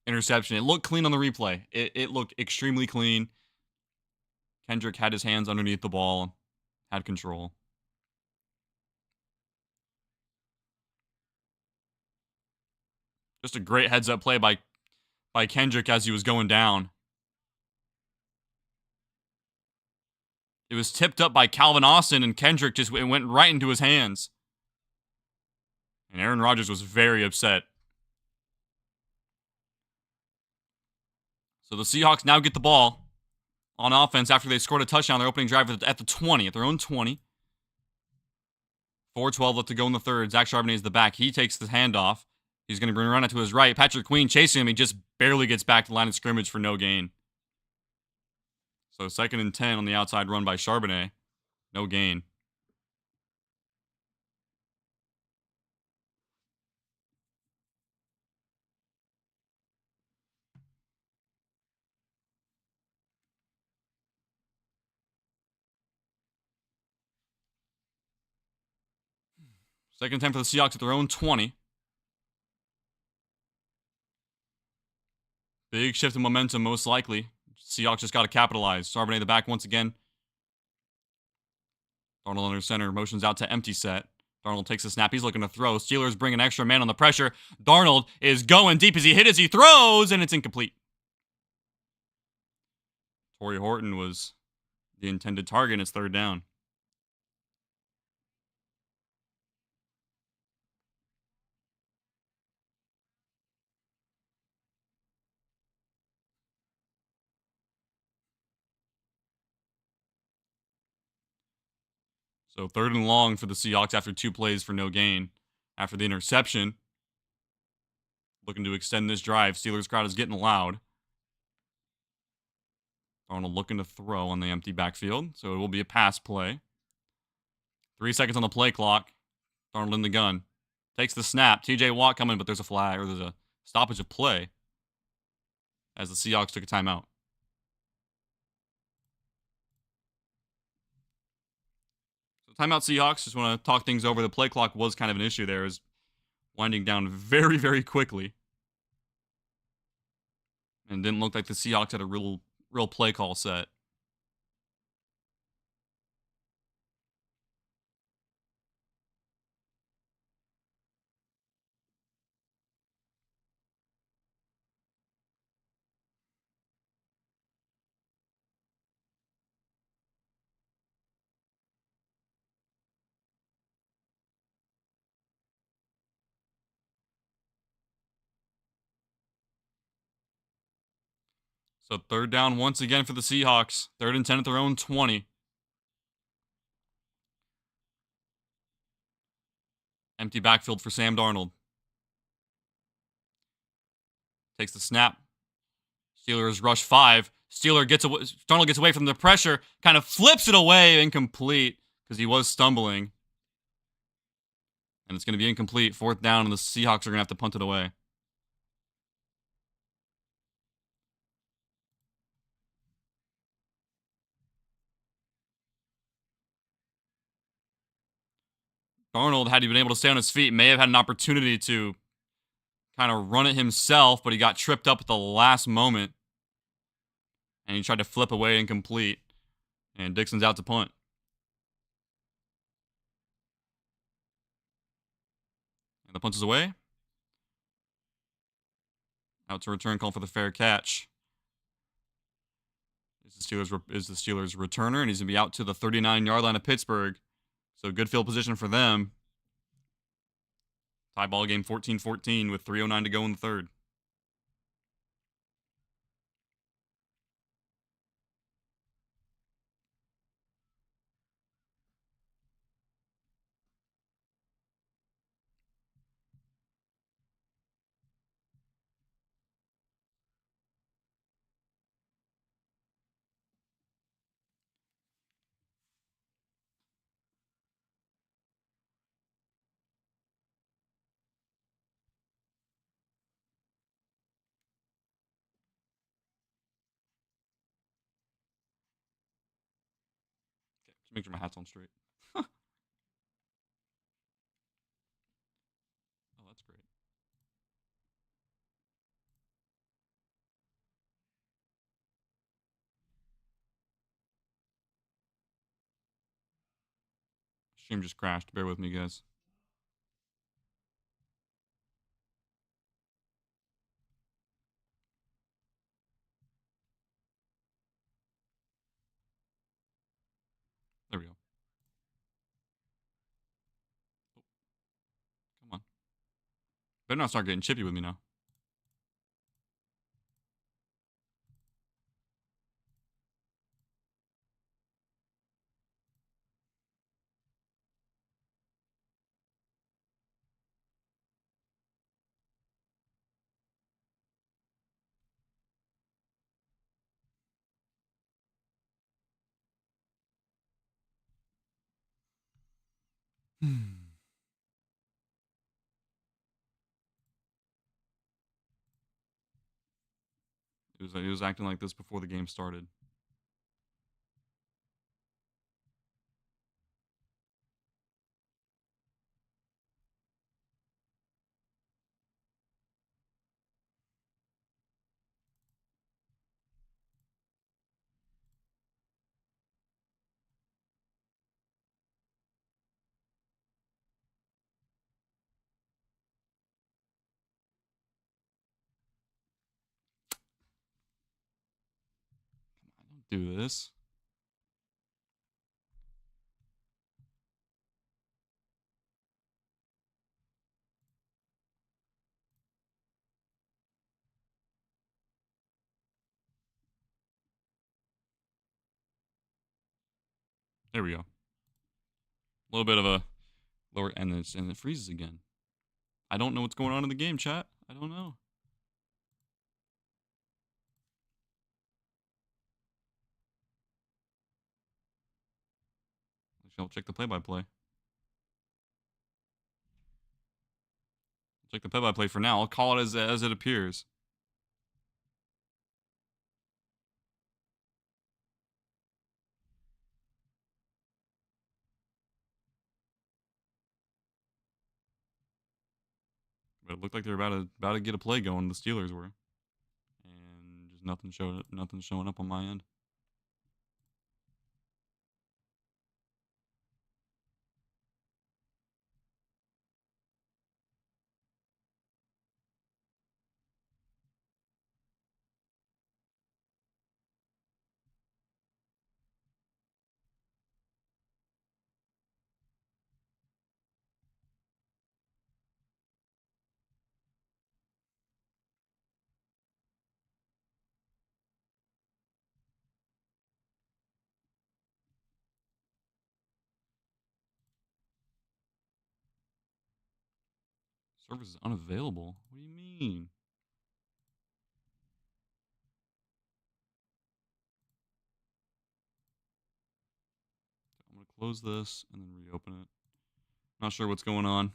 interception. It looked clean on the replay. It looked extremely clean. Kendrick had his hands underneath the ball, had control. Just a great heads-up play by Kendrick as he was going down. It was tipped up by Calvin Austin, and Kendrick just went right into his hands. And Aaron Rodgers was very upset. So the Seahawks now get the ball on offense after they scored a touchdown on their opening drive at the 20, at their own 20. 4:12 left to go in the third. Zach Charbonnet is the back. He takes the handoff. He's going to run it to his right. Patrick Queen chasing him. He just barely gets back to the line of scrimmage for no gain. So 2nd and 10 on the outside run by Charbonnet. No gain. Second attempt for the Seahawks at their own 20. Big shift in momentum, most likely. Seahawks just got to capitalize. Charbonnet the back once again. Darnold under center, motions out to empty set. Darnold takes a snap. He's looking to throw. Steelers bring an extra man on the pressure. Darnold is going deep as he hit as he throws, and it's incomplete. Torrey Horton was the intended target, and it's 3rd down. So 3rd and long for the Seahawks after 2 plays for no gain. After the interception, looking to extend this drive. Steelers crowd is getting loud. Darnold looking to throw on the empty backfield, so it will be a pass play. 3 seconds on the play clock. Darnold in the gun. Takes the snap. TJ Watt coming, but there's a flag, or there's a stoppage of play as the Seahawks took a timeout. So timeout Seahawks. Just want to talk things over. The play clock was kind of an issue there. It was winding down very, very quickly. And didn't look like the Seahawks had a real play call set. So 3rd down once again for the Seahawks. 3rd and 10 at their own 20. Empty backfield for Sam Darnold. Takes the snap. Steelers rush 5. Darnold gets away from the pressure, kind of flips it away, incomplete, because he was stumbling. And it's going to be incomplete. 4th down, and the Seahawks are going to have to punt it away. Darnold, had he been able to stay on his feet, may have had an opportunity to kind of run it himself, but he got tripped up at the last moment. And he tried to flip away incomplete. And Dixon's out to punt. And the punt is away. Out to return, call for the fair catch. Is the Steelers returner, and he's going to be out to the 39-yard line of Pittsburgh. So good field position for them. Tie ball game 14-14 with 3:09 to go in the 3rd. Just make sure my hat's on straight. Oh, that's great. Stream just crashed. Bear with me, guys. Better not start getting chippy with me now. He was acting like this before the game started. Do this. There we go. A little bit of a lower, and it freezes again. I don't know what's going on in the game, chat. I don't know. I'll check the play-by-play. Check the play-by-play for now. I'll call it as it appears. But it looked like they were about to get a play going. The Steelers were, and just nothing showing up on my end. Service is unavailable. What do you mean? I'm gonna close this and then reopen it. Not sure what's going on.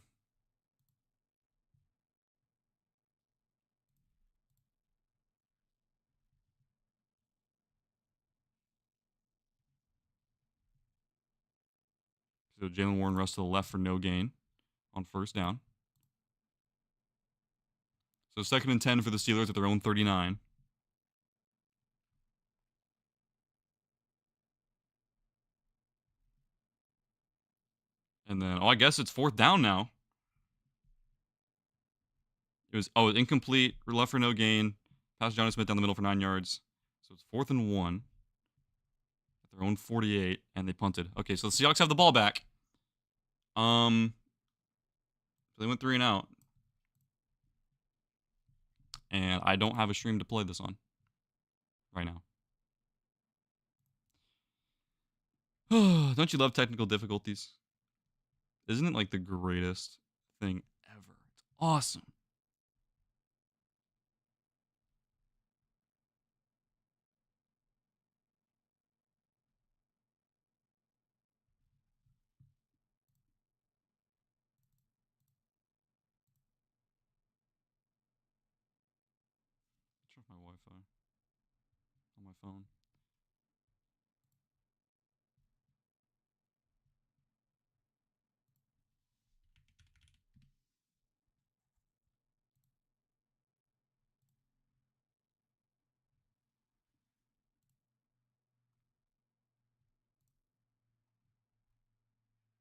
So Jalen Warren rush to the left for no gain on first down. So 2nd and 10 for the Steelers at their own 39. And then, I guess it's 4th down now. It was, incomplete, left for no gain. Pass Johnny Smith down the middle for 9 yards. So it's 4th and 1 at their own 48, and they punted. Okay, so the Seahawks have the ball back. So they went 3 and out. And I don't have a stream to play this on right now. Don't you love technical difficulties? Isn't it like the greatest thing ever? It's awesome. Check my Wi-Fi on my phone.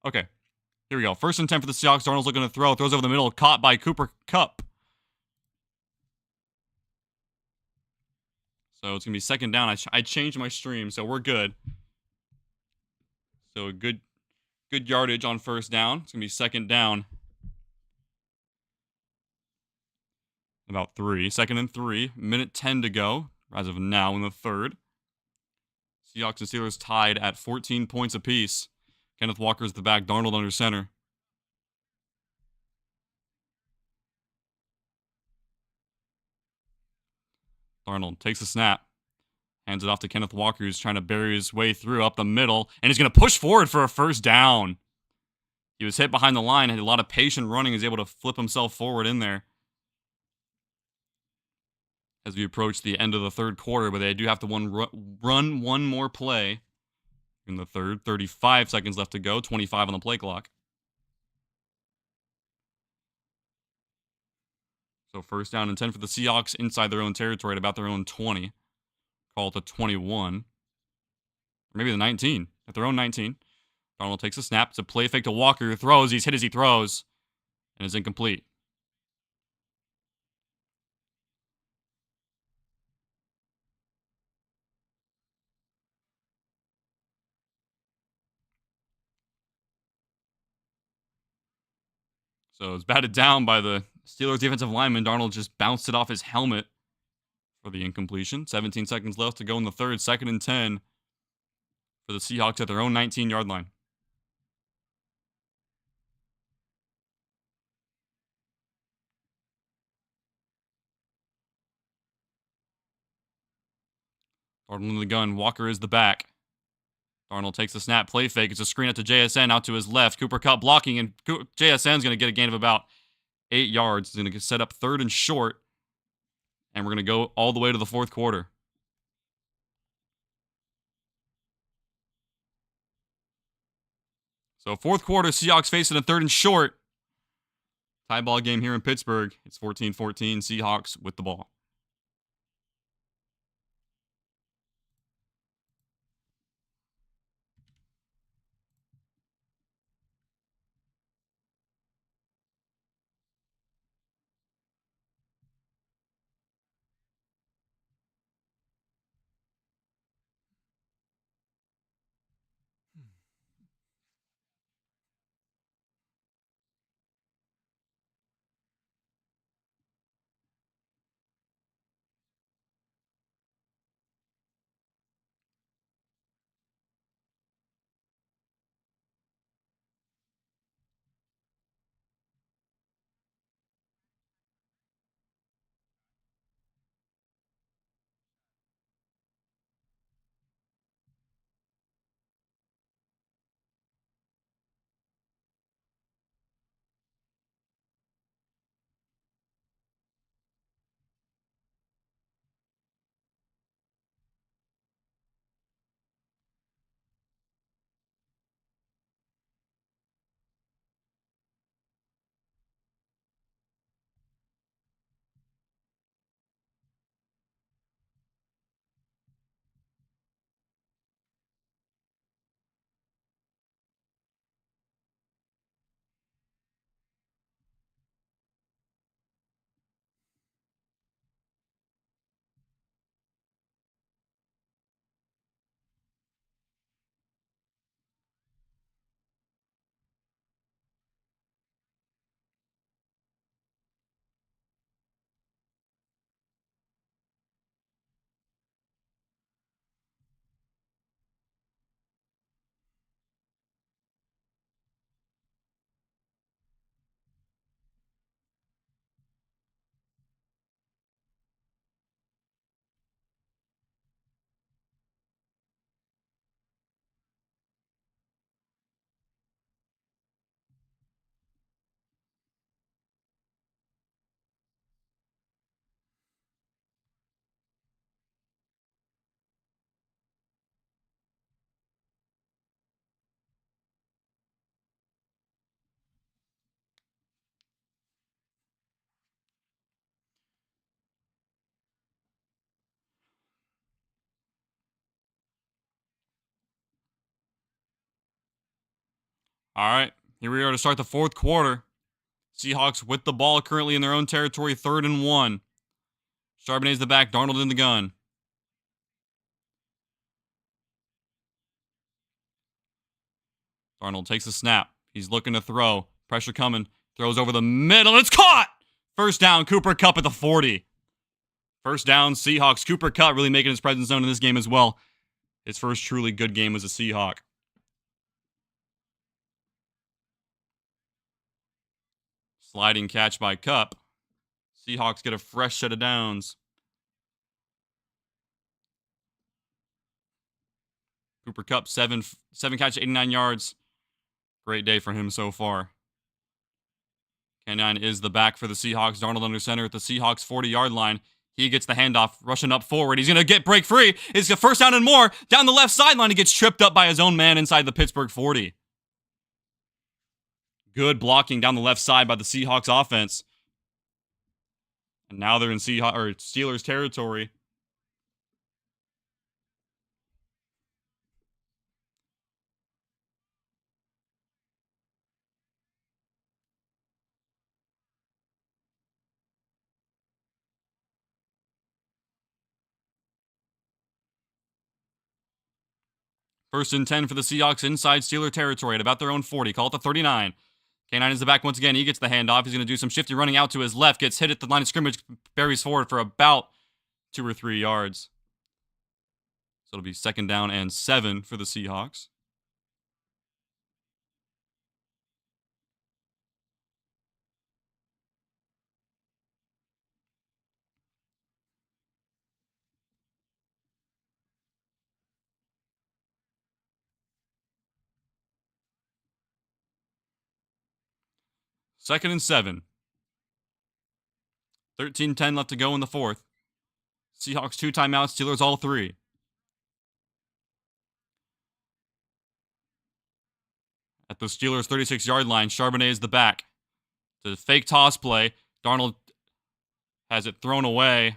Okay, here we go. 1st and 10 for the Seahawks. Darnold's looking to throw. Throws over the middle. Caught by Cooper Kupp. So it's going to be 2nd down. I changed my stream, so we're good. So good yardage on 1st down. It's going to be 2nd down. About 3. 2nd and 3. Minute 10 to go as of now in the third. Seahawks and Steelers tied at 14 points apiece. Kenneth Walker's the back. Darnold under center. Darnold takes the snap. Hands it off to Kenneth Walker, who's trying to bury his way through up the middle. And he's going to push forward for a first down. He was hit behind the line, had a lot of patient running, was able to flip himself forward in there as we approach the end of the third quarter, but they do have to run one more play in the third. 35 seconds left to go, 25 on the play clock. So first down and 10 for the Seahawks inside their own territory at about their own 20. Call it the 21. Or maybe the 19. At their own 19. Darnold takes a snap. It's a play fake to Walker, who throws. He's hit as he throws. And is incomplete. So it's batted down by the Steelers defensive lineman. Darnold just bounced it off his helmet for the incompletion. 17 seconds left to go in the third. 2nd and 10 for the Seahawks at their own 19-yard line. Darnold in the gun. Walker is the back. Darnold takes the snap, play fake. It's a screen out to JSN, out to his left. Cooper Kupp blocking, and JSN's going to get a gain of about 8 yards. He's going to set up 3rd and short, and we're going to go all the way to the fourth quarter. So fourth quarter, Seahawks facing a 3rd and short. Tie ball game here in Pittsburgh. It's 14-14, Seahawks with the ball. All right, here we are to start the fourth quarter. Seahawks with the ball currently in their own territory, 3rd and 1. Charbonnet's the back, Darnold in the gun. Darnold takes a snap. He's looking to throw. Pressure coming. Throws over the middle, and it's caught! First down, Cooper Kupp at the 40. First down, Seahawks. Cooper Kupp really making his presence known in this game as well. His first truly good game as a Seahawk. Sliding catch by Kupp. Seahawks get a fresh set of downs. Cooper Kupp, seven catches, 89 yards. Great day for him so far. K9 is the back for the Seahawks. Darnold under center at the Seahawks 40-yard line. He gets the handoff, rushing up forward. He's going to break free. It's a first down and more. Down the left sideline, he gets tripped up by his own man inside the Pittsburgh 40. Good blocking down the left side by the Seahawks offense. And now they're in Steelers territory. First and 10 for the Seahawks inside Steeler territory at about their own 40. Call it the 39. K9 is the back once again. He gets the handoff. He's going to do some shifty running out to his left. Gets hit at the line of scrimmage. Buries forward for about 2 or 3 yards. So it'll be second down and 7 for the Seahawks. Second and 7. 13-10 left to go in the fourth. Seahawks 2 timeouts. Steelers all 3. At the Steelers' 36-yard line, Charbonnet is the back. It's a fake toss play. Darnold has it thrown away,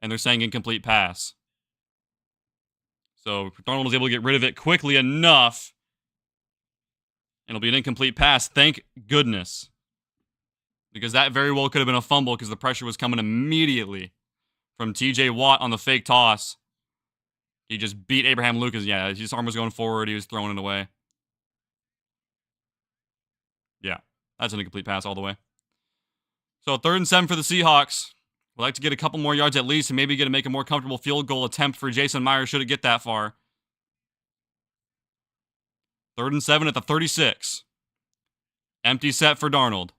and they're saying incomplete pass. So Darnold was able to get rid of it quickly enough, and it'll be an incomplete pass. Thank goodness. Because that very well could have been a fumble because the pressure was coming immediately from TJ Watt on the fake toss. He just beat Abraham Lucas. Yeah, his arm was going forward. He was throwing it away. Yeah, that's an incomplete pass all the way. So 3rd and 7 for the Seahawks. We'd like to get a couple more yards at least and maybe get to make a more comfortable field goal attempt for Jason Myers should it get that far. 3rd and 7 at the 36. Empty set for Darnold.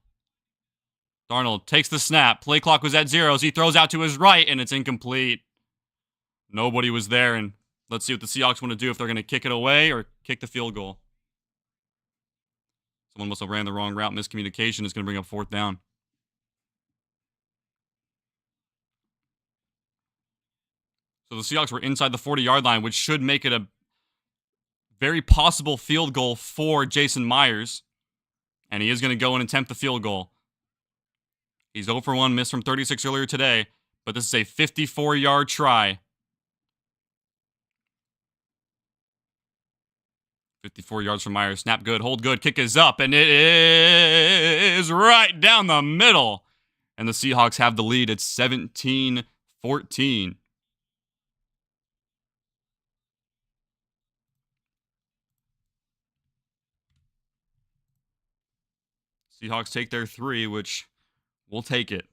Darnold takes the snap. Play clock was at 0. He throws out to his right, and it's incomplete. Nobody was there, and let's see what the Seahawks want to do if they're going to kick it away or kick the field goal. Someone must have ran the wrong route. Miscommunication is going to bring up 4th down. So the Seahawks were inside the 40-yard line, which should make it a very possible field goal for Jason Myers. And he is going to go and attempt the field goal. He's 0 for 1, missed from 36 earlier today, but this is a 54-yard try. 54 yards from Myers. Snap good, hold good, kick is up, and it is right down the middle. And the Seahawks have the lead. It's 17-14. Seahawks take their 3, which we'll take it.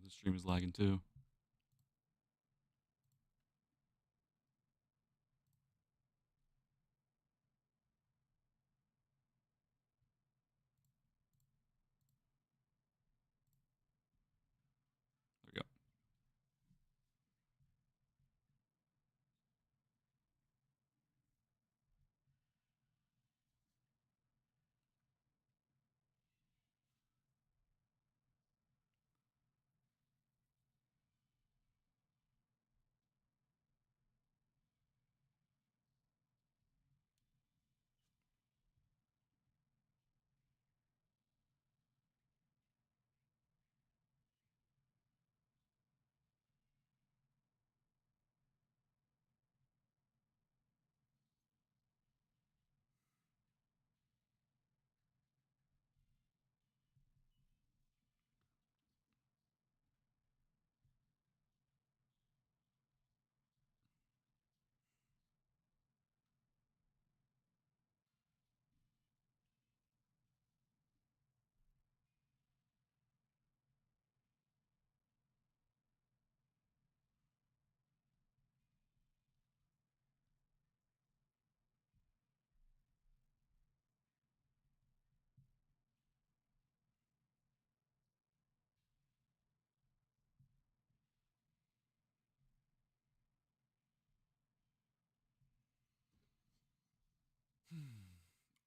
The stream is lagging too. There we go.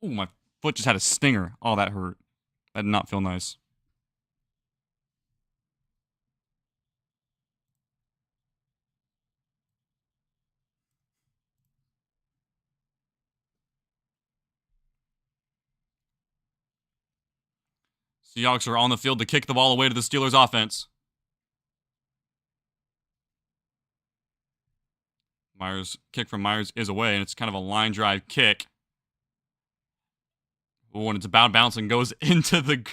Ooh, my foot just had a stinger. Oh, that hurt. That did not feel nice. Seahawks are on the field to kick the ball away to the Steelers offense. Kick from Myers is away, and it's kind of a line drive kick. When it's about bouncing, goes into the...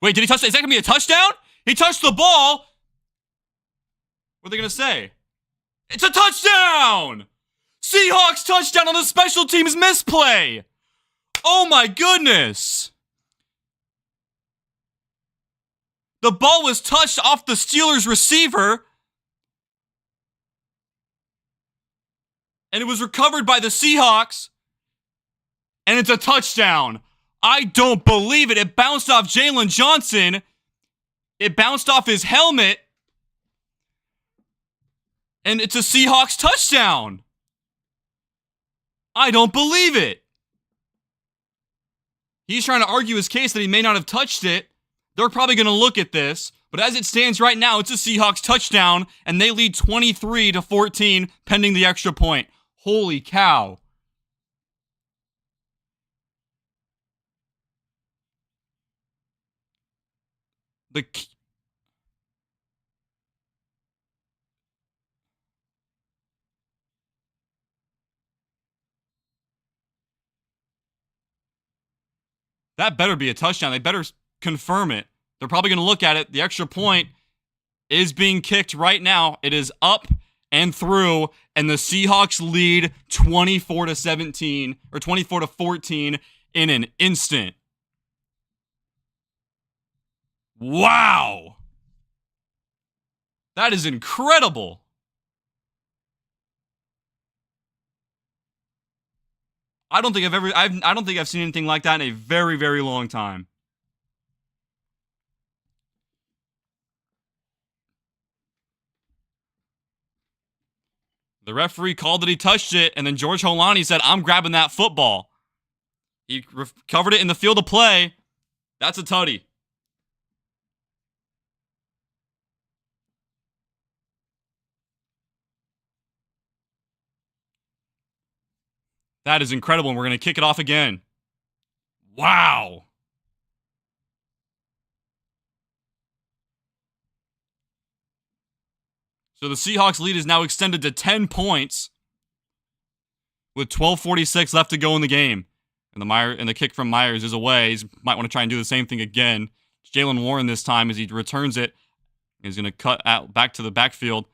Wait, did he touch it? Is that going to be a touchdown? He touched the ball! What are they going to say? It's a touchdown! Seahawks touchdown on the special teams misplay! Oh my goodness! The ball was touched off the Steelers receiver, and it was recovered by the Seahawks, and it's a touchdown. I don't believe it. It bounced off Jalen Johnson. It bounced off his helmet, and it's a Seahawks touchdown. I don't believe it. He's trying to argue his case that he may not have touched it. They're probably going to look at this, but as it stands right now, it's a Seahawks touchdown, and they lead 23-14 pending the extra point. Holy cow. That better be a touchdown. They better confirm it. They're probably going to look at it. The extra point is being kicked right now. It is up and through, and the Seahawks lead 24-17 or 24-14 in an instant. Wow. That is incredible. I don't think I've seen anything like that in a very, very long time. The referee called that he touched it, and then George Holani said, "I'm grabbing that football." He covered it in the field of play. That's a tutty. That is incredible, and we're going to kick it off again. Wow. So the Seahawks lead is now extended to 10 points with 12:46 left to go in the game. And the kick from Myers is away. He might want to try and do the same thing again. It's Jalen Warren this time as he returns it. He's going to cut out back to the backfield.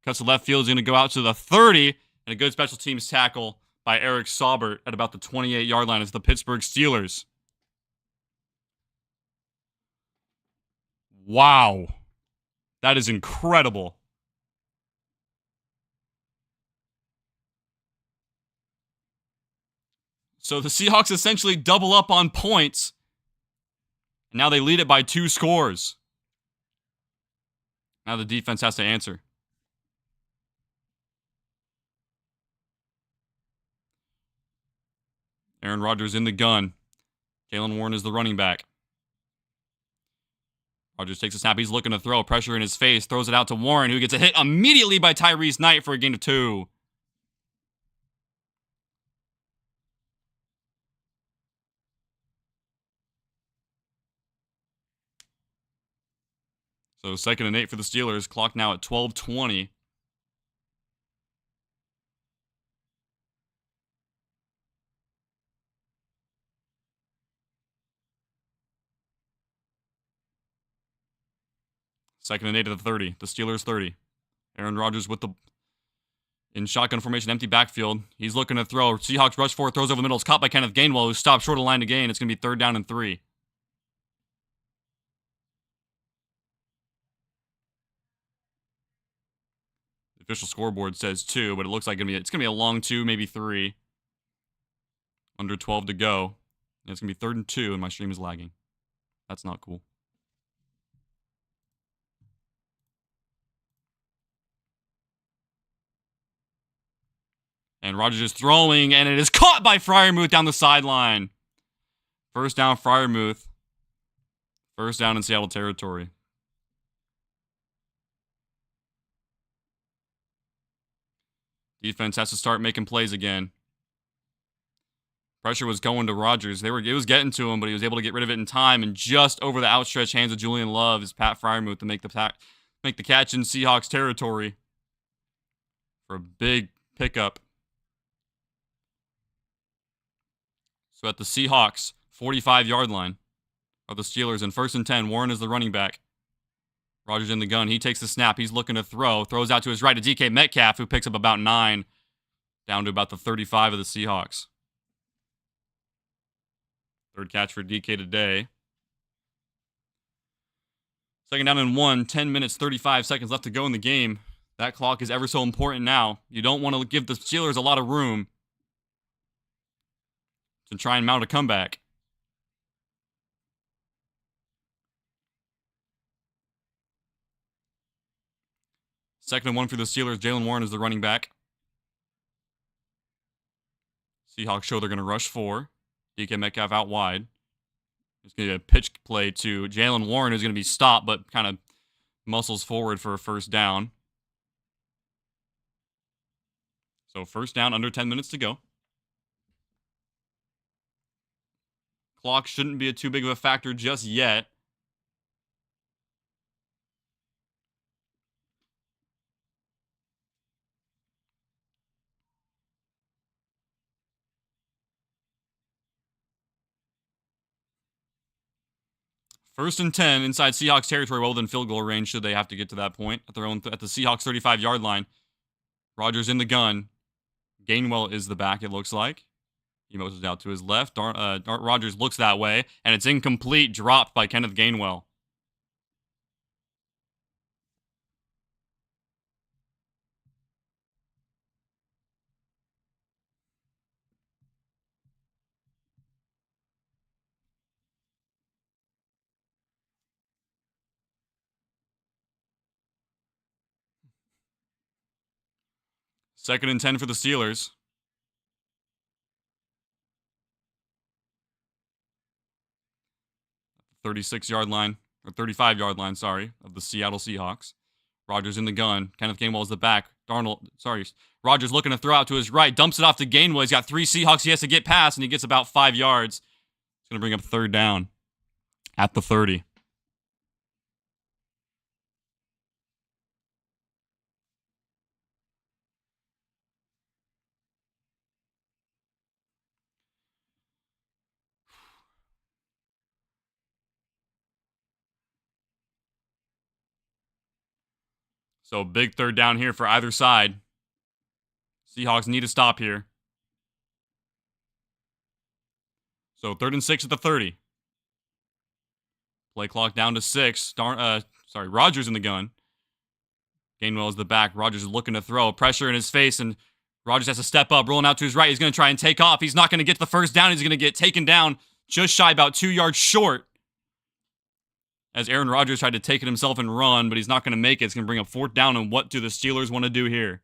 Cuts to left field. He's going to go out to the 30. And a good special teams tackle by Eric Saubert at about the 28-yard line as the Pittsburgh Steelers. Wow. That is incredible. So the Seahawks essentially double up on points. And now they lead it by 2 scores. Now the defense has to answer. Aaron Rodgers in the gun. Jalen Warren is the running back. Rodgers takes a snap. He's looking to throw. Pressure in his face. Throws it out to Warren, who gets a hit immediately by Tyrese Knight for a gain of 2. So 2nd and 8 for the Steelers. Clock now at 12:20. Second and 8 at the 30. The Steelers 30. Aaron Rodgers in shotgun formation, empty backfield. He's looking to throw. Seahawks rush forward, throws over the middle. It's caught by Kenneth Gainwell, who stops short of line to gain. It's going to be 3rd down and 3. The official scoreboard says 2, but it looks like it's going to be a long 2, maybe 3. Under 12 to go. And it's going to be 3rd and 2, and my stream is lagging. That's not cool. And Rodgers is throwing, and it is caught by Freiermuth down the sideline. First down, Freiermuth. First down in Seattle territory. Defense has to start making plays again. Pressure was going to Rodgers. It was getting to him, but he was able to get rid of it in time. And just over the outstretched hands of Julian Love is Pat Freiermuth to make the catch in Seahawks territory for a big pickup. So at the Seahawks 45-yard line are the Steelers. And 1st and 10, Warren is the running back. Rodgers in the gun. He takes the snap. He's looking to throw. Throws out to his right to DK Metcalf, who picks up about 9, down to about the 35 of the Seahawks. Third catch for DK today. Second down and 1, 10 minutes, 35 seconds left to go in the game. That clock is ever so important now. You don't want to give the Steelers a lot of room to try and mount a comeback. Second and 1 for the Steelers. Jaylen Warren is the running back. Seahawks show they're going to rush 4. DK Metcalf out wide. It's going to be a pitch play to Jaylen Warren, who's going to be stopped, but kind of muscles forward for a first down. So first down, under 10 minutes to go. Clock shouldn't be too big of a factor just yet. First and 10 inside Seahawks territory, well within field goal range should they have to get to that point at the Seahawks 35-yard line. Rodgers in the gun. Gainwell is the back, it looks like. He motions out to his left. Rodgers looks that way, and it's incomplete, dropped by Kenneth Gainwell. Second and 10 for the Steelers. The 36-yard line, or 35-yard line, sorry, of the Seattle Seahawks. Rodgers in the gun. Kenneth Gainwell is the back. Rodgers looking to throw out to his right. Dumps it off to Gainwell. He's got 3 Seahawks he has to get past, and he gets about 5 yards. It's going to bring up third down at the 30. So big third down here for either side. Seahawks need to stop here. So 3rd and 6 at the 30. Play clock down to 6. Rodgers in the gun. Gainwell is the back. Rodgers is looking to throw. Pressure in his face, and Rodgers has to step up, rolling out to his right. He's going to try and take off. He's not going to get the first down. He's going to get taken down just shy, about 2 yards short. As Aaron Rodgers tried to take it himself and run, but he's not going to make it. It's going to bring up 4th down, and what do the Steelers want to do here?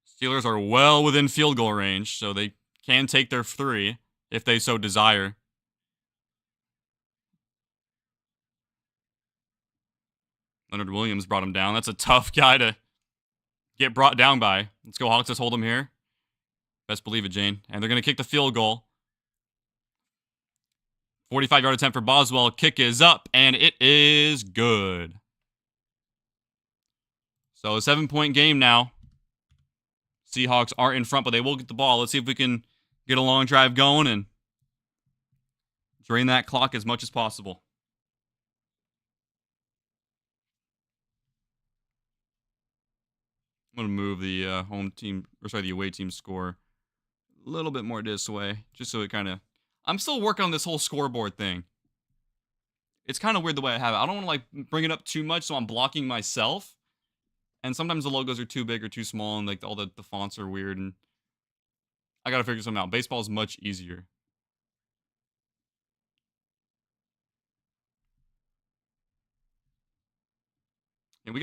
Steelers are well within field goal range, so they can take their 3 if they so desire. Leonard Williams brought him down. That's a tough guy to get brought down by. Let's go Hawks. Let's hold him here. Best believe it, Jane. And they're going to kick the field goal. 45-yard attempt for Boswell. Kick is up, and it is good. So a 7-point game now. Seahawks are in front, but they will get the ball. Let's see if we can get a long drive going and drain that clock as much as possible. I'm going to move the the away team score a little bit more this way, just so it kind of... I'm still working on this whole scoreboard thing. It's kind of weird the way I have it. I don't want to like bring it up too much, so I'm blocking myself. And sometimes the logos are too big or too small, and like all the fonts are weird, and I gotta figure something out. Baseball is much easier. And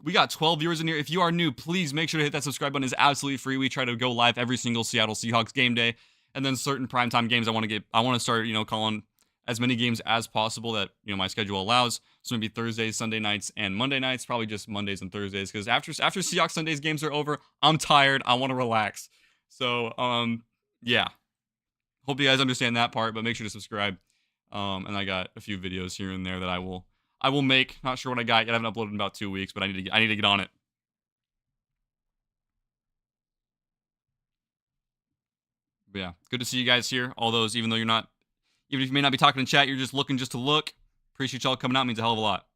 we got 12 viewers in here. If you are new, please make sure to hit that subscribe button. It's absolutely free. We try to go live every single Seattle Seahawks game day. And then certain primetime games I want to start, calling as many games as possible that, my schedule allows. So maybe Thursdays, Sunday nights, and Monday nights. Probably just Mondays and Thursdays, because after Seahawks Sundays games are over, I'm tired. I want to relax. So, yeah. Hope you guys understand that part, but make sure to subscribe. And I got a few videos here and there that I will make. Not sure what I got yet. I haven't uploaded in about 2 weeks, but I need to get on it. But yeah, good to see you guys here. All those, even if you may not be talking in chat, you're just looking just to look. Appreciate y'all coming out. Means a hell of a lot.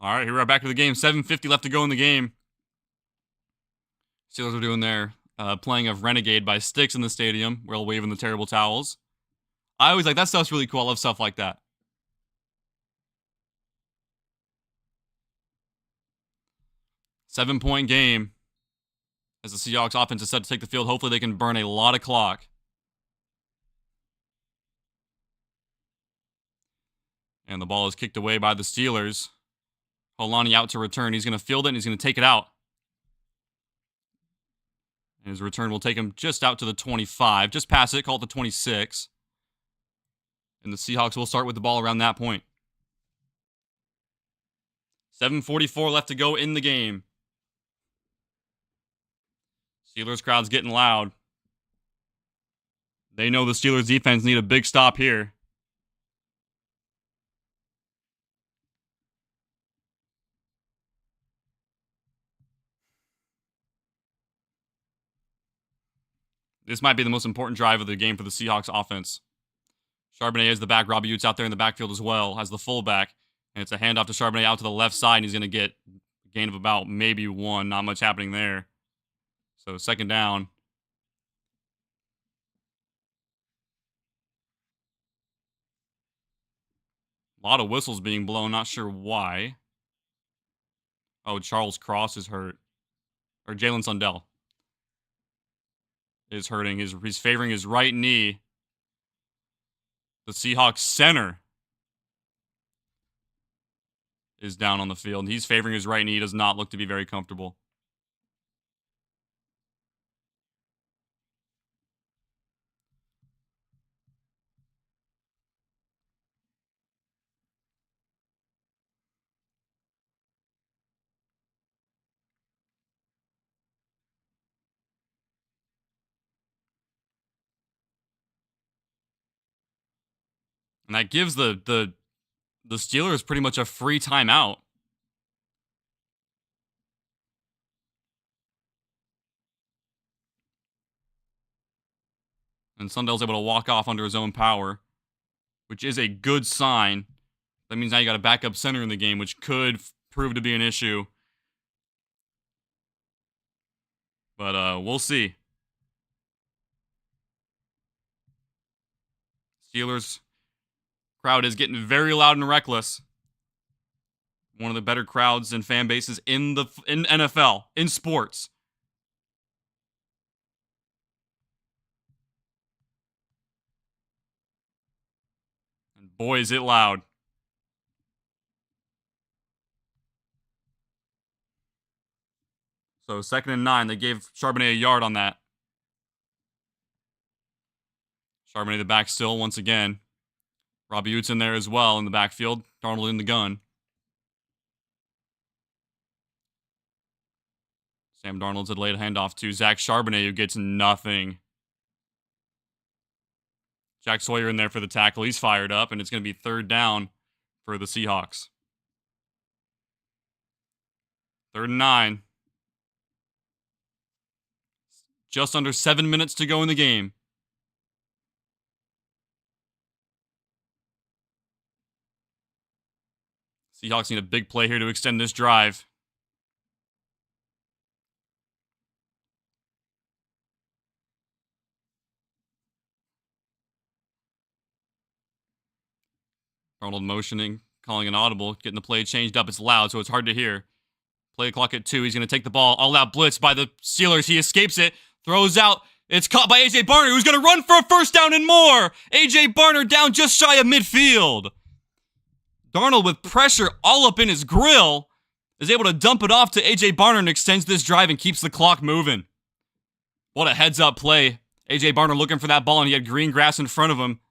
All right, here we are back to the game. 7:50 left to go in the game. Steelers are doing their playing of Renegade by Styx in the stadium, while waving the terrible towels. I always like that stuff's really cool. I love stuff like that. 7-point game as the Seahawks offense is set to take the field. Hopefully they can burn a lot of clock. And the ball is kicked away by the Steelers. Holani out to return. He's going to field it and he's going to take it out. And his return will take him just out to the 25. Just past it, call it the 26. And the Seahawks will start with the ball around that point. 7:44 left to go in the game. Steelers crowd's getting loud. They know the Steelers defense need a big stop here. This might be the most important drive of the game for the Seahawks offense. Charbonnet is the back. Robbie Utes out there in the backfield as well as the fullback. And it's a handoff to Charbonnet out to the left side, and he's going to get a gain of about maybe 1. Not much happening there. So second down. A lot of whistles being blown. Not sure why. Oh, Charles Cross is hurt. Or Jalen Sundell is hurting. He's favoring his right knee. The Seahawks center is down on the field. He's favoring his right knee. He does not look to be very comfortable. And that gives the Steelers pretty much a free timeout. And Sundell's able to walk off under his own power, which is a good sign. That means now you got a backup center in the game, which could prove to be an issue. But we'll see. Steelers crowd is getting very loud and reckless. One of the better crowds and fan bases in NFL, in sports. And boy, is it loud. So 2nd and 9. They gave Charbonnet a yard on that. Charbonnet the back still once again. Robbie Utes in there as well in the backfield. Darnold in the gun. Sam Darnold's a delayed handoff to Zach Charbonnet, who gets nothing. Jack Sawyer in there for the tackle. He's fired up, and it's going to be 3rd down for the Seahawks. 3rd and 9. Just under 7 minutes to go in the game. Seahawks need a big play here to extend this drive. Darnold motioning, calling an audible, getting the play changed up. It's loud, so it's hard to hear. Play clock at 2. He's going to take the ball. All out blitz by the Steelers. He escapes it. Throws out. It's caught by A.J. Barner, who's going to run for a 1st down and more. A.J. Barner down just shy of midfield. Darnold, with pressure all up in his grill, is able to dump it off to A.J. Barner and extends this drive and keeps the clock moving. What a heads-up play. A.J. Barner looking for that ball, and he had green grass in front of him.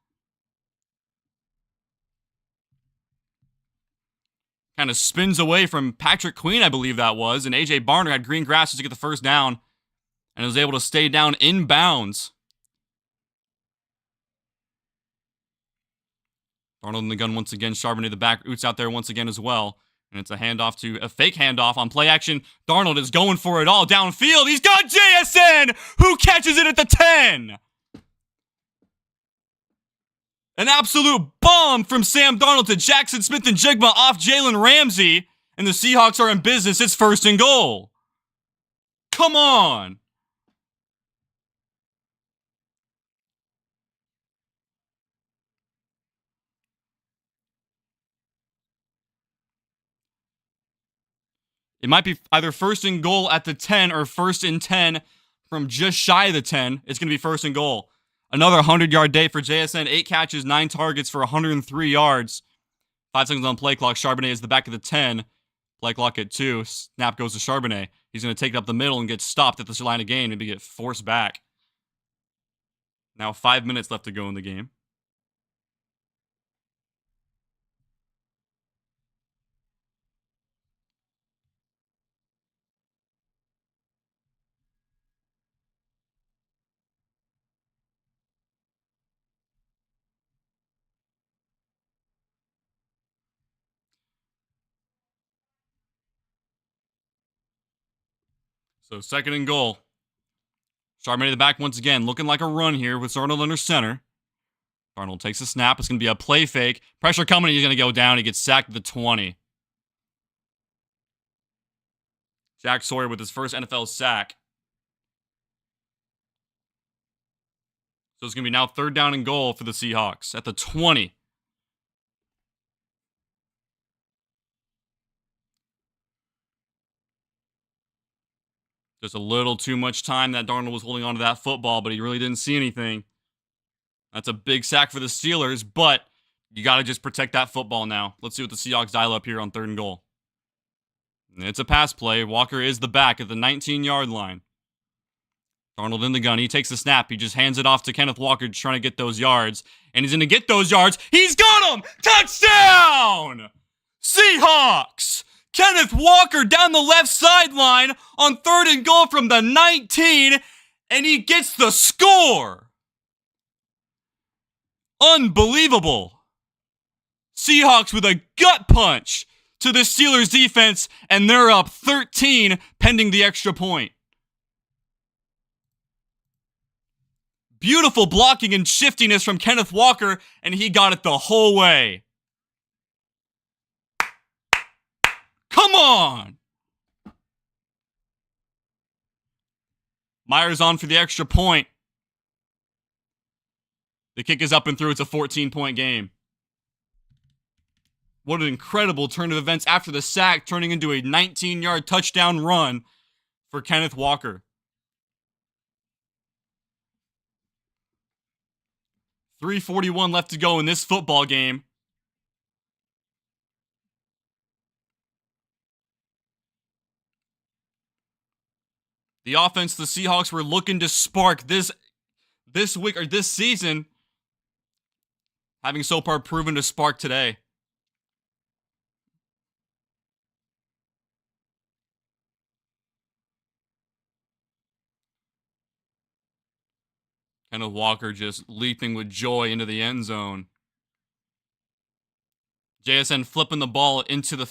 Kind of spins away from Patrick Queen, I believe that was, and A.J. Barner had green grass to get the 1st down and was able to stay down in bounds. Darnold in the gun once again. Charbonnet the back. Oots out there once again as well. And it's a handoff to a fake handoff on play action. Darnold is going for it all downfield. He's got JSN, who catches it at the 10. An absolute bomb from Sam Darnold to Jackson Smith-Njigba off Jalen Ramsey. And the Seahawks are in business. It's 1st and goal. Come on. It might be either 1st and goal at the 10 or 1st and 10 from just shy of the 10. It's going to be 1st and goal. Another 100-yard day for JSN. 8 catches, 9 targets for 103 yards. 5 seconds on play clock. Charbonnet is the back of the 10. Play clock at 2. Snap goes to Charbonnet. He's going to take it up the middle and get stopped at the line of game. Maybe get forced back. Now 5 minutes left to go in the game. So 2nd and goal. Charbonnet in the back once again, looking like a run here with Darnold under center. Darnold takes a snap. It's going to be a play fake. Pressure coming. He's going to go down. He gets sacked at the 20. Jack Sawyer with his first NFL sack. So it's going to be now 3rd down and goal for the Seahawks at the 20. Just a little too much time that Darnold was holding on to that football, but he really didn't see anything. That's a big sack for the Steelers, but you got to just protect that football now. Let's see what the Seahawks dial up here on 3rd and goal. It's a pass play. Walker is the back at the 19-yard line. Darnold in the gun. He takes the snap. He just hands it off to Kenneth Walker trying to get those yards. And he's going to get those yards. He's got them! Touchdown! Seahawks! Kenneth Walker down the left sideline on 3rd and goal from the 19, and he gets the score. Unbelievable. Seahawks with a gut punch to the Steelers defense, and they're up 13 pending the extra point. Beautiful blocking and shiftiness from Kenneth Walker, and he got it the whole way. Come on! Myers on for the extra point. The kick is up and through. It's a 14-point game. What an incredible turn of events after the sack, turning into a 19-yard touchdown run for Kenneth Walker. 3:41 left to go in this football game. The offense the Seahawks were looking to spark this week or this season, having so far proven to spark today. Kenneth Walker just leaping with joy into the end zone. JSN flipping the ball into the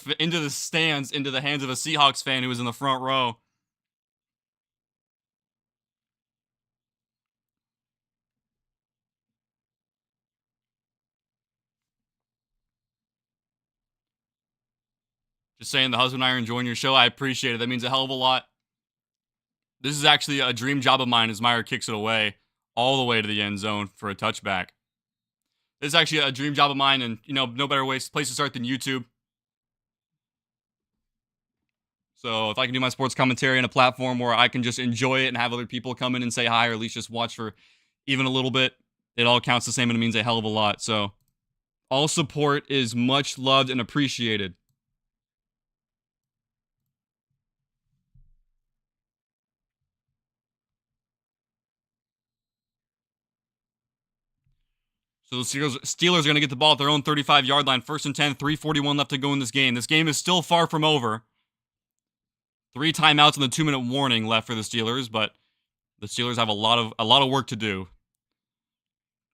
stands, into the hands of a Seahawks fan who was in the front row. Just saying, the husband and I are enjoying your show. I appreciate it. That means a hell of a lot. This is actually a dream job of mine as Meyer kicks it away all the way to the end zone for a touchback. This is actually a dream job of mine, and, no better place to start than YouTube. So if I can do my sports commentary on a platform where I can just enjoy it and have other people come in and say hi, or at least just watch for even a little bit, it all counts the same and it means a hell of a lot. So all support is much loved and appreciated. So the Steelers are going to get the ball at their own 35-yard line. 1st and 10, 3:41 left to go in this game. This game is still far from over. 3 timeouts and the 2-minute warning left for the Steelers, but the Steelers have a lot of work to do.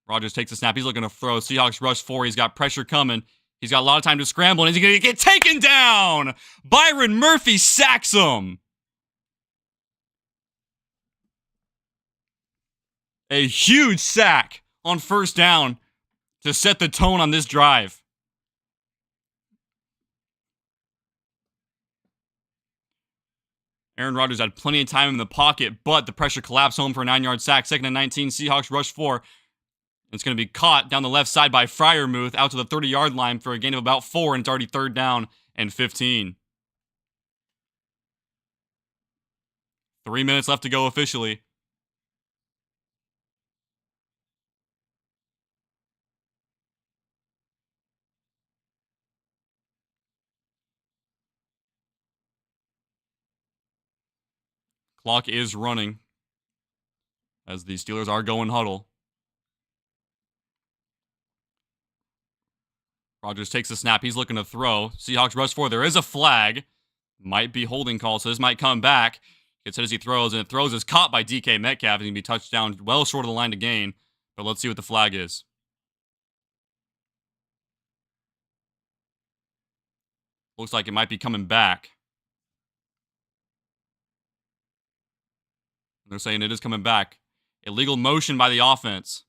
Rodgers takes a snap. He's looking to throw. Seahawks rush 4. He's got pressure coming. He's got a lot of time to scramble, and he's going to get taken down. Byron Murphy sacks him. A huge sack on 1st down to set the tone on this drive. Aaron Rodgers had plenty of time in the pocket, but the pressure collapsed home for a 9-yard sack. 2nd and 19, Seahawks rush 4. It's going to be caught down the left side by Freiermuth out to the 30-yard line for a gain of about 4, and it's already 3rd down and 15. 3 minutes left to go officially. Clock is running as the Steelers are going huddle. Rodgers takes the snap. He's looking to throw. Seahawks rush 4. There is a flag. Might be holding call, so this might come back. Gets hit as he throws, and it throws is caught by DK Metcalf. He's going to be touched down well short of the line to gain. But let's see what the flag is. Looks like it might be coming back. They're saying it is coming back. Illegal motion by the offense.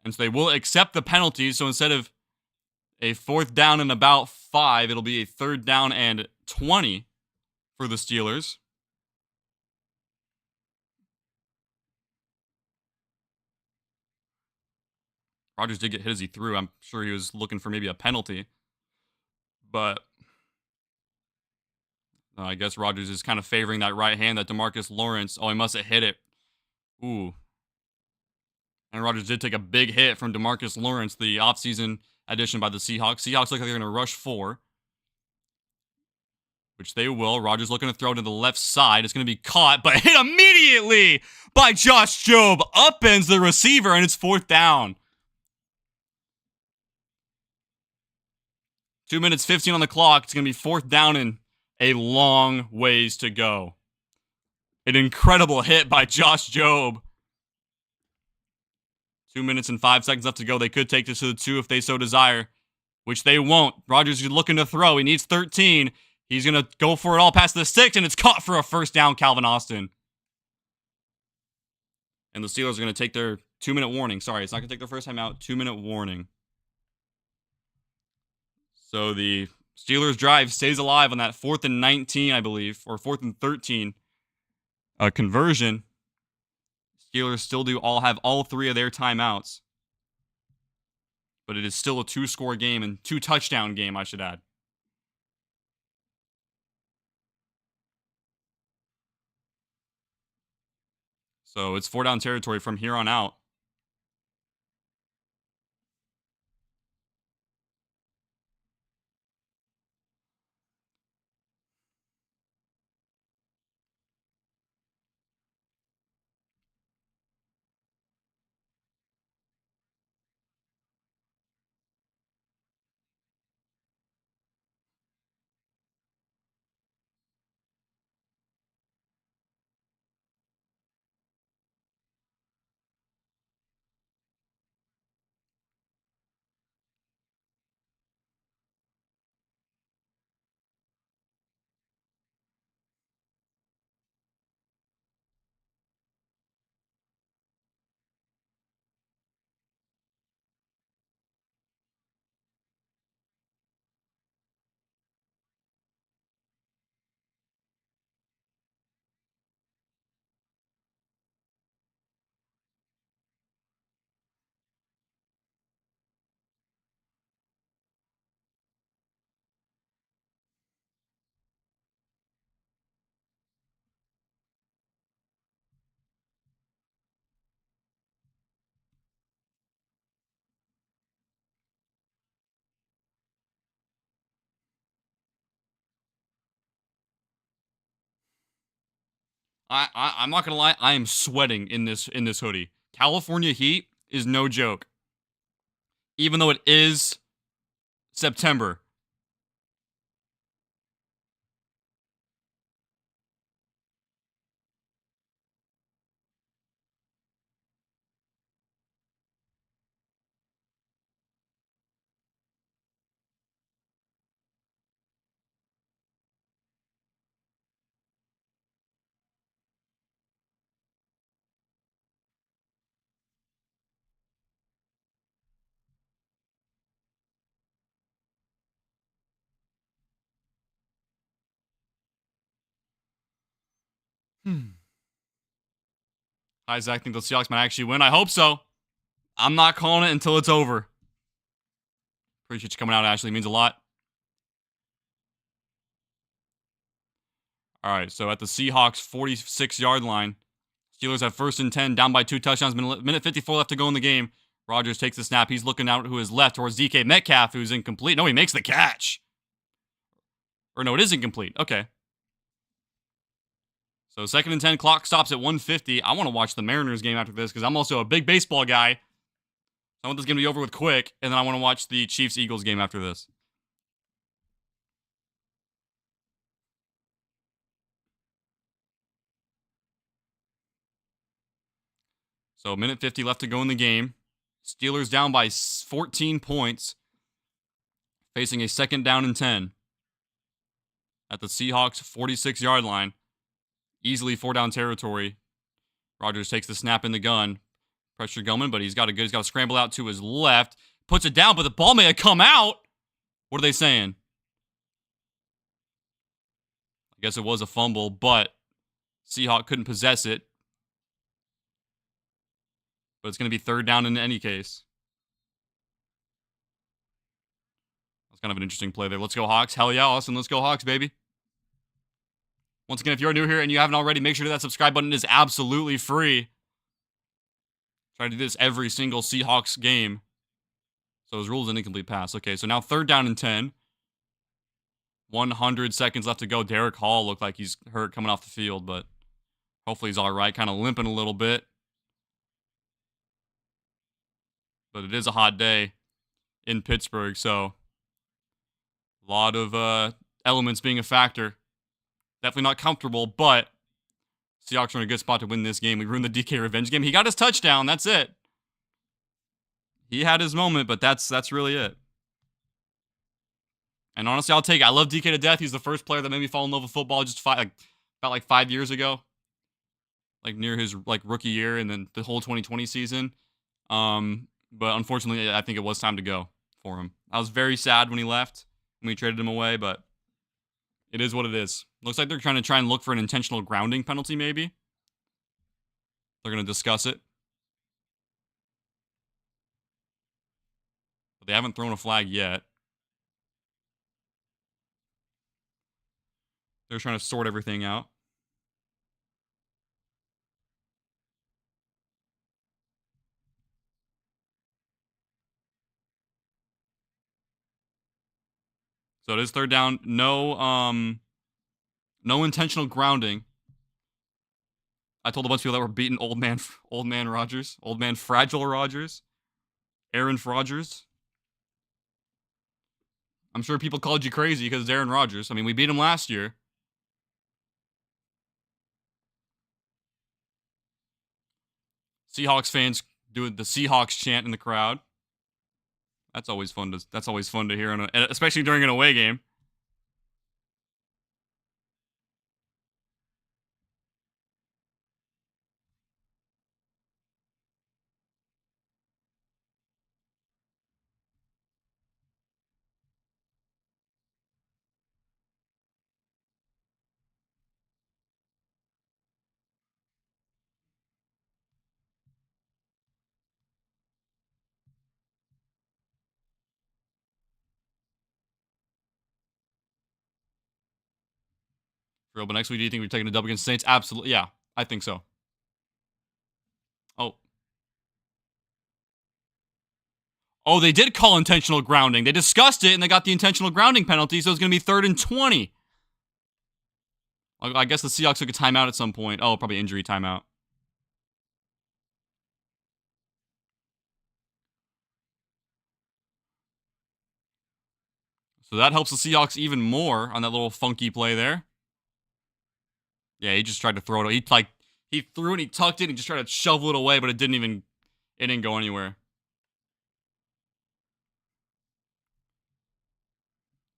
And so they will accept the penalty. So instead of a 4th down and about 5, it'll be a 3rd down and 20 for the Steelers. Rodgers did get hit as he threw. I'm sure he was looking for maybe a penalty. But I guess Rodgers is kind of favoring that right hand that DeMarcus Lawrence. Oh, he must have hit it. Ooh. And Rodgers did take a big hit from DeMarcus Lawrence, the offseason addition by the Seahawks. Seahawks look like they're going to rush 4, which they will. Rodgers looking to throw to the left side. It's going to be caught, but hit immediately by Josh Jobe. Upends the receiver, and it's 4th down. 2 minutes, 15 on the clock. It's going to be 4th down and a long ways to go. An incredible hit by Josh Jobe. 2 minutes and 5 seconds left to go. They could take this to the 2 if they so desire, which they won't. Rodgers is looking to throw. He needs 13. He's going to go for it all past the 6, and it's caught for a 1st down, Calvin Austin. And the Steelers are going to take their 2-minute warning. Sorry, it's not going to take their first time out. 2-minute warning. So the Steelers drive stays alive on that 4th and 19, I believe, or 4th and 13 conversion. Steelers still have all 3 of their timeouts. But it is still a 2-score game and 2-touchdown game, I should add. So it's 4-down territory from here on out. I'm not gonna lie. I am sweating in this hoodie. California heat is no joke. Even though it is September. Hi, Zach. Think the Seahawks might actually win. I hope so. I'm not calling it until it's over. Appreciate you coming out, Ashley. It means a lot. All right, so at the Seahawks 46-yard line, Steelers have 1st and 10, down by 2 touchdowns. Minute 54 left to go in the game. Rodgers takes the snap. He's looking out to his left towards DK Metcalf, who's incomplete. No, he makes the catch. Or no, it is incomplete. Okay. So 2nd and 10, clock stops at 1:50. I want to watch the Mariners game after this because I'm also a big baseball guy. I want this game to be over with quick, and then I want to watch the Chiefs-Eagles game after this. So minute 50 left to go in the game. Steelers down by 14 points, facing a 2nd down and 10 at the Seahawks 46-yard line. Easily 4-down territory. Rodgers takes the snap in the gun. Pressure going, but he's got to scramble out to his left. Puts it down, but the ball may have come out. What are they saying? I guess it was a fumble, but Seahawk couldn't possess it. But it's going to be 3rd down in any case. That's kind of an interesting play there. Let's go Hawks. Hell yeah, Austin. Let's go Hawks, baby. Once again, if you're new here and you haven't already, make sure that subscribe button is absolutely free. Try to do this every single Seahawks game. So his rule is an incomplete pass. Okay, so now 3rd down and 10. 100 seconds left to go. Derek Hall looked like he's hurt coming off the field, but hopefully he's all right. Kind of limping a little bit. But it is a hot day in Pittsburgh, so a lot of elements being a factor. Definitely not comfortable, but Seahawks are in a good spot to win this game. We ruined the DK revenge game. He got his touchdown. That's it. He had his moment, but that's really it. And honestly, I'll take it. I love DK to death. He's the first player that made me fall in love with football just about 5 years ago. Like near his rookie year and then the whole 2020 season. But unfortunately, I think it was time to go for him. I was very sad when he left, when we traded him away, but it is what it is. Looks like they're trying to look for an intentional grounding penalty, maybe. They're going to discuss it. But they haven't thrown a flag yet. They're trying to sort everything out. So it is 3rd down. No intentional grounding. I told a bunch of people that were beating old man Rodgers, old man fragile Rodgers, Aaron Rodgers. I'm sure people called you crazy because it's Aaron Rodgers. I mean, we beat him last year. Seahawks fans doing the Seahawks chant in the crowd. That's always fun to hear, especially during an away game. For real, but next week, do you think we're taking a dub against Saints? Absolutely, yeah, I think so. Oh, they did call intentional grounding. They discussed it, and they got the intentional grounding penalty, so it's going to be 3rd and 20. I guess the Seahawks took a timeout at some point. Oh, probably injury timeout. So that helps the Seahawks even more on that little funky play there. Yeah, he just tried to throw it. He threw it, he tucked it, and he just tried to shovel it away, but it didn't go anywhere.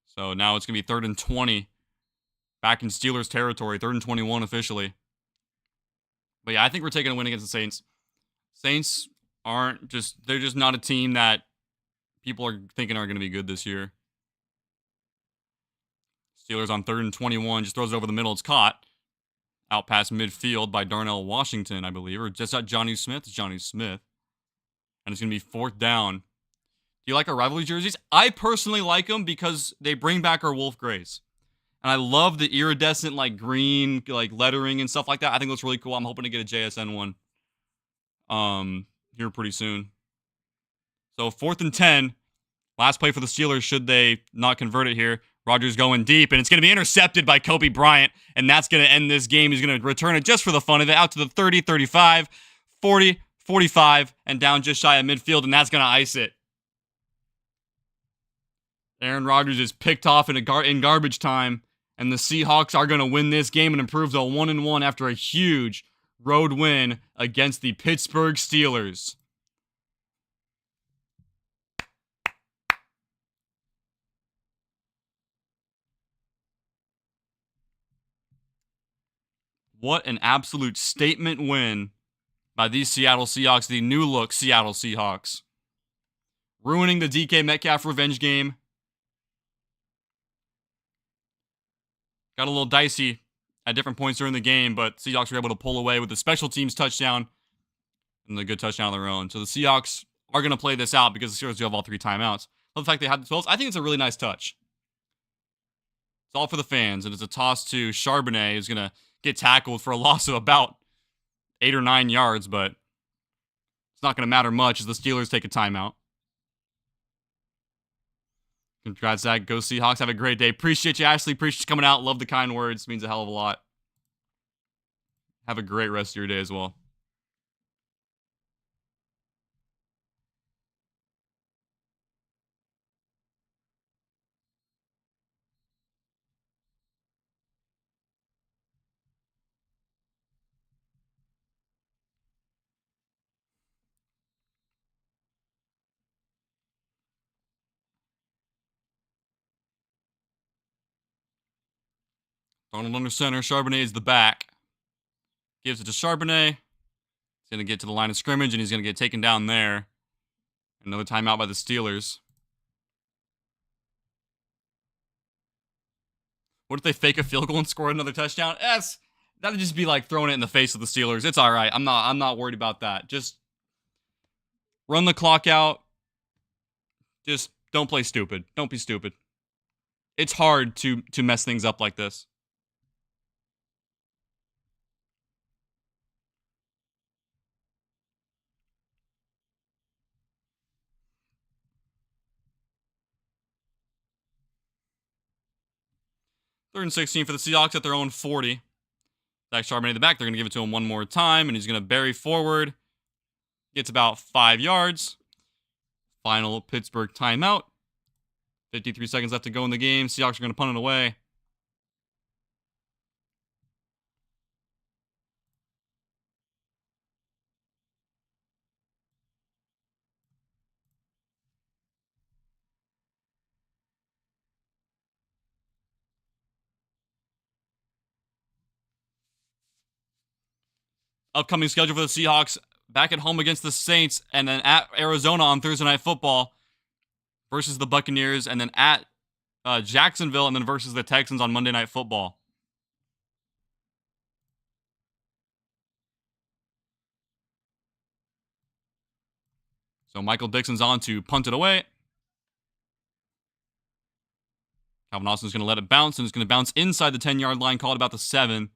So now it's going to be 3rd and 20. Back in Steelers territory, 3rd and 21 officially. But yeah, I think we're taking a win against the Saints. Saints they're just not a team that people are thinking are going to be good this year. Steelers on 3rd and 21, just throws it over the middle. It's caught. Out past midfield by Darnell Washington, I believe. Or just at Johnny Smith. It's Johnny Smith. And it's going to be 4th down. Do you like our rivalry jerseys? I personally like them because they bring back our Wolf Grays. And I love the iridescent, like, green, like, lettering and stuff like that. I think that's really cool. I'm hoping to get a JSN one here pretty soon. So 4th and 10. Last play for the Steelers should they not convert it here. Rodgers going deep, and it's going to be intercepted by Kobe Bryant, and that's going to end this game. He's going to return it just for the fun of it, out to the 30, 35, 40, 45, and down just shy of midfield, and that's going to ice it. Aaron Rodgers is picked off in garbage time, and the Seahawks are going to win this game and improve to 1-1 after a huge road win against the Pittsburgh Steelers. What an absolute statement win by these Seattle Seahawks, the new look Seattle Seahawks. Ruining the DK Metcalf revenge game. Got a little dicey at different points during the game, but Seahawks were able to pull away with the special teams touchdown and the good touchdown of their own. So the Seahawks are going to play this out because the Steelers do have all 3 timeouts. But the fact they had the 12s, I think it's a really nice touch. It's all for the fans, and it's a toss to Charbonnet, who's going to get tackled for a loss of about 8 or 9 yards, but it's not going to matter much as the Steelers take a timeout. Congrats, Zach. Go Seahawks. Have a great day. Appreciate you, Ashley. Appreciate you coming out. Love the kind words. Means a hell of a lot. Have a great rest of your day as well. Donald under center. Charbonnet is the back. Gives it to Charbonnet. He's going to get to the line of scrimmage, and he's going to get taken down there. Another timeout by the Steelers. What if they fake a field goal and score another touchdown? That'd just be like throwing it in the face of the Steelers. It's all right. I'm not worried about that. Just run the clock out. Just don't play stupid. Don't be stupid. It's hard to mess things up like this. Third and 16 for the Seahawks at their own 40. Zach Charbonnet in the back. They're going to give it to him one more time, and he's going to bury forward. Gets about 5 yards. Final Pittsburgh timeout. 53 seconds left to go in the game. Seahawks are going to punt it away. Upcoming schedule for the Seahawks. Back at home against the Saints, and then at Arizona on Thursday Night Football versus the Buccaneers, and then at Jacksonville, and then versus the Texans on Monday Night Football. So Michael Dixon's on to punt it away. Calvin Austin's going to let it bounce, and it's going to bounce inside the 10-yard line, called about the 7. And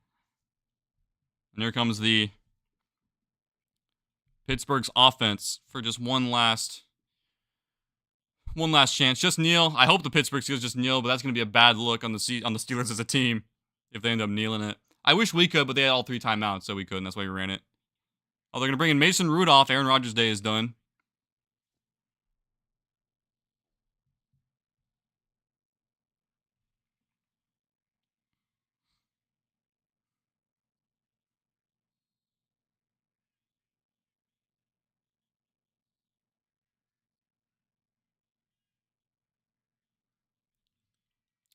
here comes the Pittsburgh's offense for just one last chance. Just kneel. I hope the Pittsburgh Steelers just kneel, but that's going to be a bad look on the Steelers as a team if they end up kneeling it. I wish we could, but they had all 3 timeouts, so we couldn't. That's why we ran it. Oh, they're going to bring in Mason Rudolph. Aaron Rodgers' day is done.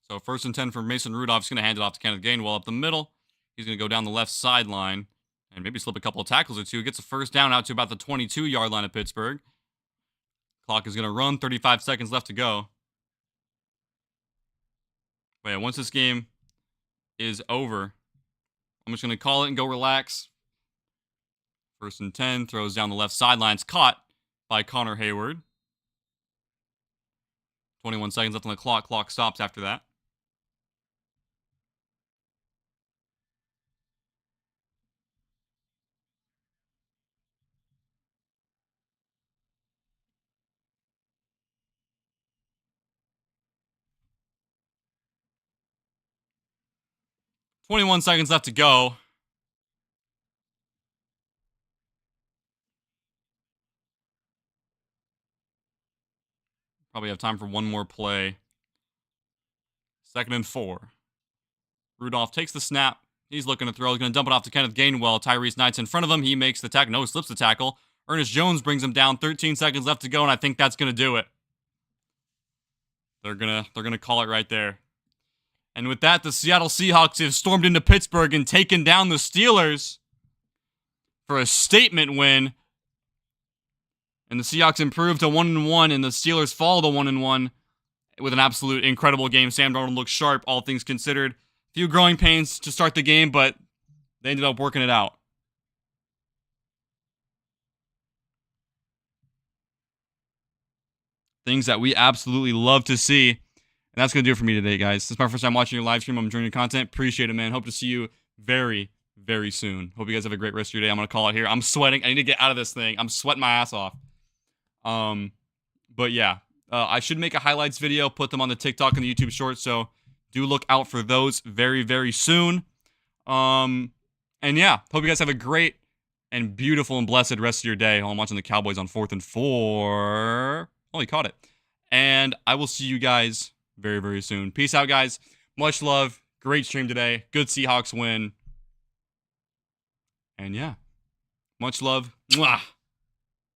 So 1st and 10 for Mason Rudolph. He's going to hand it off to Kenneth Gainwell up the middle. He's going to go down the left sideline and maybe slip a couple of tackles or two. Gets a first down out to about the 22-yard line of Pittsburgh. Clock is going to run. 35 seconds left to go. But yeah, once this game is over, I'm just going to call it and go relax. 1st and 10. Throws down the left sideline. It's caught by Connor Hayward. 21 seconds left on the clock. Clock stops after that. "21 seconds left to go. Probably have time for one more play. 2nd and 4. Rudolph takes the snap. He's looking to throw. He's going to dump it off to Kenneth Gainwell. Tyrese Knight's in front of him. He makes the tackle. No, he slips the tackle. Ernest Jones brings him down. 13 seconds left to go, and I think that's going to do it. They're gonna call it right there. And with that, the Seattle Seahawks have stormed into Pittsburgh and taken down the Steelers for a statement win. And the Seahawks improve to 1-1, and the Steelers fall to 1-1 with an absolute incredible game. Sam Darnold looks sharp, all things considered. A few growing pains to start the game, but they ended up working it out. Things that we absolutely love to see. And that's going to do it for me today, guys. This is my first time watching your live stream. I'm enjoying your content. Appreciate it, man. Hope to see you very, very soon. Hope you guys have a great rest of your day. I'm going to call it here. I'm sweating. I need to get out of this thing. I'm sweating my ass off. But yeah, I should make a highlights video, put them on the TikTok and the YouTube Shorts, so do look out for those very, very soon. And yeah, hope you guys have a great and beautiful and blessed rest of your day. I'm watching the Cowboys on 4th and 4. Oh, he caught it. And I will see you guys very, very soon. Peace out, guys. Much love. Great stream today. Good Seahawks win. And yeah, much love. Mwah.